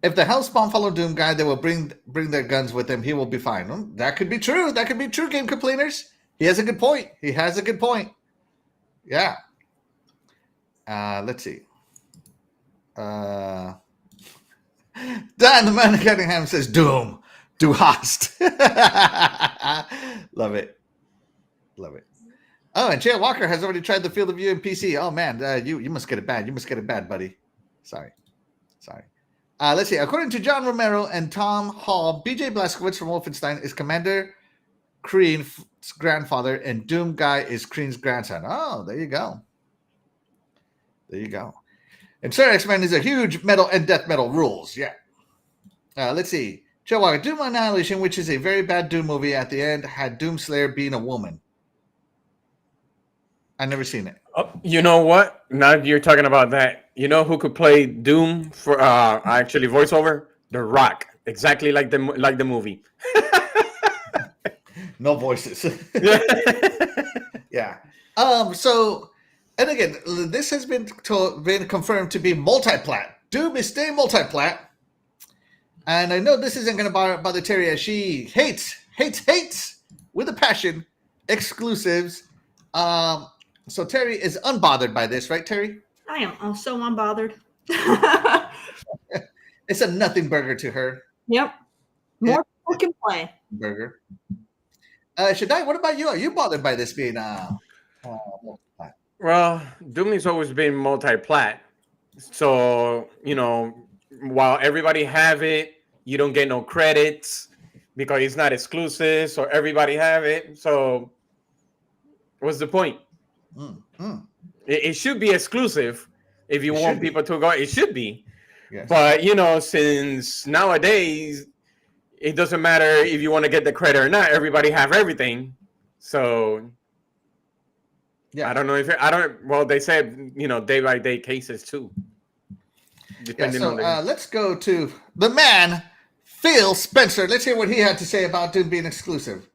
If the Hellspawn follow Doom guy, they will bring their guns with them. He will be fine. Well, that could be true. Game complainers. He has a good point. Yeah. Let's see. Dan the Man of Cunningham says Doom. Do Host. Love it. Oh, and Jay Walker has already tried the field of view in PC. Oh man, you must get it bad. Buddy. Sorry. Let's see. According to John Romero and Tom Hall, BJ Blazkowicz from Wolfenstein is Commander Kreen's grandfather, and Doom Guy is Kreen's grandson. Oh, there you go. And Sir X-Men is a huge metal and death metal rules. Yeah. Let's see. Joe Walker, Doom Annihilation, which is a very bad Doom movie at the end, had Doom Slayer being a woman. I've never seen it. Oh, you know what? Now you're talking about that. You know who could play Doom for actually voiceover? The Rock, exactly like the movie. No voices. Yeah. So, and again, this has been confirmed to be multiplat. Doom is staying multiplat, and I know this isn't going to bother Terry, as she hates with a passion exclusives. So Terry is unbothered by this, right, Terry? I am also unbothered. It's a nothing burger to her. Yep. More people can play. Burger. Shaddai, what about you? Are you bothered by this being multi-plat? Well, Doom has always been multi-plat. So, while everybody have it, you don't get no credits because it's not exclusive, so everybody have it. So what's the point? It should be exclusive if you want people to go. It should be. Yes. But, since nowadays, it doesn't matter if you want to get the credit or not. Everybody have everything. So, yeah. I don't know if well, they said, day by day cases too. Depending on let's go to the man, Phil Spencer. Let's hear what he had to say about Doom being exclusive.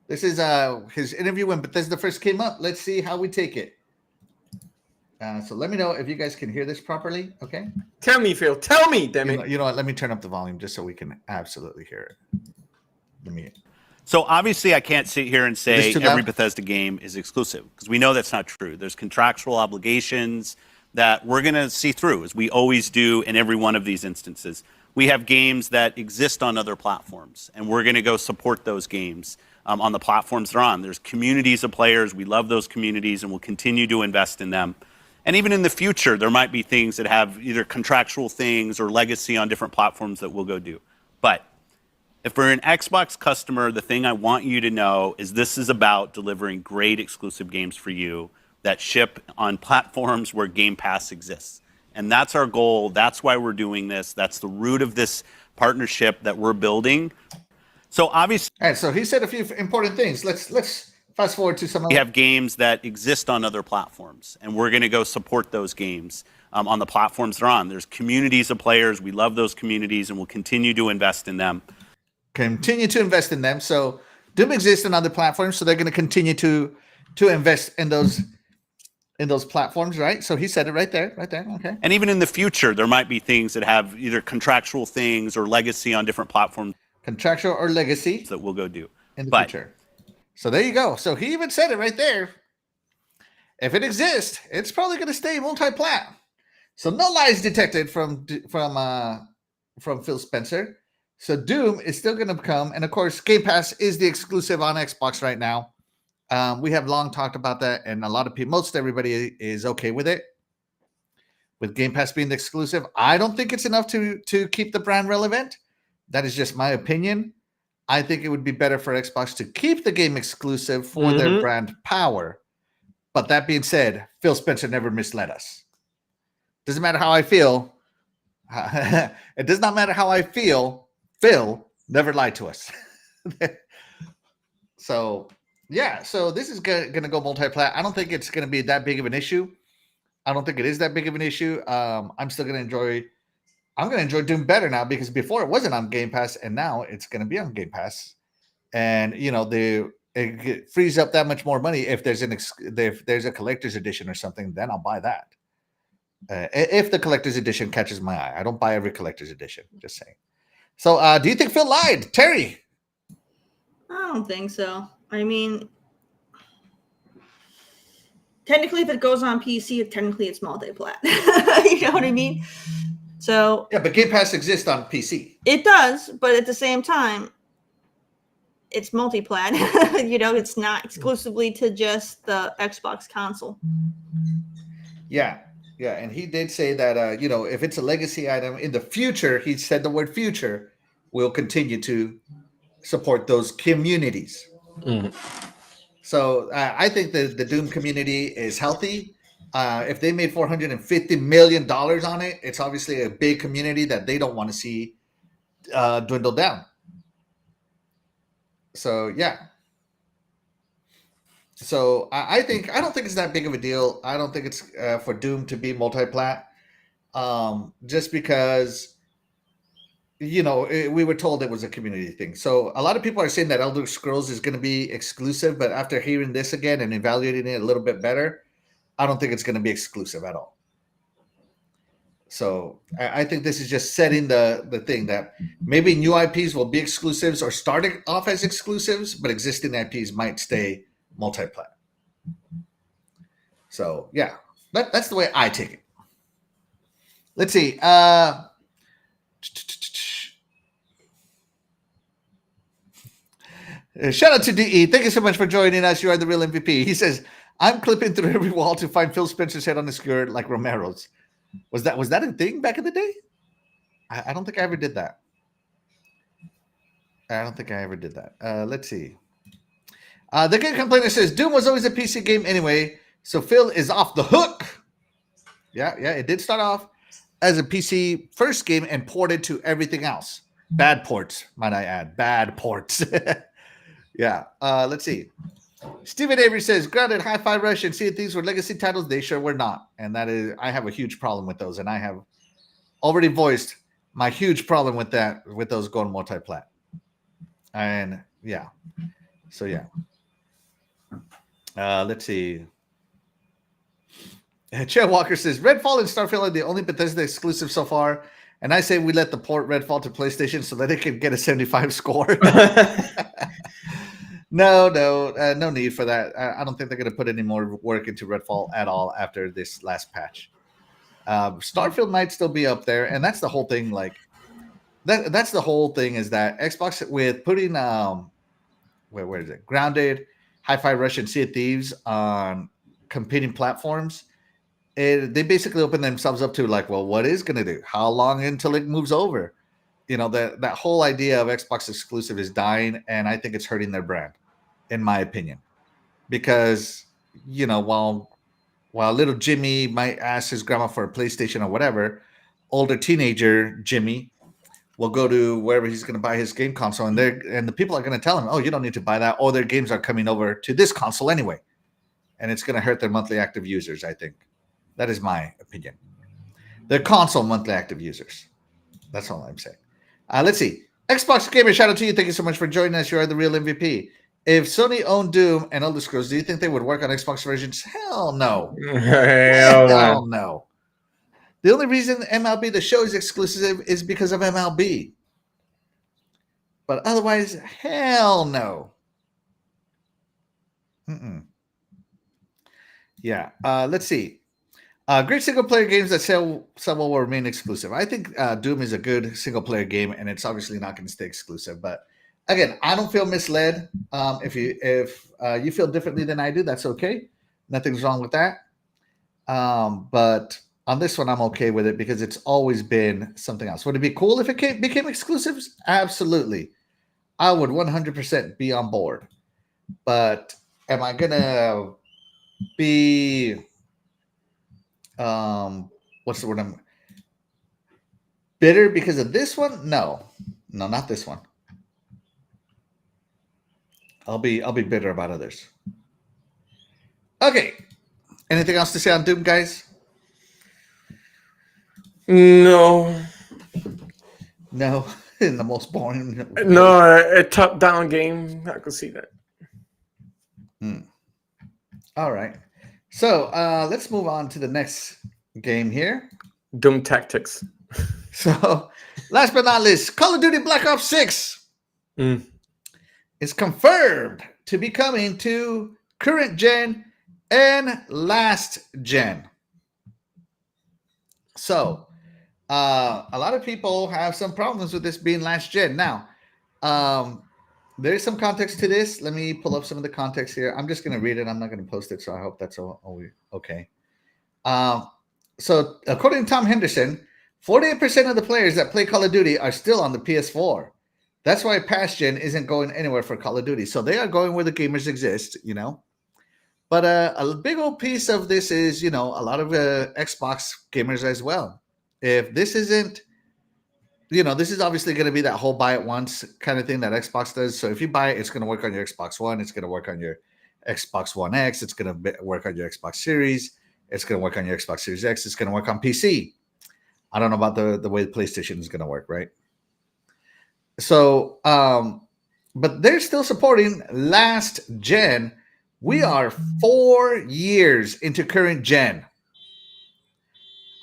This is his interview when Bethesda first came up. Let's see how we take it. So let me know if you guys can hear this properly. Okay. Tell me, Phil. Tell me, damn it. You know what? Let me turn up the volume just so we can absolutely hear it. So obviously, I can't sit here and say every Bethesda game is exclusive because we know that's not true. There's contractual obligations that we're going to see through, as we always do in every one of these instances. We have games that exist on other platforms, and we're going to go support those games on the platforms they're on. There's communities of players. We love those communities, and we'll continue to invest in them. And even in the future, there might be things that have either contractual things or legacy on different platforms that we'll go do. But if we're an Xbox customer, the thing I want you to know is this is about delivering great exclusive games for you that ship on platforms where Game Pass exists. And that's our goal. That's why we're doing this. That's the root of this partnership that we're building. So obviously, all right, so he said a few important things. Let's fast forward to some of we have games that exist on other platforms, and we're going to go support those games on the platforms they're on. There's communities of players. We love those communities, and we'll continue to invest in them. So Doom exists on other platforms, so they're going to continue to invest in those platforms, right? So he said it right there. Okay. And even in the future, there might be things that have either contractual things or legacy on different platforms. Contractual or legacy that we'll go do in the future. So there you go. So he even said it right there. If it exists, it's probably going to stay multi-plat. So no lies detected from Phil Spencer. So Doom is still going to come, and of course, Game Pass is the exclusive on Xbox right now. We have long talked about that, and a lot of people, most everybody is okay with it. With Game Pass being the exclusive, I don't think it's enough to keep the brand relevant. That is just my opinion. I think it would be better for Xbox to keep the game exclusive for their brand power. But that being said, Phil Spencer never misled us. Doesn't matter how I feel. It does not matter how I feel. Phil never lied to us. So, yeah. So this is going to go multi-plat. I don't think it's going to be that big of an issue. I don't think it is that big of an issue. I'm still going to enjoy. I'm going to enjoy Doom better now because before it wasn't on Game Pass, and now it's going to be on Game Pass. And it frees up that much more money if there's a collector's edition or something. Then I'll buy that. If the collector's edition catches my eye, I don't buy every collector's edition. Just saying. So, do you think Phil lied, Terry? I don't think so. I mean, technically, if it goes on PC, technically it's multi-plat. You know what I mean? So yeah, but Game Pass exists on PC. It does, but at the same time, it's multi-plat. It's not exclusively to just the Xbox console. Yeah, and he did say that if it's a legacy item in the future, he said the word future, we'll continue to support those communities. So I think the Doom community is healthy. If they made $450 million on it, it's obviously a big community that they don't want to see dwindle down. So yeah. So I don't think it's that big of a deal. I don't think it's for Doom to be multi-plat, just because we were told it was a community thing. So a lot of people are saying that Elder Scrolls is going to be exclusive, but after hearing this again and evaluating it a little bit better, I don't think it's going to be exclusive at all. So I think this is just setting the thing that maybe new IPs will be exclusives or starting off as exclusives, but existing IPs might stay multi-plat. So yeah, that's the way I take it. Let's see. Shout out to DE. Thank you so much for joining us. You are the real MVP. He says, I'm clipping through every wall to find Phil Spencer's head on the skirt like Romero's. Was that a thing back in the day? I don't think I ever did that. I don't think I ever did that. Let's see. The Game Complainer says Doom was always a PC game anyway, so Phil is off the hook. Yeah, it did start off as a PC first game and ported to everything else. Bad ports, might I add. Bad ports. Yeah. Let's see. Stephen Avery says, "Grounded, Hi-Fi Rush, and Sea of Thieves were legacy titles. They sure were not." And that is, I have a huge problem with those, and I have already voiced my huge problem with that, with those going multi-plat. And yeah. So yeah. Let's see. Chad Walker says, "Redfall and Starfield are the only Bethesda exclusive so far. And I say we let the port Redfall to PlayStation so that it can get a 75 score." No need for that. I don't think they're going to put any more work into Redfall at all after this last patch. Starfield might still be up there, and that's the whole thing. Like that's the whole thing is that Xbox with putting where is it? Grounded, Hi-Fi Rush, and Sea of Thieves on competing platforms. They basically open themselves up to like, well, what is going to do? How long until it moves over? You know, that whole idea of Xbox exclusive is dying, and I think it's hurting their brand, in my opinion. Because, you know, while little Jimmy might ask his grandma for a PlayStation or whatever, older teenager Jimmy will go to wherever he's going to buy his game console, and the people are going to tell him, "Oh, you don't need to buy that. All their games are coming over to this console anyway," and it's going to hurt their monthly active users. I think that is my opinion. Their console monthly active users. That's all I'm saying. Let's see. Xbox Gamer, shout out to you. Thank you so much for joining us. You are the real MVP. If Sony owned Doom and Elder Scrolls, do you think they would work on Xbox versions? Hell no. Hell no. The only reason MLB The Show is exclusive is because of MLB. But otherwise, hell no. Yeah. Let's see. Great single-player games that sell well will remain exclusive. I think Doom is a good single-player game, and it's obviously not going to stay exclusive. But again, I don't feel misled. If you feel differently than I do, that's okay. Nothing's wrong with that. But on this one, I'm okay with it because it's always been something else. Would it be cool if it became exclusives? Absolutely. I would 100% be on board. But am I going to be... what's the word? Bitter because of this one? No, not this one. I'll be bitter about others. Okay. Anything else to say on Doom, guys? No. In the most boring. No, a top-down game. I can see that. All right. So let's move on to the next game here. Doom Tactics. So last but not least, Call of Duty Black Ops 6 is confirmed to be coming to current gen and last gen. So a lot of people have some problems with this being last gen. Now, there is some context to this. Let me pull up some of the context here. I'm just going to read it. I'm not going to post it, so I hope that's all okay. So according to Tom Henderson, 48% of the players that play Call of Duty are still on the PS4. That's why past gen isn't going anywhere for Call of Duty. So they are going where the gamers exist, you know. But a big old piece of this is, you know, a lot of Xbox gamers as well. If this isn't, you know, this is obviously going to be that whole buy it once kind of thing that Xbox does. So if you buy it, it's going to work on your Xbox One. It's going to work on your Xbox One X. It's going to work on your Xbox Series. It's going to work on your Xbox Series X. It's going to work on PC. I don't know about the way the PlayStation is going to work, right? So, but they're still supporting last gen. We are 4 years into current gen.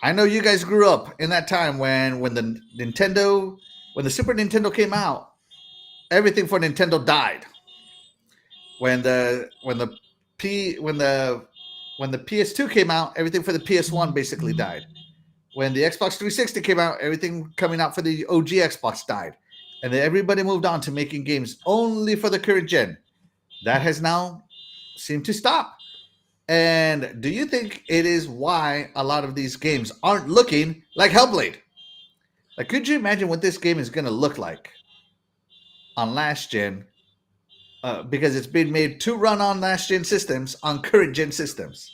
I know you guys grew up in that time when the Super Nintendo came out, everything for Nintendo died. When the PS2 came out, everything for the PS1 basically died. When the Xbox 360 came out, everything coming out for the OG Xbox died. And then everybody moved on to making games only for the current gen. That has now seemed to stop. And do you think it is why a lot of these games aren't looking like Hellblade? Like, could you imagine what this game is going to look like? on last gen because it's been made to run on last gen systems on current gen systems.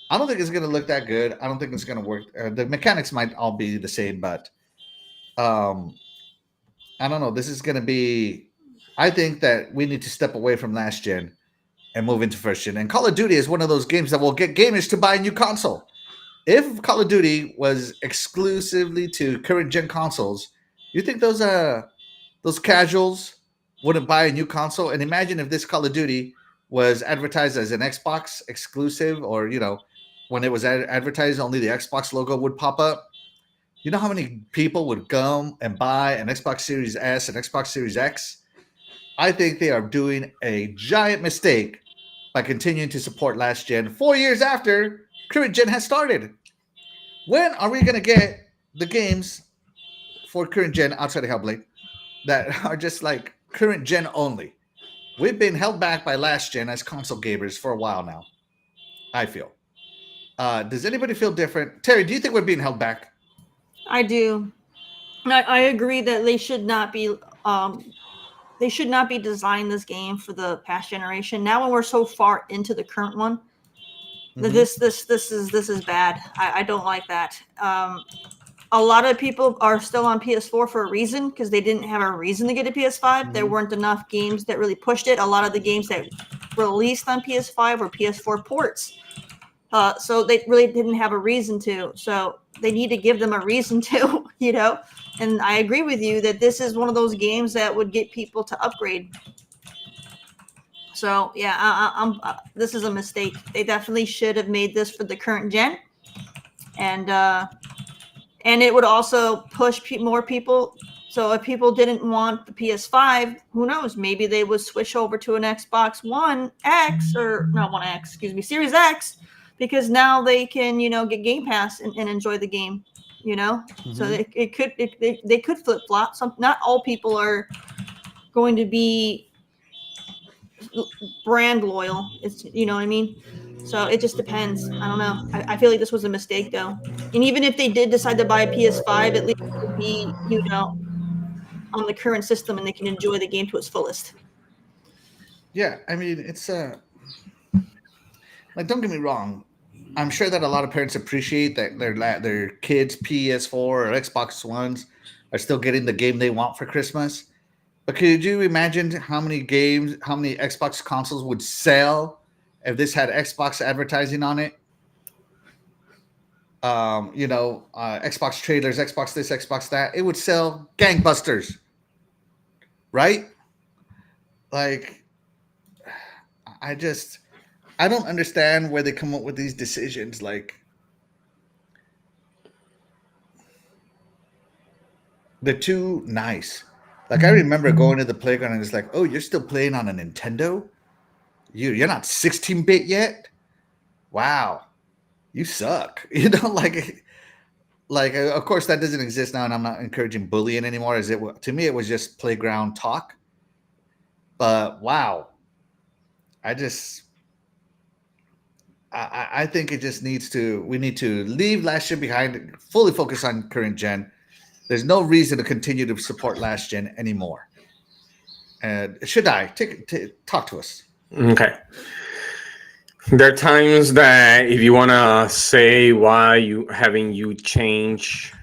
I don't think it's going to look that good. I don't think it's going to work. The mechanics might all be the same, but I don't know. This is going to be. I think that we need to step away from last gen and move into first gen. And Call of Duty is one of those games that will get gamers to buy a new console. If Call of Duty was exclusively to current gen consoles, you think those casuals wouldn't buy a new console? And imagine if this Call of Duty was advertised as an Xbox exclusive, or when it was advertised, only the Xbox logo would pop up. You know how many people would come and buy an Xbox Series S and Xbox Series X? I think they are doing a giant mistake by continuing to support last gen 4 years after current gen has started. When are we going to get the games for current gen outside of Hellblade that are just like current gen only? We've been held back by last gen as console gamers for a while now, I feel. Does anybody feel different? Terry, do you think we're being held back? I do. I agree that they should not be designing this game for the past generation. Now when we're so far into the current one, this is bad. I don't like that. A lot of people are still on PS4 for a reason, because they didn't have a reason to get a PS5. There weren't enough games that really pushed it. A lot of the games that released on PS5 were PS4 ports. So they really didn't have a reason to. So they need to give them a reason to, And I agree with you that this is one of those games that would get people to upgrade. So yeah, this is a mistake. They definitely should have made this for the current gen, and it would also push more people. So if people didn't want the PS5, who knows? Maybe they would switch over to an Xbox One X, or not One X, excuse me, Series X, because now they can, get Game Pass and enjoy the game, So they could flip flop. Not all people are going to be brand loyal. It's, you know what I mean? So it just depends. I don't know. I feel like this was a mistake, though. And even if they did decide to buy a PS5, at least it would be, on the current system, and they can enjoy the game to its fullest. Yeah, I mean, it's like, don't get me wrong. I'm sure that a lot of parents appreciate that their kids' PS4 or Xbox Ones are still getting the game they want for Christmas. But could you imagine how many Xbox consoles would sell if this had Xbox advertising on it? Xbox trailers, Xbox this, Xbox that. It would sell gangbusters, right? Like, I don't understand where they come up with these decisions. Like, they're too nice. Like, I remember going to the playground and it's like, oh, you're still playing on a Nintendo? You're not 16-bit yet? Wow, you suck. Like, of course that doesn't exist now, and I'm not encouraging bullying anymore. To me, it was just playground talk. But wow, I think it just we need to leave last gen behind, fully focus on current gen. There's no reason to continue to support last gen anymore. And talk to us. Okay. There are times that if you want to say why you change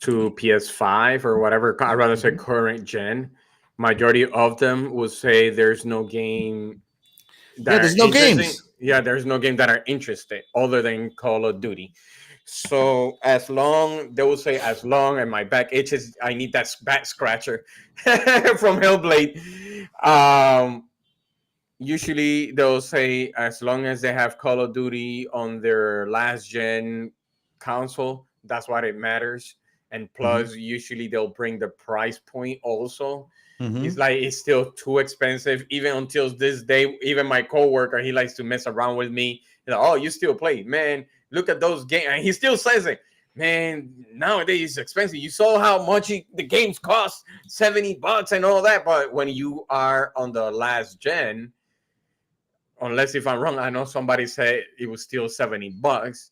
to PS5 or whatever, I'd rather say current gen. Majority of them will say there's no game. There's no games. Yeah, there's no game that are interested other than Call of Duty. So they will say, as long, and my back itches, I need that back scratcher from Hellblade. Usually they'll say, as long as they have Call of Duty on their last gen console, that's what it matters. And plus, usually they'll bring the price point also. It's like, it's still too expensive. Even until this day, even my coworker, he likes to mess around with me. He's like, oh, you still play? Man, look at those games. And he still says it. Man, nowadays it's expensive. You saw how much the games cost, $70 and all that. But when you are on the last gen, unless if I'm wrong, I know somebody said it was still $70.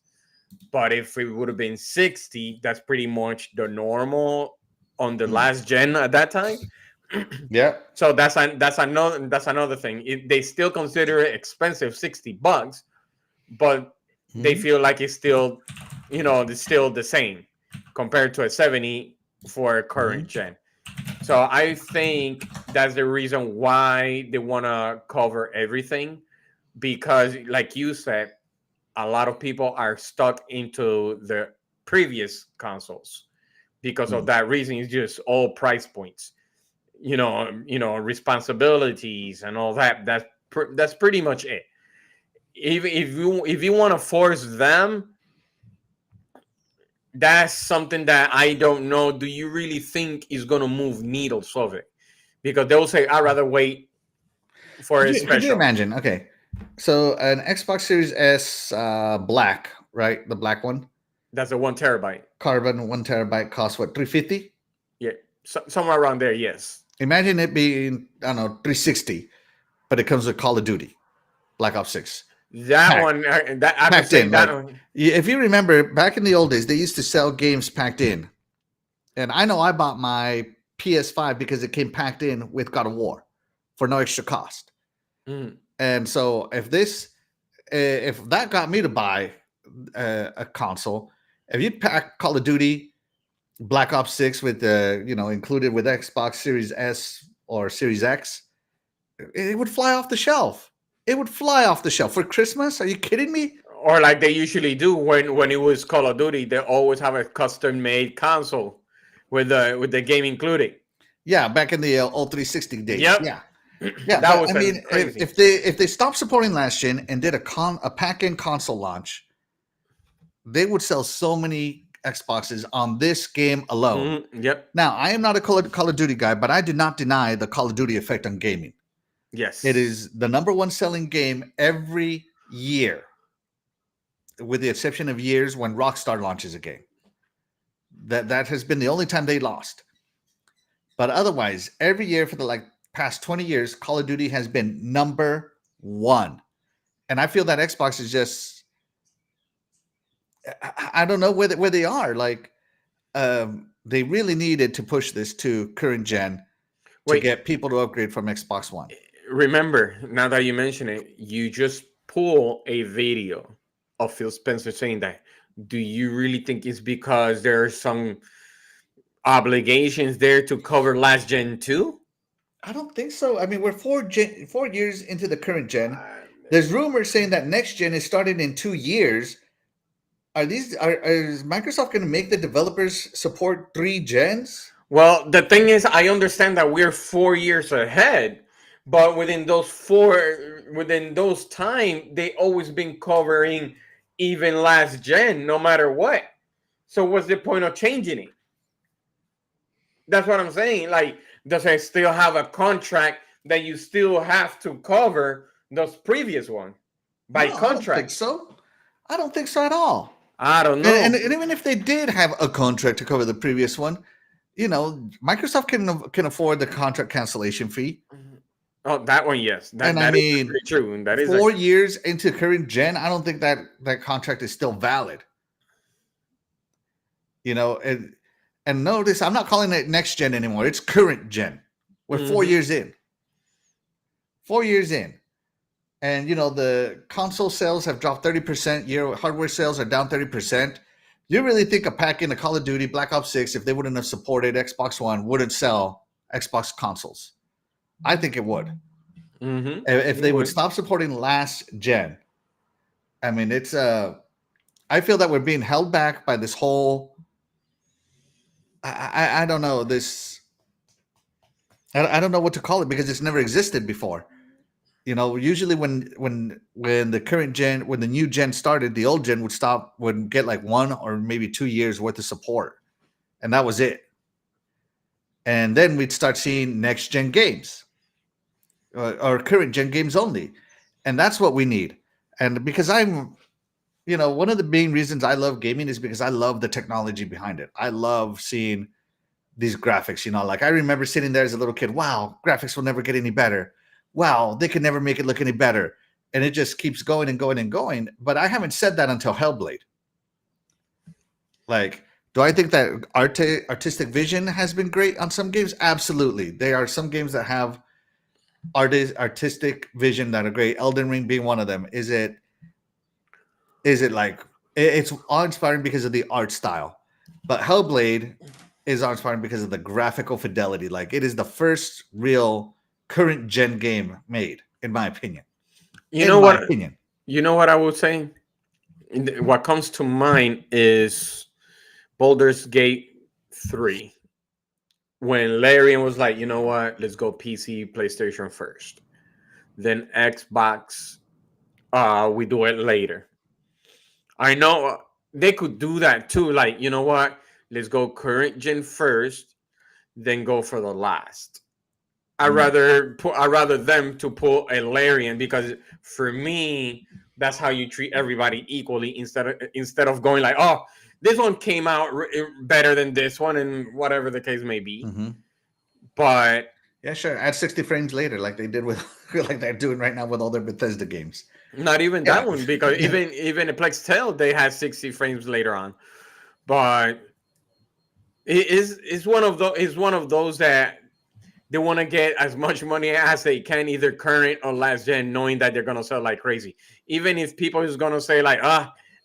But if it would have been 60, that's pretty much the normal on the last gen at that time. Yeah. So that's another thing. They still consider it expensive, $60, but they feel like it's still, it's still the same compared to a 70 for current gen. So I think that's the reason why they want to cover everything, because like you said, a lot of people are stuck into the previous consoles because of that reason. It's just all price points, responsibilities and all that. That's pretty much it. If you want to force them, that's something that I don't know. Do you really think is going to move needles of it? Because they'll say, I'd rather wait for a special. Could you imagine? Okay. So an Xbox Series S black, right? The black one. That's a 1 terabyte. Carbon 1 terabyte costs what, $350? Yeah. Somewhere around there, yes. Imagine it being, I don't know, $360, but it comes with Call of Duty, Black Ops 6. That packed. one, that I could Packed say in. that Like, one. if you remember, back in the old days, they used to sell games packed in. And I know I bought my PS5 because it came packed in with God of War for no extra cost. Mm. And so if that got me to buy a console, if you pack Call of Duty, Black Ops 6 with included with Xbox Series S or Series X, it would fly off the shelf. It would fly off the shelf for Christmas. Are you kidding me? Or like they usually do when it was Call of Duty, they always have a custom made console with the game included. Yeah, back in the old 360 days. Yep. Yeah. Yeah, That but was I mean, crazy. if they stopped supporting last gen and did a pack-in console launch, they would sell so many Xboxes on this game alone. Yep. Now, I am not a Call of Duty guy, but I do not deny the Call of Duty effect on gaming. Yes. It is the number one selling game every year, with the exception of years when Rockstar launches a game. That has been the only time they lost. But otherwise, every year for the past 20 years, Call of Duty has been number one. And I feel that Xbox is just, I don't know where they are. They really needed to push this to current gen to get people to upgrade from Xbox One. Remember, now that you mention it, you just pull a video of Phil Spencer saying that. Do you really think it's because there are some obligations there to cover last gen too? I don't think so. I mean, we're 4 years into the current gen. There's rumors saying that next gen is starting in 2 years. Is Microsoft going to make the developers support 3 gens? Well, the thing is, I understand that we're 4 years ahead, but within those time, they always been covering even last gen, no matter what. So what's the point of changing it? That's what I'm saying. Like, does it still have a contract that you still have to cover those previous one by contract? I don't think so. I don't think so at all. I don't know. And even if they did have a contract to cover the previous one, Microsoft can afford the contract cancellation fee. Oh, that one, yes. That is pretty true. And that is 4 years into current gen. I don't think that contract is still valid. And notice, I'm not calling it next gen anymore. It's current gen. We're 4 years in. 4 years in. And, the console sales have dropped 30%. Year hardware sales are down 30%. You really think a pack in a Call of Duty, Black Ops 6, if they wouldn't have supported Xbox One, wouldn't sell Xbox consoles? I think it would. If they would stop supporting last gen. I mean, it's I feel that we're being held back by this whole, I don't know, this, I don't know what to call it because it's never existed before. Usually when the current gen, when the new gen started, the old gen would get like 1 or maybe 2 years worth of support. And that was it. And then we'd start seeing next gen games or current gen games only. And that's what we need. And because I'm, one of the main reasons I love gaming is because I love the technology behind it. I love seeing these graphics, like I remember sitting there as a little kid. Wow, graphics will never get any better. Wow, they can never make it look any better. And it just keeps going and going and going. But I haven't said that until Hellblade. Like Do I think that artistic vision has been great on some games? Absolutely. There are some games that have artistic vision that are great. Elden Ring being one of them. Is it like it's awe-inspiring because of the art style, but Hellblade is awe-inspiring because of the graphical fidelity. Like it is the first real current gen game made, in my opinion. You know what I would say? What comes to mind is Baldur's Gate 3. When Larian was like, you know what, let's go PC, PlayStation first. Then Xbox, we do it later. I know they could do that too. Like, you know what, let's go current gen first, then go for the last. I'd rather them to pull a Larian, because for me, that's how you treat everybody equally, instead of going like, oh, this one came out better than this one, and whatever the case may be. Mm-hmm. But yeah, sure, add 60 frames later, like they did with like they're doing right now with all their Bethesda games. Not even that one, because even a Plex Tale, they had 60 frames later on. But it's one of those that they want to get as much money as they can, either current or last gen, knowing that they're gonna sell like crazy. Even if people is gonna say like,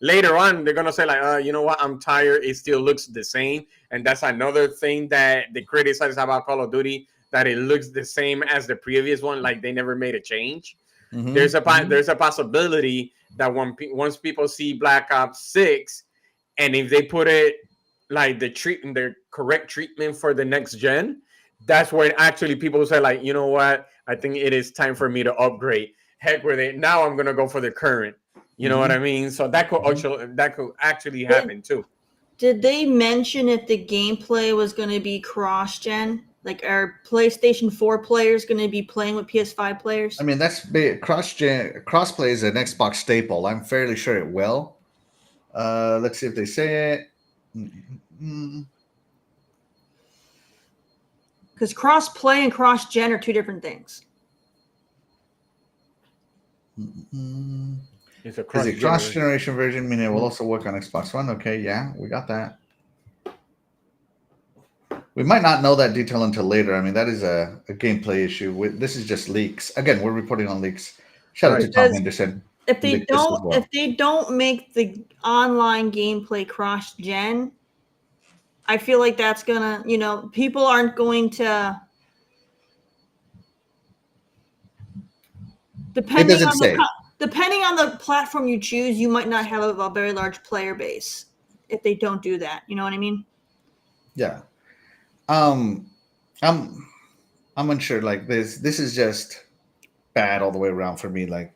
later on they're gonna say like, you know what, I'm tired, it still looks the same. And that's another thing that they criticize about Call of Duty, that it looks the same as the previous one, like they never made a change. Mm-hmm. There's a possibility that once people see Black Ops 6, and if they put it like the correct treatment for the next gen, that's when actually people say like, you know what, I think it is time for me to upgrade. Heck with it. Now I'm gonna go for the current. You know what I mean? So that could actually happen too. Did they mention if the gameplay was going to be cross-gen? Like, are PlayStation 4 players going to be playing with PS5 players? I mean, that's crossplay is an Xbox staple. I'm fairly sure it will. Let's see if they say it. Because cross-play and cross-gen are two different things. It's a cross-generation version, meaning it will also work on Xbox One. Okay, yeah, we got that. We might not know that detail until later. I mean, that is a gameplay issue. This is just leaks. Again, we're reporting on leaks. Shout out to Tom Henderson. If they don't make the online gameplay cross-gen, I feel like that's gonna, people aren't going to. Depending on the platform you choose, you might not have a very large player base if they don't do that. You know what I mean? Yeah. I'm unsure. Like this is just bad all the way around for me. Like,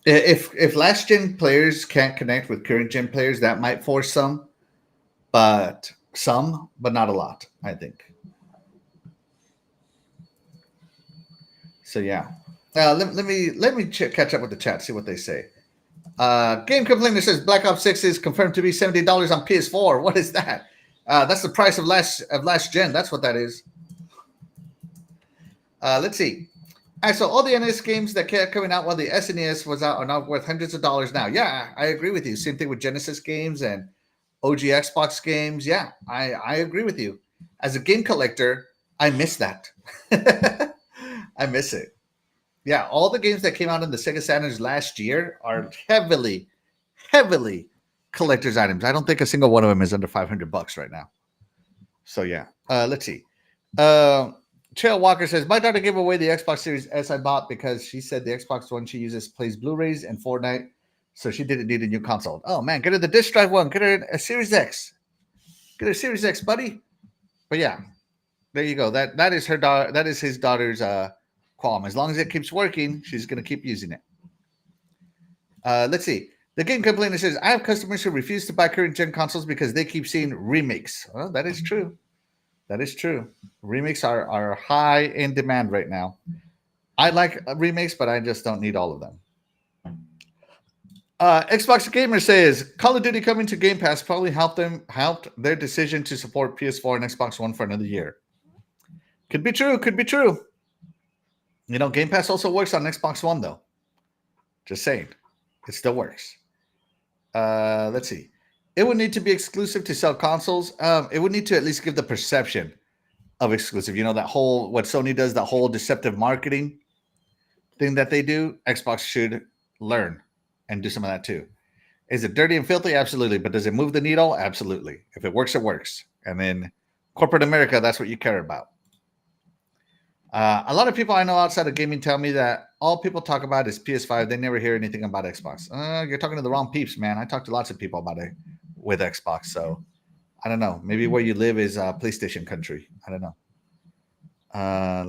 if last gen players can't connect with current gen players, that might force some, but not a lot, I think. So yeah. Let me catch up with the chat, see what they say. Game Complainer says Black Ops 6 is confirmed to be $70 on PS4. What is that? That's the price of last gen. That's what that is. Let's see. So all the NES games that kept coming out while the SNES was out are now worth hundreds of dollars now. Yeah, I agree with you. Same thing with Genesis games and OG Xbox games. Yeah, I agree with you. As a game collector, I miss that. I miss it. Yeah, all the games that came out in the Sega Saturns last year are heavily collector's items. I don't think a single one of them is under $500 right now. So yeah, let's see. Trail Walker says, my daughter gave away the Xbox Series S I bought because she said the Xbox One she uses plays Blu-rays and Fortnite, so she didn't need a new console. Oh man, get her the disc drive one. Get her a Series X. Get her a Series X, buddy. But yeah, there you go. That is her daughter. That is his daughter's qualm. As long as it keeps working, she's going to keep using it. Let's see. The Game Complainer says, I have customers who refuse to buy current gen consoles because they keep seeing remakes. Well, that is true. That is true. Remakes are high in demand right now. I like remakes, but I just don't need all of them. Xbox Gamer says, Call of Duty coming to Game Pass probably helped their decision to support PS4 and Xbox One for another year. Could be true. Could be true. Game Pass also works on Xbox One, though. Just saying. It still works. Let's see. it would need to be exclusive to sell consoles. It would need to at least give the perception of exclusive. You know, that whole, what Sony does, that whole deceptive marketing thing that they do, Xbox should learn and do some of that too. Is it dirty and filthy? Absolutely. But does it move the needle? Absolutely. If it works, it works. And then corporate America, that's what you care about. A lot of people I know outside of gaming tell me that all people talk about is PS5. They never hear anything about Xbox. You're talking to the wrong peeps, man. I talk to lots of people about it with Xbox. So I don't know. Maybe where you live is PlayStation country. I don't know.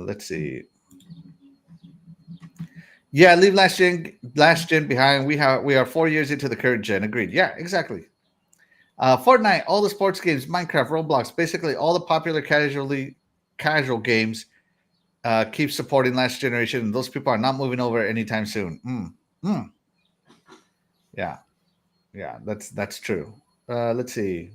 Let's see. Yeah, leave last gen behind. We are 4 years into the current gen. Agreed. Yeah, exactly. Fortnite, all the sports games, Minecraft, Roblox, basically all the popular casual games keep supporting last generation. Those people are not moving over anytime soon. Yeah, that's true. Let's see.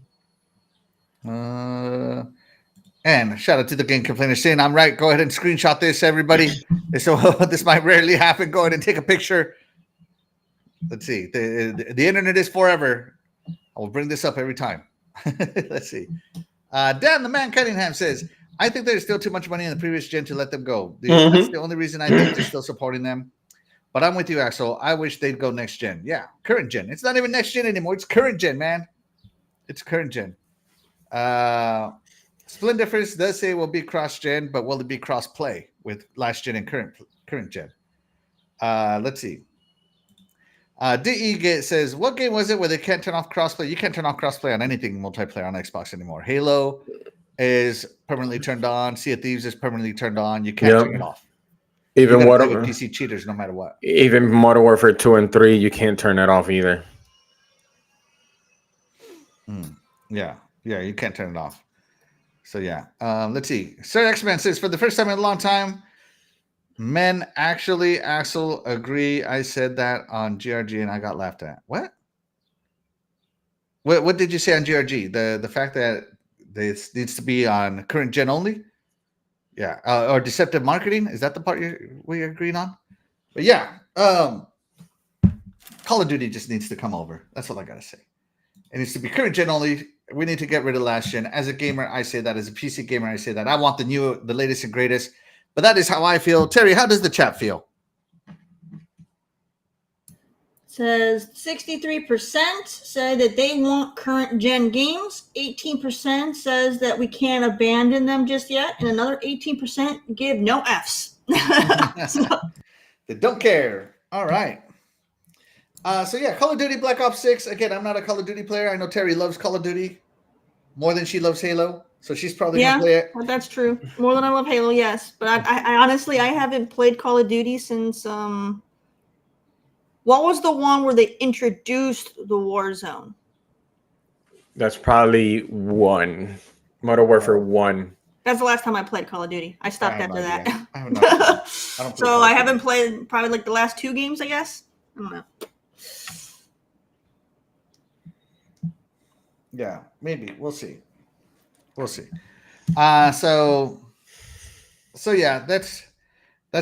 And shout out to the game complainer saying I'm right. Go ahead and screenshot this, everybody. So this might rarely happen. Go ahead and take a picture. Let's see. The internet is forever. I will bring this up every time. Let's see. Dan the Man Cunningham says, I think there's still too much money in the previous gen to let them go. That's the only reason I think they're still supporting them. But I'm with you, Axel. I wish they'd go next gen. Yeah, current gen. It's not even next gen anymore. It's current gen, man. It's current gen. Splendiferous does say it will be cross-gen, but will it be cross-play with last gen and current gen? Let's see. DE says, what game was it where they can't turn off crossplay? You can't turn off crossplay on anything multiplayer on Xbox anymore. Halo is permanently turned on. Sea of Thieves is permanently turned on. You can't turn it off. Even play with PC cheaters, no matter what. Even Modern Warfare 2 and 3, you can't turn that off either. Yeah, you can't turn it off. So yeah, let's see. Sir X-Man says, for the first time in a long time, men actually, Axel, agree. I said that on GRG and I got laughed at. What did you say on GRG? The fact that this needs to be on current gen only? Yeah, or deceptive marketing? Is that the part we're agreeing on? But yeah, Call of Duty just needs to come over. That's all I gotta say. It needs to be current gen only. We need to get rid of last gen. As a gamer, I say that. As a PC gamer, I say that. I want the latest and greatest. But that is how I feel. Terry, how does the chat feel? Says 63% say that they want current gen games. 18% says that we can't abandon them just yet. And another 18% give no Fs. They don't care. All right. So yeah, Call of Duty Black Ops 6. Again, I'm not a Call of Duty player. I know Terry loves Call of Duty more than she loves Halo. So she's probably going to play it. Well, that's true. More than I love Halo, yes. But I honestly, I haven't played Call of Duty since... what was the one where they introduced the Warzone? That's probably 1. Modern Warfare 1. That's the last time I played Call of Duty. I stopped after that. I have no So I haven't played probably like the last 2 games, I guess. I don't know. Yeah, maybe. We'll see. So yeah, that's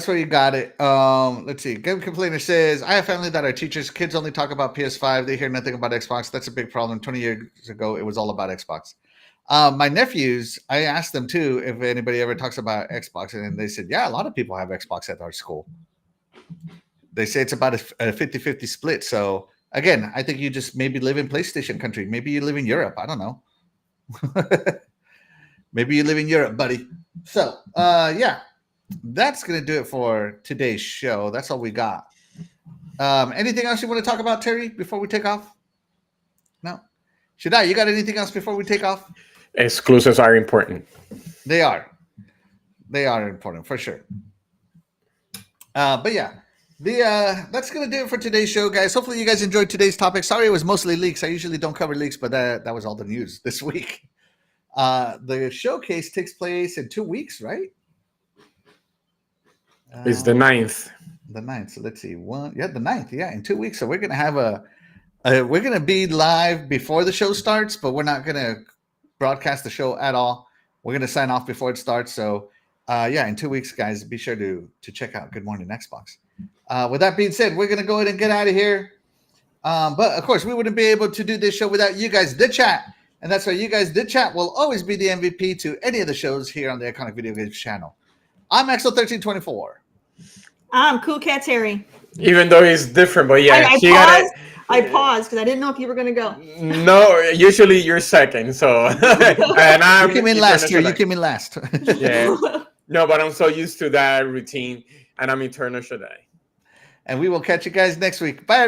where you got it. Let's see. Game Complainer says, I have family that are teachers. Kids only talk about PS5. They hear nothing about Xbox. That's a big problem. 20 years ago, it was all about Xbox. My nephews, I asked them too if anybody ever talks about Xbox, and they said, yeah, a lot of people have Xbox at our school. They say it's about a 50-50 split. So again, I think you just maybe live in PlayStation country. Maybe you live in Europe. I don't know. Maybe you live in Europe, buddy. So yeah, that's going to do it for today's show. That's all we got. Anything else you want to talk about, Terry, before we take off? No? Shadai, you got anything else before we take off? Exclusives are important. They are important for sure. But yeah, that's gonna do it for today's show, guys. Hopefully you guys enjoyed today's topic. Sorry it was mostly leaks. I usually don't cover leaks, but that was all the news this week. The showcase takes place in 2 weeks, right? It's the 9th. The 9th. So let's see. The 9th. Yeah, in 2 weeks. So we're gonna have we're gonna be live before the show starts, but we're not gonna broadcast the show at all. We're gonna sign off before it starts. So yeah, in 2 weeks, guys, be sure to check out Good Morning Xbox. With that being said, we're gonna go ahead and get out of here. But of course, we wouldn't be able to do this show without you guys, the chat. And that's why you guys, the chat, will always be the MVP to any of the shows here on the Iconic Video Games channel. I'm Axel1324. I'm COolcatterri. Even though it's different, but yeah, I paused because I didn't know if you were gonna go. No, usually you're second. So and I'm you came in last year. You came in last. Yeah. No, but I'm so used to that routine, and I'm Eternal Shaddai. And we will catch you guys next week. Bye.